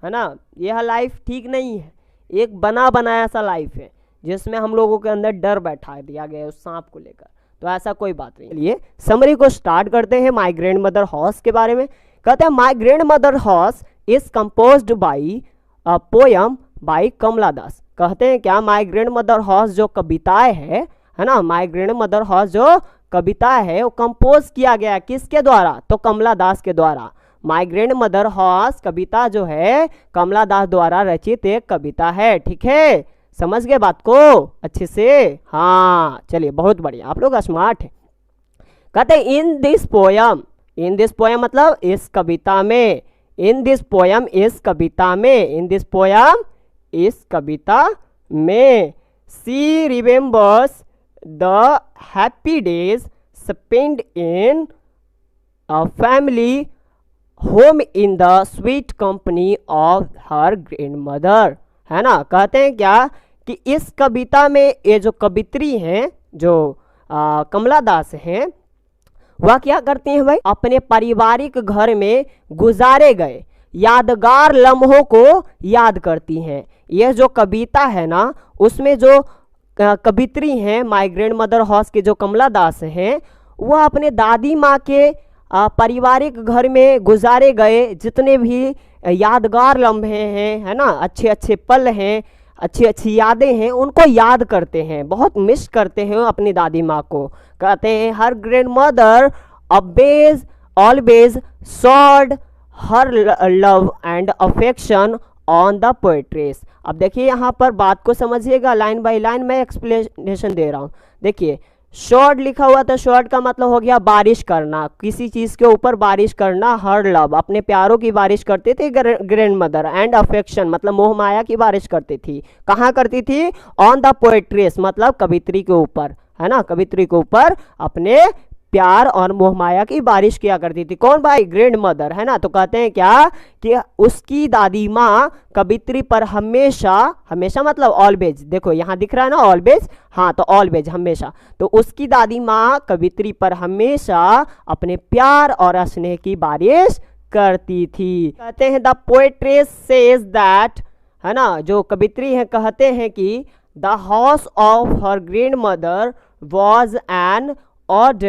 C: है ना। यह लाइफ ठीक नहीं है, एक बना बनाया सा लाइफ है जिसमें हम लोगों के अंदर डर बैठा दिया गया है उस सांप को लेकर। तो ऐसा कोई बात नहीं। चलिए समरी को स्टार्ट करते हैं माय ग्रैंड मदर हॉर्स के बारे में। कहते हैं my grandmother horse is composed by a poem by Kamala Das. कहते हैं क्या, माय ग्रैंड मदर हॉर्स जो कविताएं है ना, माय ग्रैंड मदर हॉर्स जो कविता है वो कंपोज किया गया किसके द्वारा? तो कमला दास के द्वारा। माय ग्रैंड मदर हॉर्स कविता जो है कमला दास द्वारा रचित एक कविता है, ठीक है, समझ गए बात को अच्छे से? हाँ, चलिए बहुत बढ़िया, आप लोग स्मार्ट हैं। कहते हैं इन दिस पोयम मतलब इस कविता में, इन दिस पोयम, इस कविता में, इन दिस पोयम, इस कविता में, she remembers the happy days spend in a family home in the sweet company of her grandmother, है ना। कहते हैं क्या कि इस कविता में ये जो कवित्री हैं, जो कमला दास हैं, वह क्या करती हैं भाई, अपने पारिवारिक घर में गुजारे गए यादगार लम्हों को याद करती हैं। यह जो कविता है ना, उसमें जो कवित्री हैं माय ग्रैंड मदर हाउस के जो कमला दास हैं, वह अपने दादी माँ के पारिवारिक घर में गुजारे गए जितने भी यादगार लम्हे हैं, है ना, अच्छे अच्छे पल हैं, अच्छी अच्छी यादें हैं, उनको याद करते हैं, बहुत मिस करते हैं अपनी दादी माँ को। कहते हैं her grandmother always showed her love and affection on the poetries. अब देखिए यहाँ पर बात को समझिएगा, लाइन बाय लाइन मैं एक्सप्लेनेशन दे रहा हूँ। देखिए शॉर्ट लिखा हुआ था, शॉर्ट का मतलब हो गया बारिश करना, किसी चीज़ के ऊपर बारिश करना। हर लव, अपने प्यारों की बारिश करते थे ग्रैंड मदर, एंड अफेक्शन मतलब मोह माया की बारिश करती थी। कहाँ करती थी? ऑन द पोएट्रीज मतलब कवित्री के ऊपर, है ना, कवित्री के ऊपर अपने प्यार और मोह माया की बारिश किया करती थी। कौन भाई? ग्रैंड मदर, है ना। तो कहते हैं क्या कि उसकी दादी माँ कवित्री पर हमेशा, हमेशा मतलब ऑलवेज, देखो यहाँ दिख रहा है ना ऑलवेज, हाँ तो ऑलवेज हमेशा, तो उसकी दादी माँ कवित्री पर हमेशा अपने प्यार और स्नेह की बारिश करती थी। कहते हैं द पोएट्रेस सेज दैट, है ना, जो कवित्री है कहते हैं कि the house of her grand mother was an odd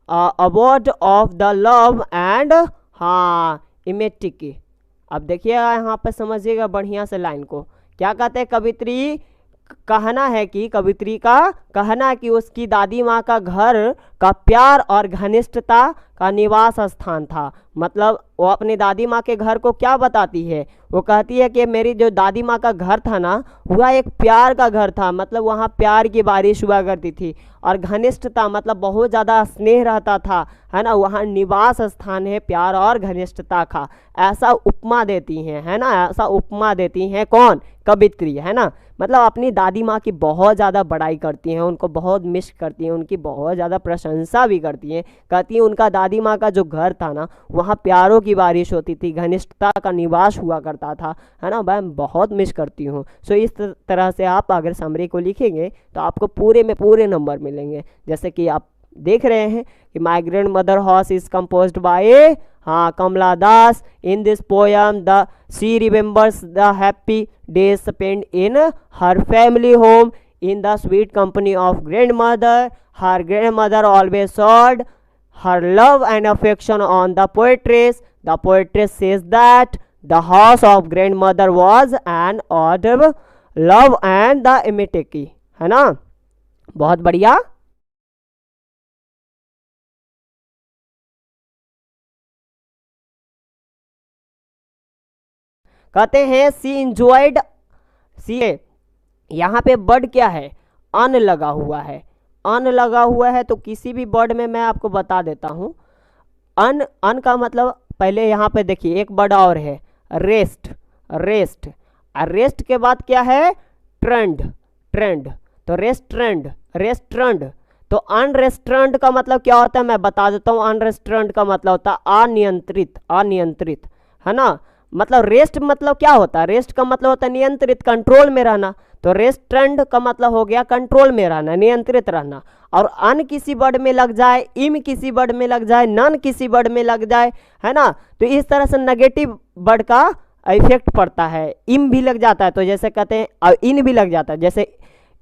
C: award of the love and, हाँ, इमेटिकी। अब देखिए यहाँ पर समझिएगा बढ़िया से लाइन को, क्या कहते हैं, कवित्री कहना है कि, कवित्री का कहना है कि उसकी दादी माँ का घर का प्यार और घनिष्ठता का निवास स्थान था। मतलब वो अपनी दादी माँ के घर को क्या बताती है, वो कहती है कि मेरी जो दादी माँ का घर था ना, वह एक प्यार का घर था, मतलब वहाँ प्यार की बारिश हुआ करती थी, और घनिष्ठता मतलब बहुत ज़्यादा स्नेह रहता था, है ना, वहाँ निवास स्थान है प्यार और घनिष्ठता का। ऐसा उपमा देती हैं, है ना, ऐसा उपमा देती हैं कौन? कवित्री, है ना। मतलब अपनी दादी माँ की बहुत ज़्यादा बड़ाई करती हैं, उनको बहुत मिस करती हैं, उनकी बहुत ज़्यादा प्रशंसा भी करती हैं। कहती हैं उनका दादी माँ का जो घर था ना, वहाँ प्यारों की बारिश होती थी, घनिष्ठता का निवास हुआ करता था, है ना। मैं बहुत मिस करती हूँ। सो इस तरह से आप अगर समरी को लिखेंगे तो आपको पूरे में पूरे नंबर मिलेंगे। जैसे कि आप देख रहे हैं कि my grandmother house is composed by, हाँ, Kamala Das. In this poem the she remembers the happy days spend in her family home in the sweet company of grandmother. Her grandmother always showed her love and affection on the poetess. The poetess says that the house of grandmother was an odd love and the imitacy, है ना। बहुत बढ़िया। कहते हैं सी enjoyed, सी, यहाँ पे word क्या है? अन लगा हुआ है, अन लगा हुआ है, तो किसी भी वर्ड में मैं आपको बता देता हूँ। अन का मतलब, पहले यहाँ पे देखिए एक वर्ड और है, रेस्ट, रेस्ट, और रेस्ट के बाद क्या है? ट्रेंड, ट्रेंड, तो रेस्टोरेंट, रेस्टोरेंट। तो अनरेस्टोरेंट का मतलब क्या होता है मैं बता देता हूँ। अनरेस्टोरेंट का मतलब होता है अनियंत्रित, अनियंत्रित, है ना। मतलब रेस्ट मतलब क्या होता है? रेस्ट का मतलब होता है नियंत्रित, कंट्रोल में रहना। तो रेस्टोरेंट का मतलब हो गया कंट्रोल में रहना, नियंत्रित रहना। और अन किसी वर्ड में लग जाए, इम किसी वर्ड में लग जाए, नन किसी वर्ड में लग जाए, है ना, तो इस तरह से नेगेटिव वर्ड का इफेक्ट पड़ता है। इम भी लग जाता है, तो जैसे कहते हैं इन भी लग जाता है, जैसे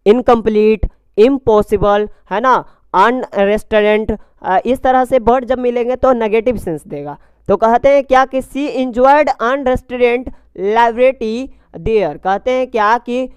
C: इनकम्प्लीट, इम्पॉसिबल, है ना, अनरेस्टोरेंट। इस तरह से वर्ड जब मिलेंगे तो नेगेटिव सेंस देगा। तो कहते हैं क्या कि सी इंजॉयड अनरेस्टोरेंट लाइब्रेटी देयर। कहते हैं क्या कि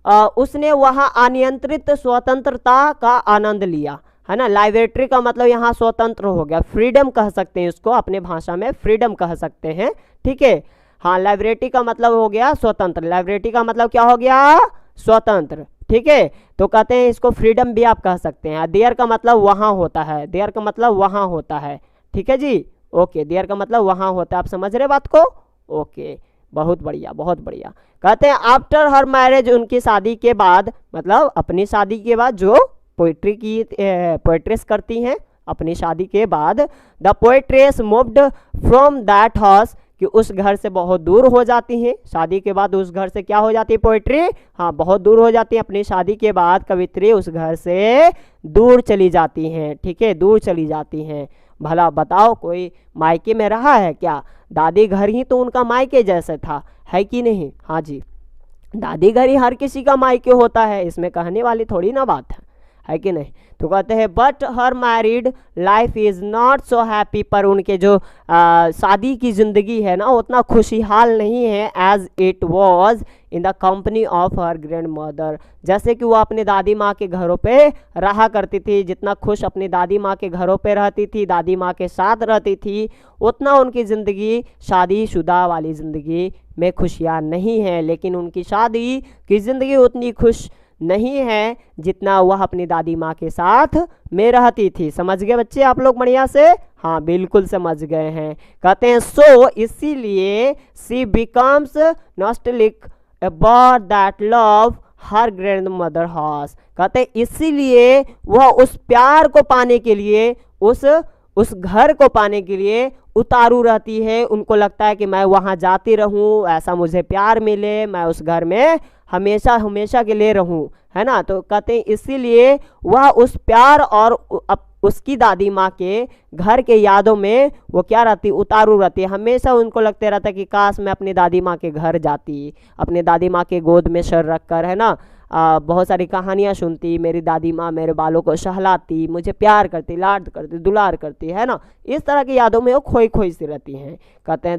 C: उसने वहाँ अनियंत्रित स्वतंत्रता का आनंद लिया, है ना। लाइब्रेटरी का मतलब यहाँ स्वतंत्र हो गया, फ्रीडम कह सकते हैं इसको, अपने भाषा में फ्रीडम कह सकते हैं, ठीक है। हाँ, लाइब्रेटरी का मतलब हो गया स्वतंत्र, लाइब्रेटरी का मतलब क्या हो गया? स्वतंत्र, ठीक है। तो कहते हैं इसको फ्रीडम भी आप कह सकते हैं। देयर का मतलब वहाँ होता है, देयर का मतलब वहाँ होता है, ठीक है जी, ओके। देयर का मतलब वहाँ होता है, आप समझ रहे बात को? ओके, बहुत बढ़िया बहुत बढ़िया। कहते हैं आफ्टर हर मैरिज, उनकी शादी के बाद, मतलब अपनी शादी के बाद जो पोएट्रेस करती हैं अपनी शादी के बाद, the poetess moved from that house, कि उस घर से बहुत दूर हो जाती हैं। शादी के बाद उस घर से क्या हो जाती है पोएट्री, हाँ बहुत दूर हो जाती है। अपनी शादी के बाद कवित्री उस घर से दूर चली जाती हैं, ठीक है, दूर चली जाती हैं। भला बताओ कोई मायके में रहा है क्या? दादी घर ही तो उनका मायके जैसे था, है कि नहीं? हाँ जी, दादी घर ही हर किसी का मायके होता है, इसमें कहने वाली थोड़ी ना बात है कि नहीं? तो कहते हैं but her married life is not so happy, पर उनके जो शादी की ज़िंदगी है ना उतना खुशहाल नहीं है, as it was in the company of her grandmother, जैसे कि वो अपनी दादी माँ के घरों पे रहा करती थी। जितना खुश अपनी दादी माँ के घरों पे रहती थी, दादी माँ के साथ रहती थी, उतना उनकी ज़िंदगी शादीशुदा वाली ज़िंदगी में खुशियाँ नहीं है। लेकिन उनकी शादी की ज़िंदगी उतनी खुश नहीं है जितना वह अपनी दादी माँ के साथ में रहती थी। समझ गए बच्चे आप लोग बढ़िया से? हाँ बिल्कुल समझ गए हैं। कहते हैं सो इसीलिए she becomes nostalgic about that love her grandmother house. कहते हैं इसीलिए वह उस प्यार को पाने के लिए, उस घर को पाने के लिए उतारू रहती है। उनको लगता है कि मैं वहाँ जाती रहूँ, ऐसा मुझे प्यार मिले, मैं उस घर में हमेशा हमेशा के लिए रहूँ, है ना। तो कहते हैं इसीलिए वह उस प्यार और उसकी दादी माँ के घर के यादों में वो क्या रहती, उतारू रहती है। हमेशा उनको लगते रहता कि काश मैं अपनी दादी माँ के घर जाती, अपनी दादी माँ के गोद में सर रख कर, है ना, बहुत सारी कहानियाँ सुनती, मेरी दादी माँ मेरे बालों को सहलाती, मुझे प्यार करती, लाड करती, दुलार करती, है ना। इस तरह की यादों में वो खोई खोई सी रहती हैं। कहते हैं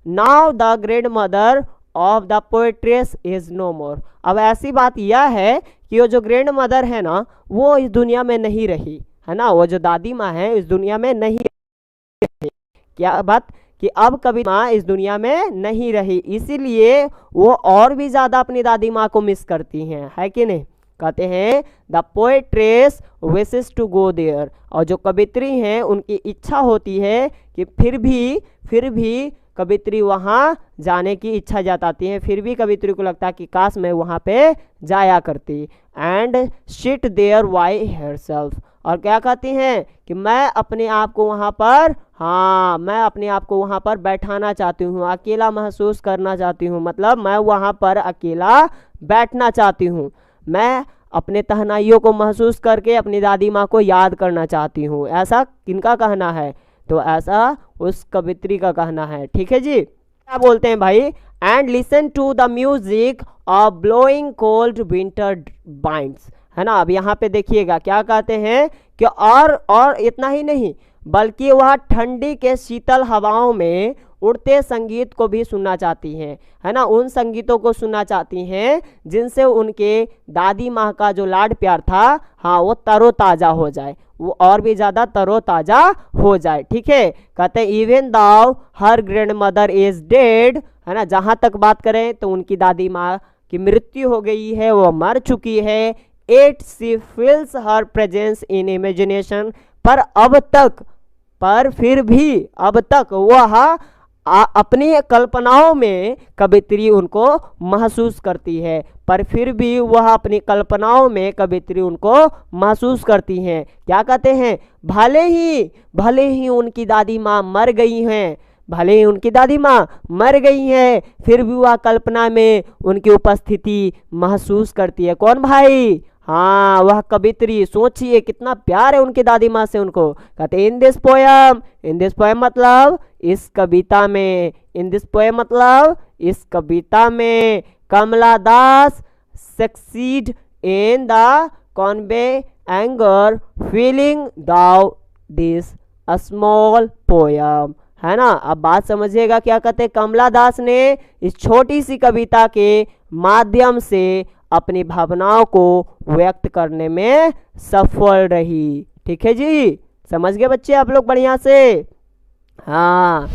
C: now the grandmother of the poetess is no more. अब ऐसी बात यह है कि वो जो ग्रैंड मदर है ना वो इस दुनिया में नहीं रही, है ना। वो जो दादी माँ है इस दुनिया में नहीं रही। क्या बात कि अब कभी माँ इस दुनिया में नहीं रही, इसीलिए वो और भी ज़्यादा अपनी दादी माँ को मिस करती हैं, है कि नहीं। कहते हैं the poetess wishes to go there, और जो कवित्री हैं उनकी इच्छा होती है कि फिर भी कवित्री वहाँ जाने की इच्छा जताती हैं। फिर भी कवित्री को लगता है कि काश मैं वहाँ पे जाया करती। And sit there by herself, और क्या कहती हैं कि मैं अपने आप को वहाँ पर, हाँ मैं अपने आप को वहाँ पर बैठाना चाहती हूँ, अकेला महसूस करना चाहती हूँ। मतलब मैं वहाँ पर अकेला बैठना चाहती हूँ, मैं अपने तहनाइयों को महसूस करके अपनी दादी माँ को याद करना चाहती हूँ। ऐसा किनका कहना है? तो ऐसा उस कवित्री का कहना है, ठीक है जी। क्या बोलते हैं भाई? And listen to the music of blowing cold winter winds, है ना। अब यहाँ पे देखिएगा क्या कहते हैं कि और इतना ही नहीं बल्कि वह ठंडी के शीतल हवाओं में उड़ते संगीत को भी सुनना चाहती हैं, है ना। उन संगीतों को सुनना चाहती हैं जिनसे उनके दादी माँ का जो लाड प्यार था, हाँ वो तरोताज़ा हो जाए, वो और भी ज़्यादा तरोताज़ा हो जाए, ठीक है। कहते हैं even though her grandmother is dead, है ना। जहाँ तक बात करें तो उनकी दादी माँ की मृत्यु हो गई है, वो मर चुकी है। It she feels her presence in imagination, पर फिर भी अब तक वह अपनी कल्पनाओं में कवित्री उनको महसूस करती है, पर फिर भी वह अपनी कल्पनाओं में कवित्री उनको महसूस करती हैं। क्या कहते हैं? भले ही उनकी दादी माँ मर गई हैं, भले ही उनकी दादी माँ मर गई हैं, फिर भी वह कल्पना में उनकी उपस्थिति महसूस करती है। कौन भाई? हाँ वह कवित्री। सोचिए कितना प्यार है उनकी दादी माँ से उनको। कहते इन दिस पोएम मतलब इस कविता में, इन दिस पोएम मतलब इस कविता में Kamala Das succeed in the convey anger feeling through this small poem, है ना। अब बात समझिएगा क्या कहते हैं। कमला दास ने इस छोटी सी कविता के माध्यम से अपनी भावनाओं को व्यक्त करने में सफल रही, ठीक है जी। समझ गए बच्चे आप लोग बढ़िया से? हाँ